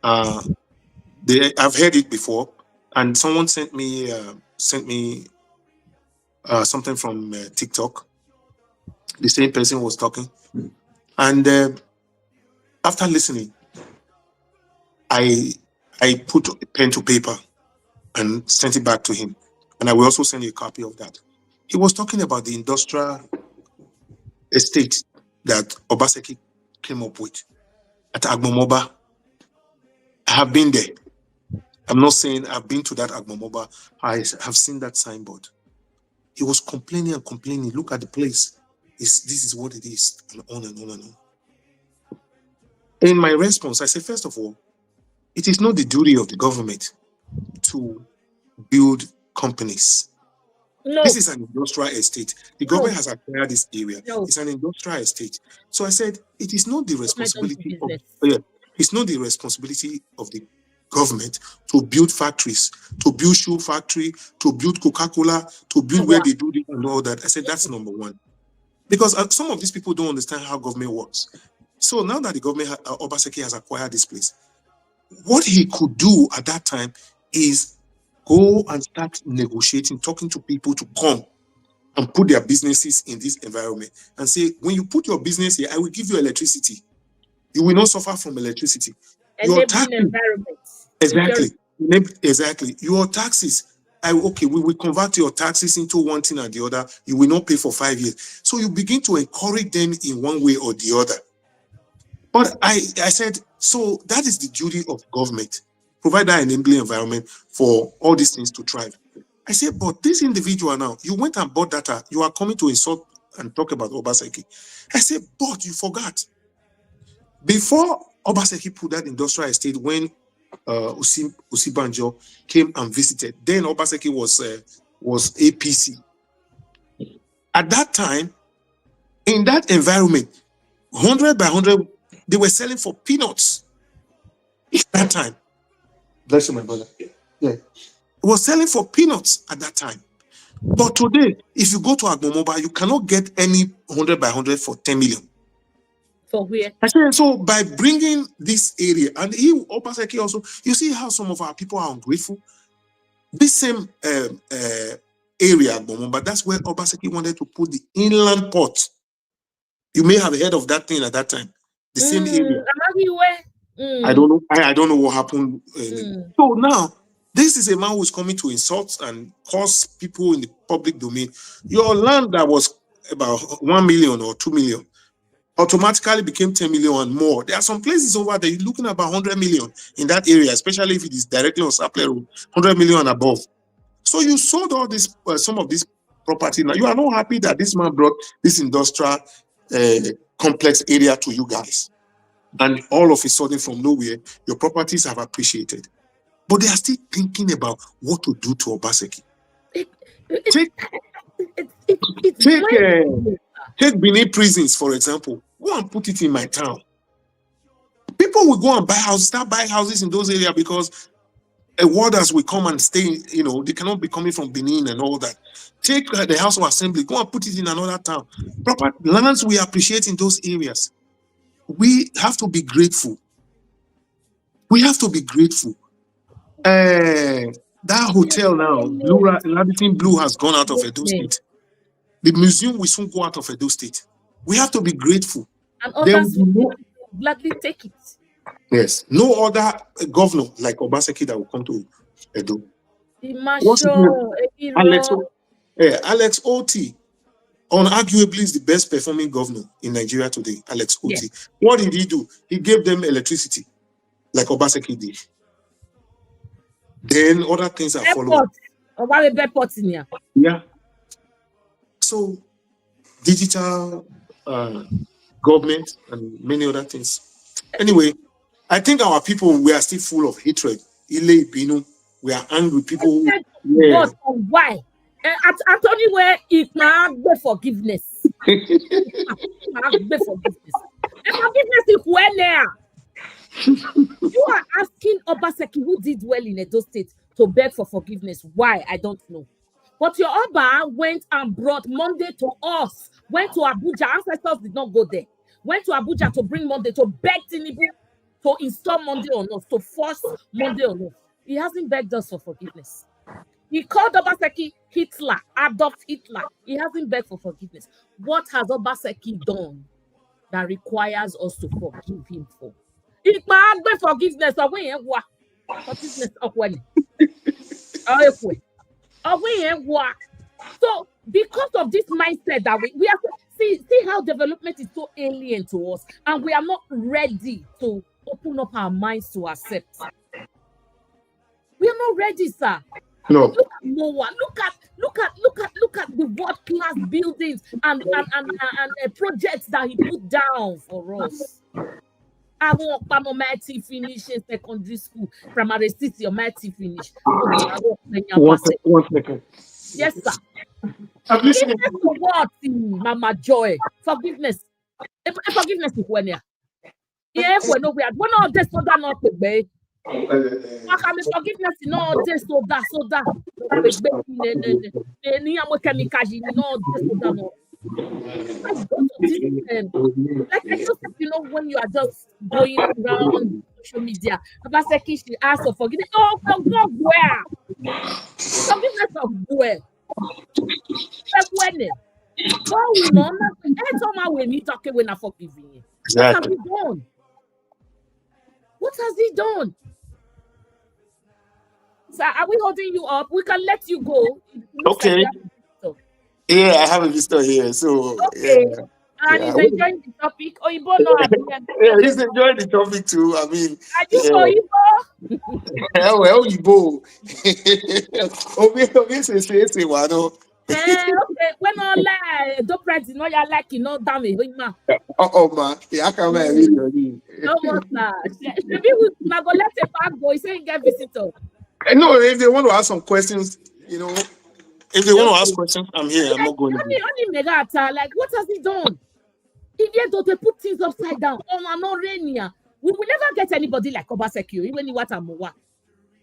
I've heard it before, and someone sent me something from TikTok. The same person was talking, and after listening, I put a pen to paper and sent it back to him. And I will also send you a copy of that. He was talking about the industrial estate that Obaseki came up with at Agbomoba. I have been there. I'm not saying I've been to that Agbomoba. I have seen that signboard. He was complaining and complaining. Look at the place. This is what it is, and on and on and on. In my response, I said, first of all, it is not the duty of the government to build companies. No. This is an industrial estate. The government No. has acquired this area. No. It's an industrial estate. So I said, it is not the responsibility of, business. it's not the responsibility of the government to build factories, to build shoe factory, to build Coca-Cola, to build where they do this and all that. I said, that's number one. Because some of these people don't understand how government works. So now that the government, Obaseki has acquired this place, what he could do at that time is go and start negotiating, talking to people to come and put their businesses in this environment and say, when you put your business here, I will give you electricity. You will not suffer from electricity. Your taxes, environment. Exactly. Your taxes, we will convert your taxes into one thing or the other. You will not pay for 5 years. So you begin to encourage them in one way or the other. But I said, so that is the duty of government. Provide that enabling environment for all these things to thrive. I said, but this individual now, you went and bought data. You are coming to insult and talk about Obaseki. I said, but you forgot. Before Obaseki put that industrial estate, when Usibanjo came and visited, then Obaseki was APC. At that time, in that environment, 100 by 100, they were selling for peanuts. At that time. Bless you, my brother. Yeah. It was selling for peanuts at that time. But today, if you go to Agbomoba, you cannot get any 100 by 100 for 10 million. For where? So by bringing this area, and Obaseki also, you see how some of our people are ungrateful? This same area, Agbomoba, that's where Obaseki wanted to put the inland port. You may have heard of that thing at that time. The same area. I don't know. I don't know what happened. So now, this is a man who's coming to insult and cause people in the public domain. Your land that was about 1 million or 2 million automatically became 10 million and more. There are some places over there you're looking at about 100 million in that area, especially if it is directly on Sapler Road, 100 million and above. So you sold all this, some of this property. Now you are not happy that this man brought this industrial complex area to you guys. And all of a sudden, from nowhere, your properties have appreciated. But they are still thinking about what to do to Obaseki. Take Benin prisons, for example. Go and put it in my town. People will go and buy houses, start buying houses in those areas because warders will come and stay, they cannot be coming from Benin and all that. Take the House of Assembly, go and put it in another town. Proper lands we appreciate in those areas. We have to be grateful. We have to be grateful. That hotel now, Labitin Blue has gone out of Edo State. The museum will soon go out of Edo State. We have to be grateful. And others will gladly take it. Yes. No other governor like Obaseki that will come to Edo. Alex Oti, unarguably is the best performing governor in Nigeria today. Alex Oti. Yes. What did he do? He gave them electricity, like Obaseki did. Then other things are following. Yeah. So digital government and many other things. Anyway, I think our people, we are still full of hatred. We are angry people. Yeah. But why? Anthony, where it now be forgiveness. Forgiveness is well there. You are asking Obaseki, who did well in Edo State, to beg for forgiveness. Why? I don't know. But your Oba went and brought Monday to us. Went to Abuja. Ancestors did not go there. Went to Abuja to bring Monday, to beg Tinubu to install Monday on us, to force Monday on us. He hasn't begged us for forgiveness. He called Obaseki Hitler, Adolf Hitler. He hasn't begged for forgiveness. What has Obaseki done that requires us to forgive him for? It might be forgiveness. Forgiveness of when? So because of this mindset that we have to see how development is so alien to us, and we are not ready to open up our minds to accept. We are not ready, sir. No. Look at Noah. Look at the world-class buildings and projects that he put down for us. I won't pa my finish secondary school, primary six, your mighty finish. One second. Yes, sir. I'm listening. Forgiveness for what, Mama Joy? Forgiveness. Forgiveness is when ya. Yeah, when no we are one of this so that not the bay. Forgiveness no this so that. Ni amo chemicals no this so that no. I go to this like I just you know when you are just going around social media, about saying she asked for forgiveness. Oh, God, where? Forgiveness of where? When? Oh no, anytime I will meet talking when I forgiving you. What has he done? What has he done? So are we holding you up? We can let you go. It looks Okay. like Yeah, I have a visitor here. So okay. yeah. And he's enjoying the topic. Oh, you both know Yeah, he's enjoying the topic too. I mean, are you so Igbo? well, you go. Say, Okay. When all like don't press no you like you know damn ma. oh, man. Yeah, I can't read. No more sir. Maybe we now go let a back go. He say he get visitor. No, if they want to ask some questions, if they want to ask Okay. questions, I'm here. I'm not going to be. Only Megata, like what has he done? If yet though they put things upside down, oh no rainier. We will never get anybody like Obaseki, even what Amowa.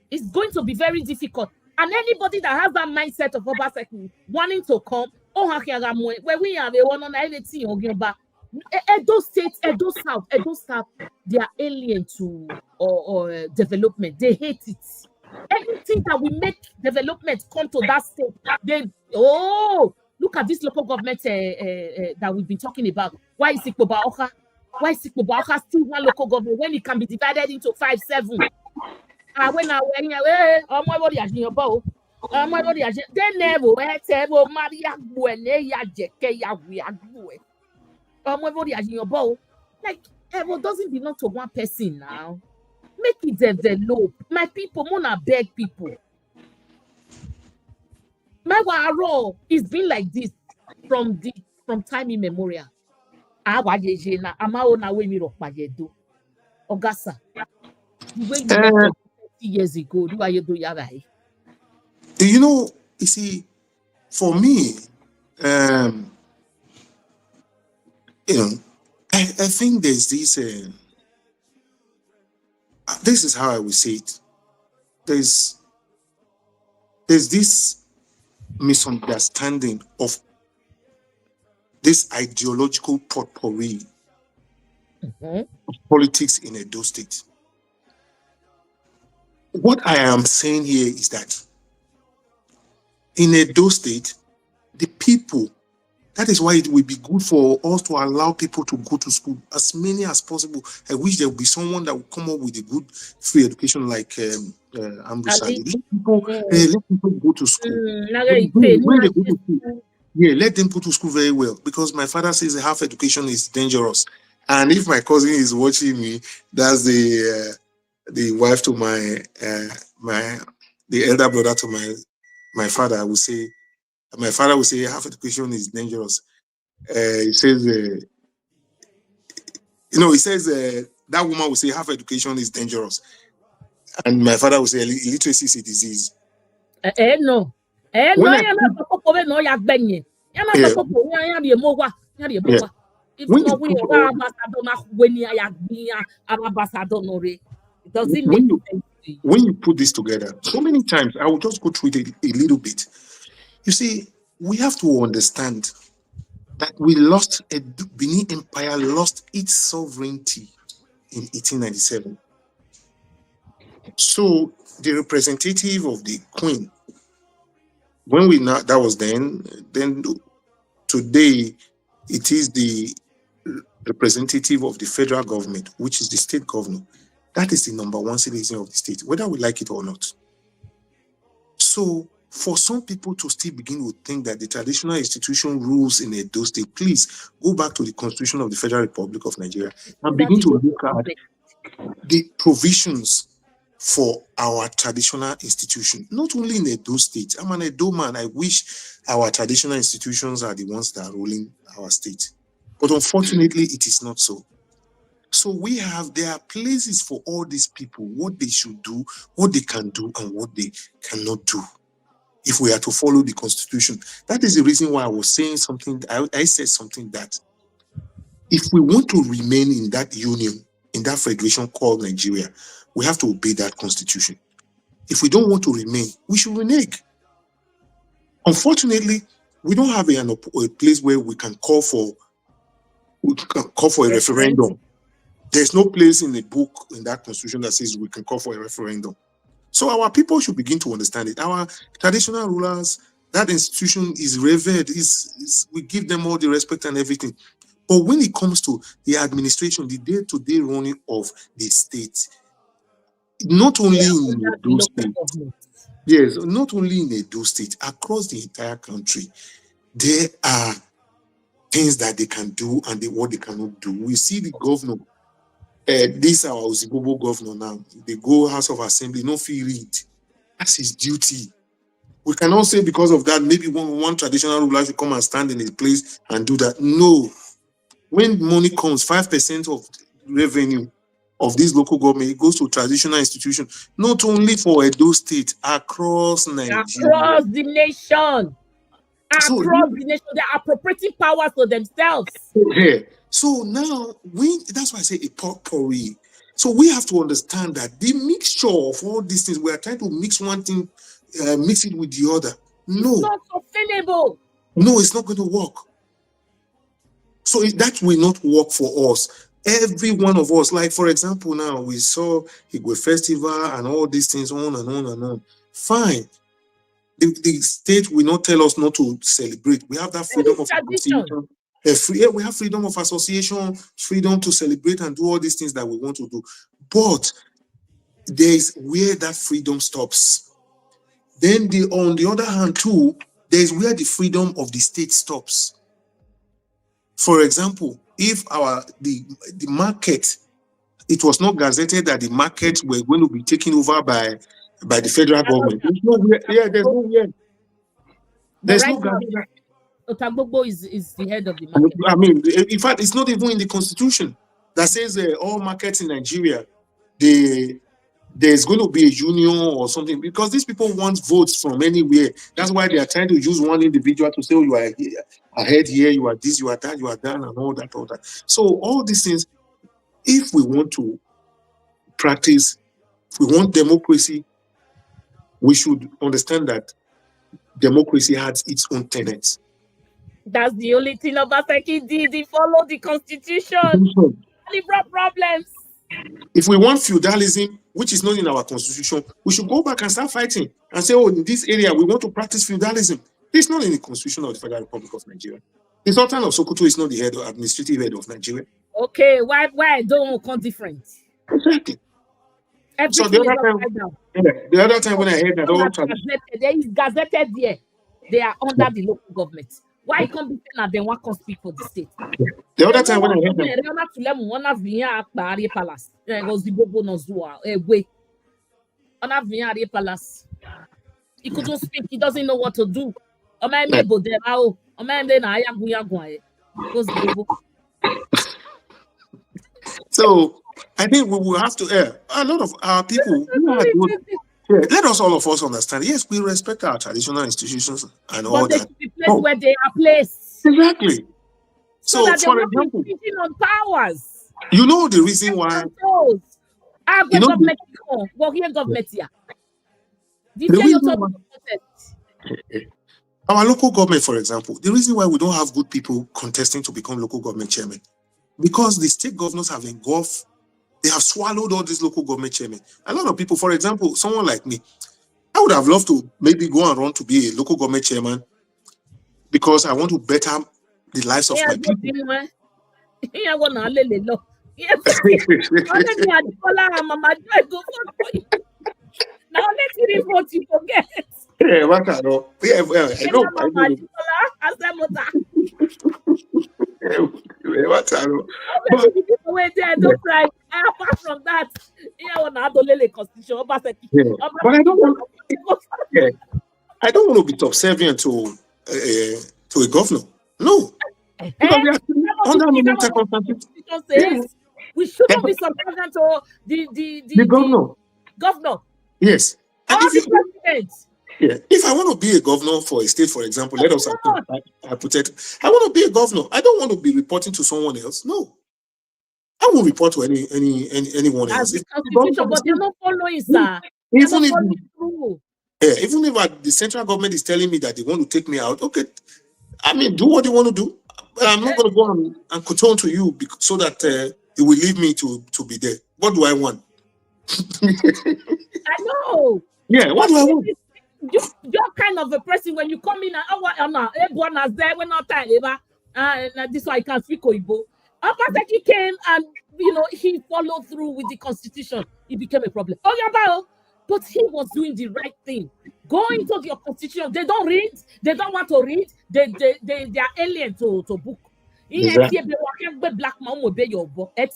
It's going to be very difficult. And anybody that has that mindset of Obaseki wanting to come, where we have a one on everything, Edo State, Edo South, they are alien to or development. They hate it. Anything that will make development come to that state, look at this local government that we've been talking about. Why is Ikpoba Why is Ikpoba still one local government when it can be divided into 5, 7? When I body as your bow. My body as they never table Maria Buene ya Jeke ya we are good. My body as your bow. Like Evo doesn't belong to one person now. Make it develop. My people, Mona beg people. My waro it's been like this from time immemorial. Ogasa. The way you were 30 years ago, do you do yabai? You see, for me, I think there's this. This is how I would say it. There's this misunderstanding of this ideological potpourri of politics in Edo State. What I am saying here is that in Edo State, the people, that is why it will be good for us to allow people to go to school as many as possible. I wish there would be someone that would come up with a good free education like Ambrosali. Let people go to school. When they go to school, let them go to school very well, because my father says half education is dangerous. And if my cousin is watching me, that's the wife to the elder brother to my father. My father will say half education is dangerous. He says, he says that woman will say half education is dangerous, and my father will say illiteracy is a disease. No. If not, we are ambassador. It doesn't make sense. When you put this together, so many times, I will just go through it a little bit. You see, we have to understand that Benin Empire lost its sovereignty in 1897. So the representative of the Queen, that was then today, it is the representative of the federal government, which is the state governor. That is the number one citizen of the state, whether we like it or not. So for some people to still begin to think that the traditional institution rules in Edo State, please go back to the Constitution of the Federal Republic of Nigeria and begin to look at the provisions for our traditional institution, not only in Edo State. I'm an Edo man. I wish our traditional institutions are the ones that are ruling our state. But unfortunately, it is not so. So there are places for all these people, what they should do, what they can do, and what they cannot do. If we are to follow the constitution, that is the reason why I was saying something. I said something that if we want to remain in that union, in that federation called Nigeria, we have to obey that constitution. If we don't want to remain, we should renege. Unfortunately, we don't have a place where we can call for a referendum. There's no place in the book in that constitution that says we can call for a referendum. So our people should begin to understand it. Our traditional rulers, that institution is revered. We give them all the respect and everything. But when it comes to the administration, the day-to-day running of the state, not only in Edo State, yes, not only in Edo State, across the entire country, there are things that they can do and what they cannot do. We see the governor, this our Ozibobo governor now, they go House of Assembly, no fee read. That's his duty. We cannot say because of that, maybe one traditional ruler should come and stand in his place and do that. No. When money comes, 5% of revenue of this local government, it goes to traditional institution, not only for Edo State, across Nigeria. Across the nation. Across the nation. They are appropriating powers for themselves. Yeah. So now, that's why I say a potpourri. So we have to understand that the mixture of all these things, we are trying to mix one thing, mix it with the other. No. It's not sustainable. No, it's not going to work. So that will not work for us. Every one of us, like for example, now we saw Igwe Festival and all these things on and on and on. Fine. The state will not tell us not to celebrate. We have that freedom of association. We have freedom of association, freedom to celebrate and do all these things that we want to do. But there's where that freedom stops. Then on the other hand too, there's where the freedom of the state stops. For example, if the market, it was not gazetted that the markets were going to be taken over by the federal government. There's nowhere. Yeah, there's nowhere. There's no gazette. Ogbe'S is the head of the market. I mean, in fact, it's not even in the constitution that says all markets in Nigeria, there's going to be a union or something, because these people want votes from anywhere. That's why they are trying to use one individual to say, oh, you are ahead here, you are this, you are that, you are that, and all that. So all these things, if we want to practice, if we want democracy, we should understand that democracy has its own tenets. That's the only thing Obaseki did. He followed the constitution. He brought problems. If we want feudalism, which is not in our constitution, we should go back and start fighting and say, oh, in this area, we want to practice feudalism. It's not in the constitution of the Federal Republic of Nigeria. The Sultan of Sokoto is not the administrative head of Nigeria. Okay, why don't come different? Exactly. Everything so the other time when I heard that there is gazetted there, they are under the local government. Why can't be saying that they want to speak for the state? The other time when I heard that, he couldn't speak. He doesn't know what to do. So I think we will have to a lot of our people. Let us all of us understand. Yes, we respect our traditional institutions and all that. But they should be placed where they are placed. Exactly. So that for example, on powers. You know the reason why. Government here. Our local government, for example, the reason why we don't have good people contesting to become local government chairman, because the state governors have engulfed. They have swallowed all these local government chairmen. A lot of people, for example, someone like me, I would have loved to maybe go and run to be a local government chairman because I want to better the lives of my people. Now let's read what you forget. Yeah, what I know. Yeah, well, I know. What I know. Apart from that, constitution. But I don't want. Yeah, I don't want to be subservient to a governor. No, because we are under normal circumstances. We shouldn't be subservient to the governor. Governor. Yes. And Or the president. yeah, if I want to be a governor for a state, for example, let us hypothetical. I want to be a governor. I don't want to be reporting to someone else. No. I won't report to anyone else. As the constitution, but they're not following, sir. Even if the central government is telling me that they want to take me out, okay, I mean, do what you want to do. But I'm not going to go and kowtow to you so that you will leave me to be there. What do I want? I know. Yeah, what do I want? You're kind of a person when you come in and everyone has there when not time and this why I can't speak Oyibo. He came and he followed through with the constitution. It became a problem. Oh yeah, but he was doing the right thing. Going to your constitution, they don't read, they don't want to read, they are alien to book. Exactly. Black man will be your book. I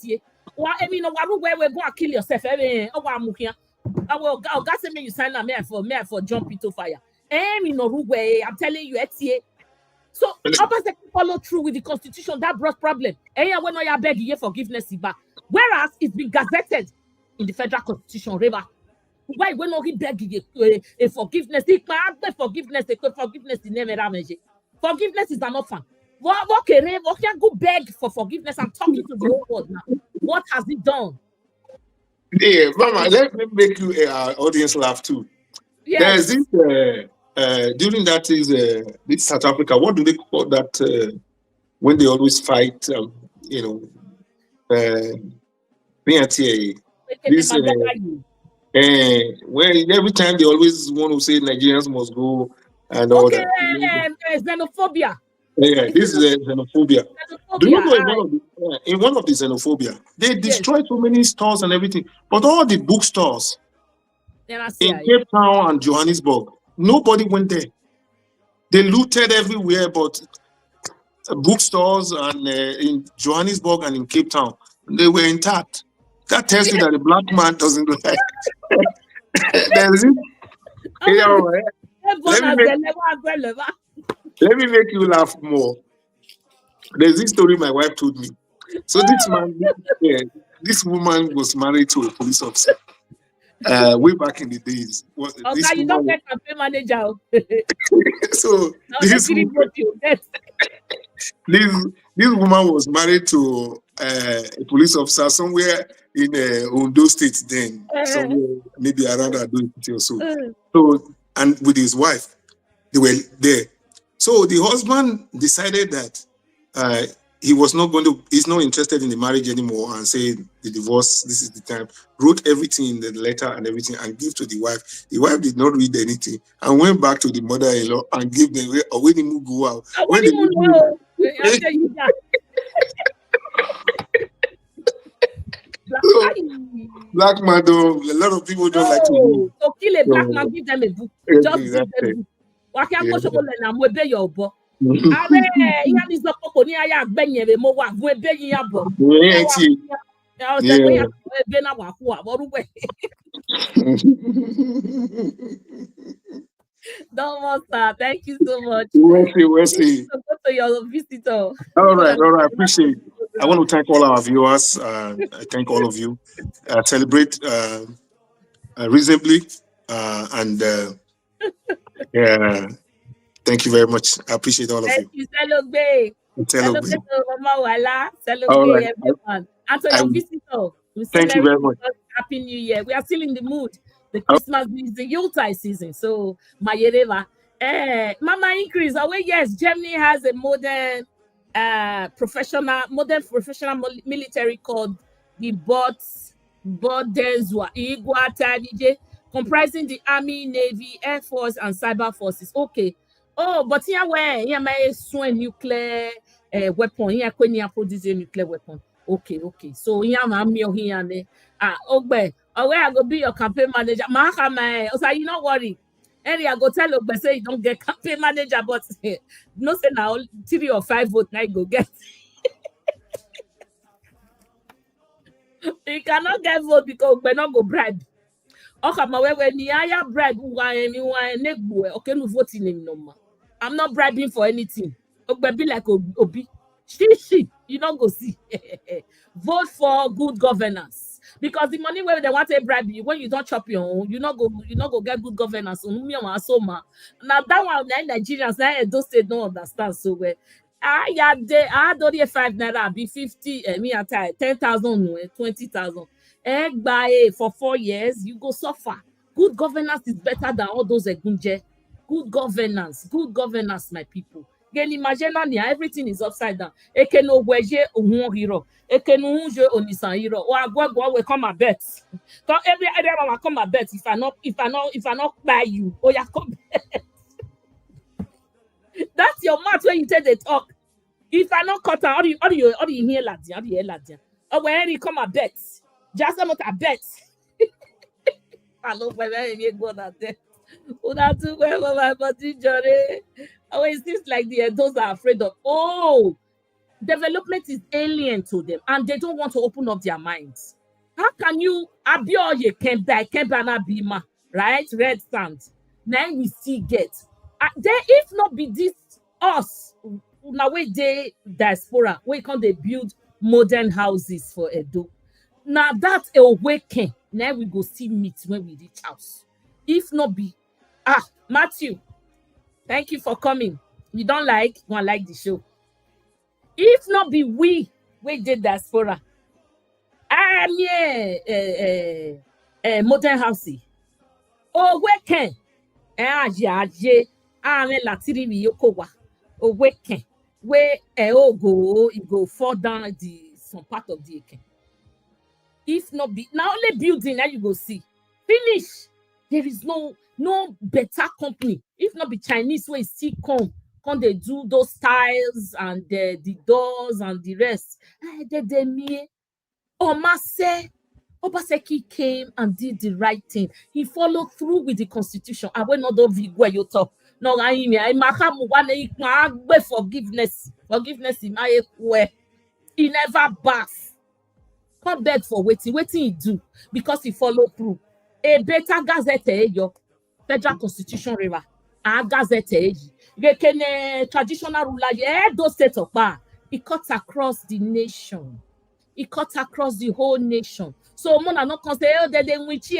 mean, where we go and kill yourself. I will God say me you sign me for jump into fire. I'm telling you, so Obaseki follow through with the constitution that brought problem. And when I beg you forgiveness, whereas it's been gazetted in the federal constitution, Reba. Why when he beg a forgiveness? Forgiveness is an orphan. What can go beg for forgiveness? I'm talking to the whole world now. What has he done? Yeah, Mama, let me make you our audience laugh too. Yes. There's this during that is this South Africa. What do they call that when they always fight? This where every time they always want to say Nigerians must go and all that. Xenophobia. Yeah, this is xenophobia. Do you know in one of the xenophobia, they destroyed so many stores and everything, but all the bookstores in Cape Town and Johannesburg, nobody went there. They looted everywhere, but bookstores and in Johannesburg and in Cape Town, they were intact. That tells you that the black man doesn't like. There's it. Let me make you laugh more. There's this story my wife told me. So this woman was married to a police officer way back in the days. You don't get campaign manager. So this woman was married to a police officer somewhere in Ondo State then, somewhere maybe around Ado or so. So, and with his wife, they were there. So the husband decided that he's not interested in the marriage anymore and said the divorce, this is the time, wrote everything in the letter and everything and gave to the wife. The wife did not read anything and went back to the mother-in-law and gave them when he moved go out. Black man, a lot of people don't like to. So kill a black man, give them a book. Just give them a book. What can go show them we be your book? Don't want that. Thank you so much. We'll see. Go to your visitor. All right. Appreciate it. I want to thank all our viewers. I thank all of you. Celebrate reasonably and thank you very much. I appreciate all of you. Thank you, Celebrate. Celebrate, everyone. And to your visitor, thank you very much. Happy New Year. We are still in the mood. The Christmas is the Yuletide season. So, Mayereva. Mama Increase. Yes, Germany has a modern professional military called the Akenzua, comprising the Army, Navy, Air Force, and Cyber Forces. Okay. Oh, but here may nuclear weapon. Here produce a nuclear weapon. Okay. So here I'm here and Ogbe. Where I go be your campaign manager. So you not worry. I go tell Ogbe say you don't get campaign manager, but no say now 3 or 5 votes now go get. You cannot get vote because Ogbe not go bribe. Okay, when you hire bribe, okay, no voting him no more. I'm not bribing for anything. Ogbe be like Obi. She, you don't go see. Vote for good governance. Because the money where they want to bribe you, when you don't chop your own, you not go get good governance. So now that one Nigerians those state don't understand so well. I don't hear 5 naira be 50 me at 10,000 20,000. For 4 years you go suffer. Good governance is better than all those egunje. Good governance, my people. Again, imagine now everything is upside down. Ekeno weje ohun hero. Ekeno unje onisan hero. Or agwagwa will come a bet. Come everyone will come a bet if I not buy you. Oh yeah, come. That's your mouth when you take the talk. If I not cut out, how do you hear Ladia? How do you hear Ladia? Oh, when you come a bet. Just not a bet. I love when you go that there. Una too well for my body journey. Oh, it seems like those are afraid of development is alien to them and they don't want to open up their minds. How can you abioye kembana bima, right? Red sand. Now we see get. There if not be this us now way they diaspora, we can they build modern houses for Edo. Now that's a awaken. Now we go see meat when we reach house. If not be Matthew, thank you for coming. You don't like the show. If not be we did diaspora. Modern house. Oh, where can? Latiri mi yokowa. Oh, where can? Where go fall down some part of the eken. If not be now only building now you go see. Finish. There is no better company. If not be Chinese way still come they do those tiles and the doors and the rest. Obaseki came and did the right thing. He followed through with the constitution. I will not do where you talk. No, forgiveness. Forgiveness in my way. He never bath. Come beg for waiting he do because he followed through. A better gazette yo federal constitution river. A gazette traditional ruler those states of power. It cuts across the nation. It cuts across the whole nation. So mona not can say, oh, they witch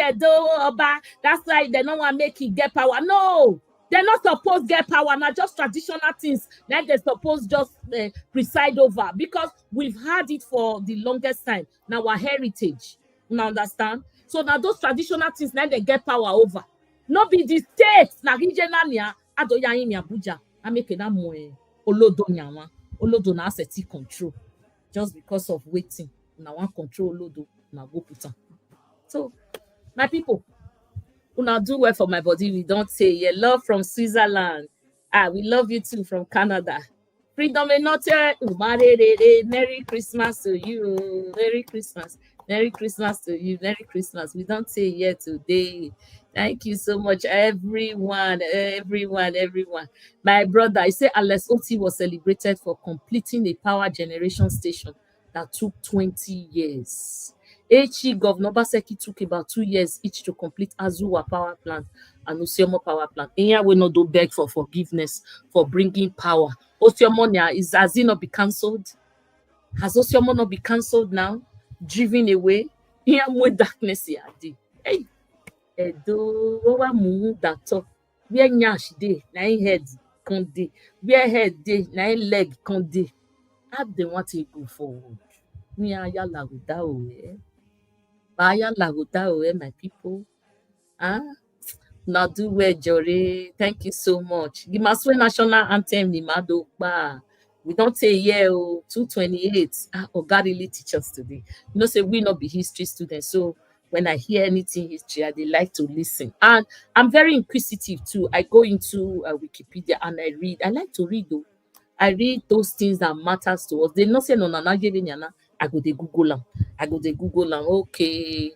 that's why they don't want to make it get power. No, they're not supposed to get power. Now just traditional things that they're supposed just preside over because we've had it for the longest time. Now our heritage. You understand? So now those traditional things now they get power over. Not be the states na regional nia adoya imi Abuja. I make na mo olodo nyawa. Olodo na asset control. Just because of waiting. Now one control olodo na go put on. So my people, una do well for my body. We don't say yeah, love from Switzerland. We love you too from Canada. Freedom and not Merry Christmas to you. Merry Christmas. Merry Christmas to you. Merry Christmas. We don't say yeah today. Thank you so much, everyone. My brother, I say Alex Oti was celebrated for completing a power generation station that took 20 years. Governor Obaseki took about 2 years each to complete Akenzua power plant and Osiomo power plant. Here we not do beg for forgiveness for bringing power. Osiomo has it not been cancelled? Has Osiomo not been cancelled now? Driven away? Here more darkness here. Hey, Edo, what mu that up? Where nyash dey, na head can dey. Where head dey, na leg can dey. How they want to go forward? We are yalla without my people. Now do well, Jory. Thank you so much. The Maswe national anthem, the Madokba. We don't say 228. God really teach us today. You know, say we not be history students. So when I hear anything history, I like to listen. And I'm very inquisitive too. I go into Wikipedia and I read. I like to read though. I read those things that matters to us. They not say no na. I go they Google them. Okay.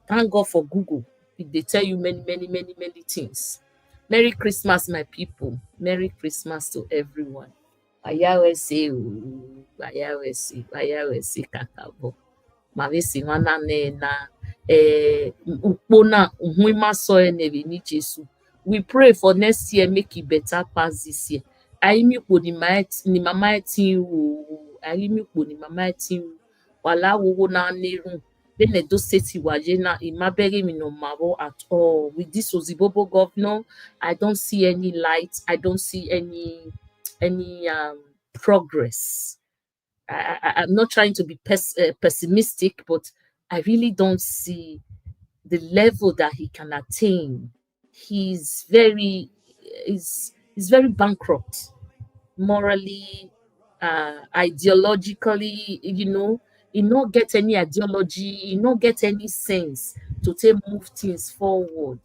Thank God for Google. They tell you many things. Merry Christmas, my people. Merry Christmas to everyone. Ayawese kakabo. Mavisi wana na ukpona uhuma soe nevi ni Jesu. We pray for next year make it better pass this year. Aimi ko ni mama ti arimikpo ni mama etiru wala wowo na nerun then Edo State waje na imabere mi no maro at all. With this Ozibobo governor, I don't see any light. I don't see any progress. I'm not trying to be pessimistic, but I really don't see the level that he can attain. He's very bankrupt morally, ideologically, he not get any ideology, he not get any sense to take move things forward.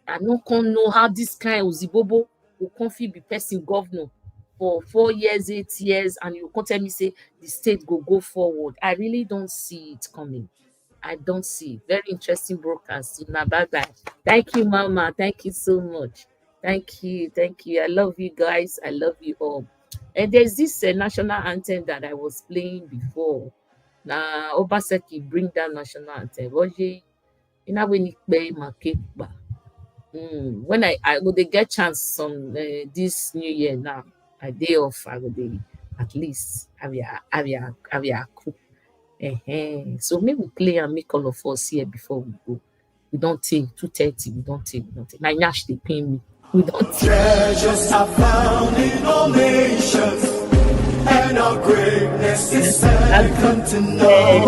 I no can know how this kind of Zibobo will come fit be person governor for 4 years, 8 years, and you can't tell me say the state go forward. I really don't see it coming. I don't see. Very interesting broadcast. Bye bye. Thank you, Mama. Thank you so much. Thank you. Thank you. I love you guys. I love you all. And there's this national anthem that I was playing before. Now, Obaseki bring that national anthem. Oje, when you play my cake. When I go they get chance on this new year now, a day off, I go they at least have ya cook. So maybe we play and make all of us here before we go. We don't take 2:30. We don't take. My Nash they pay me. We don't take. Treasures are found in all nations, and our greatness is second to none.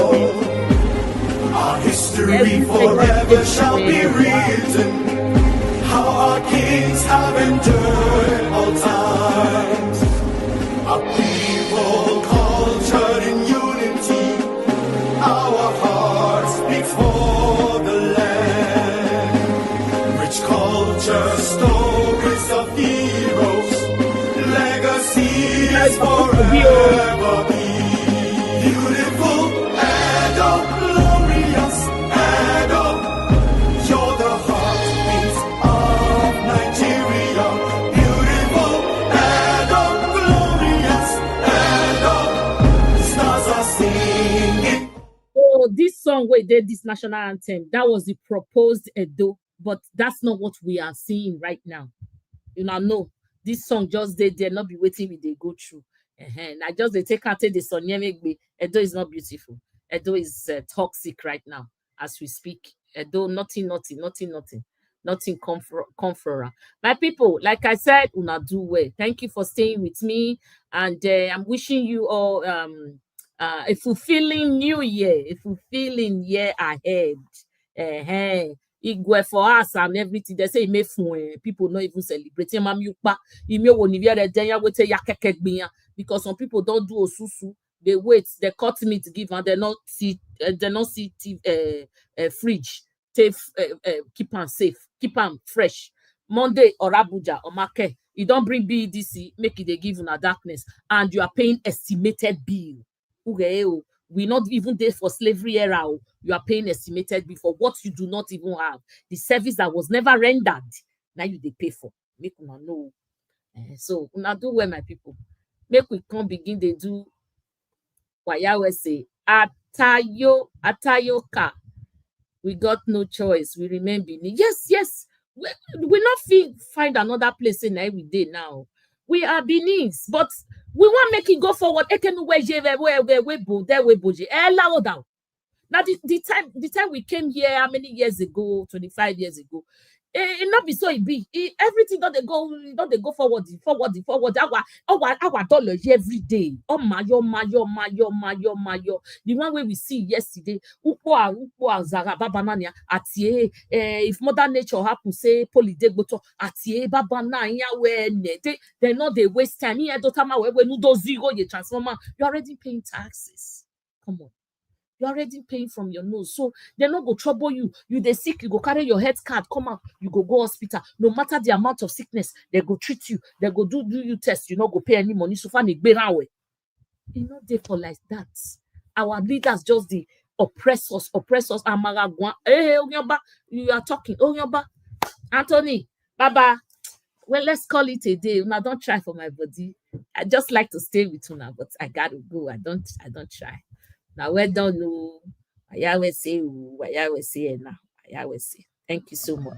Our history forever shall be written. How our kings have endured all times. Our people cultured in unity. Our hearts beat for the land. Rich culture, stories of heroes, legacies forever be. Beautiful Edo, glorious Edo, you're the heartbeat of Nigeria. Beautiful Edo, glorious Edo, stars are singing. Oh, this song where they did this national anthem, that was the proposed Edo, but that's not what we are seeing right now. No, this song just they not be waiting with they go through. I just they take out the song. Edo is not beautiful. Edo is toxic right now as we speak. Edo nothing comforter. My people, like I said, una do well. Thank you for staying with me, and I'm wishing you all a fulfilling new year, a fulfilling year ahead. Igwe for us and everything. They say people not even celebrating. Because some people don't do osusu. They wait, they cut meat give and they not see fridge. Keep them safe, keep them fresh. Monday or Abuja or market, you don't bring BEDC, make it they give you a darkness, and you are paying estimated bill. Okay, we not even there for slavery era. You are paying estimated bill for what you do not even have. The service that was never rendered, now you they pay for. Make una know. So una do well, my people. Make we come begin they do what Yahweh say. Atayoka. We got no choice. We remain Benin. Yes. We not find another place in every day now. We are Benin's, but we want make it go forward. Now the time we came here, how many years ago? 25 years ago. It not be so it be. Everything don't they go forward. Our dollar every day. Oh mayo. The one way we see yesterday. Ukwa zara babanania atie. If mother nature happen say polydegboto atie babana they know they waste time. Here dotama we no do zero ye transformer. You're already paying taxes. Come on. You're already paying from your nose. So they're not go trouble you. You they sick, you go carry your health card, come out, you go hospital. No matter the amount of sickness, they go treat you, they go do you test, you not go pay any money. So far, you not there for like that. Our leaders just the oppress us. Hey, Onyoba, you are talking. Onyoba, Anthony, Baba. Well, let's call it a day. Una don't try for my body. I just like to stay with Una, but I gotta go. I don't try. Now we don't know. Yahweh say now. Yahweh say. Thank you so much.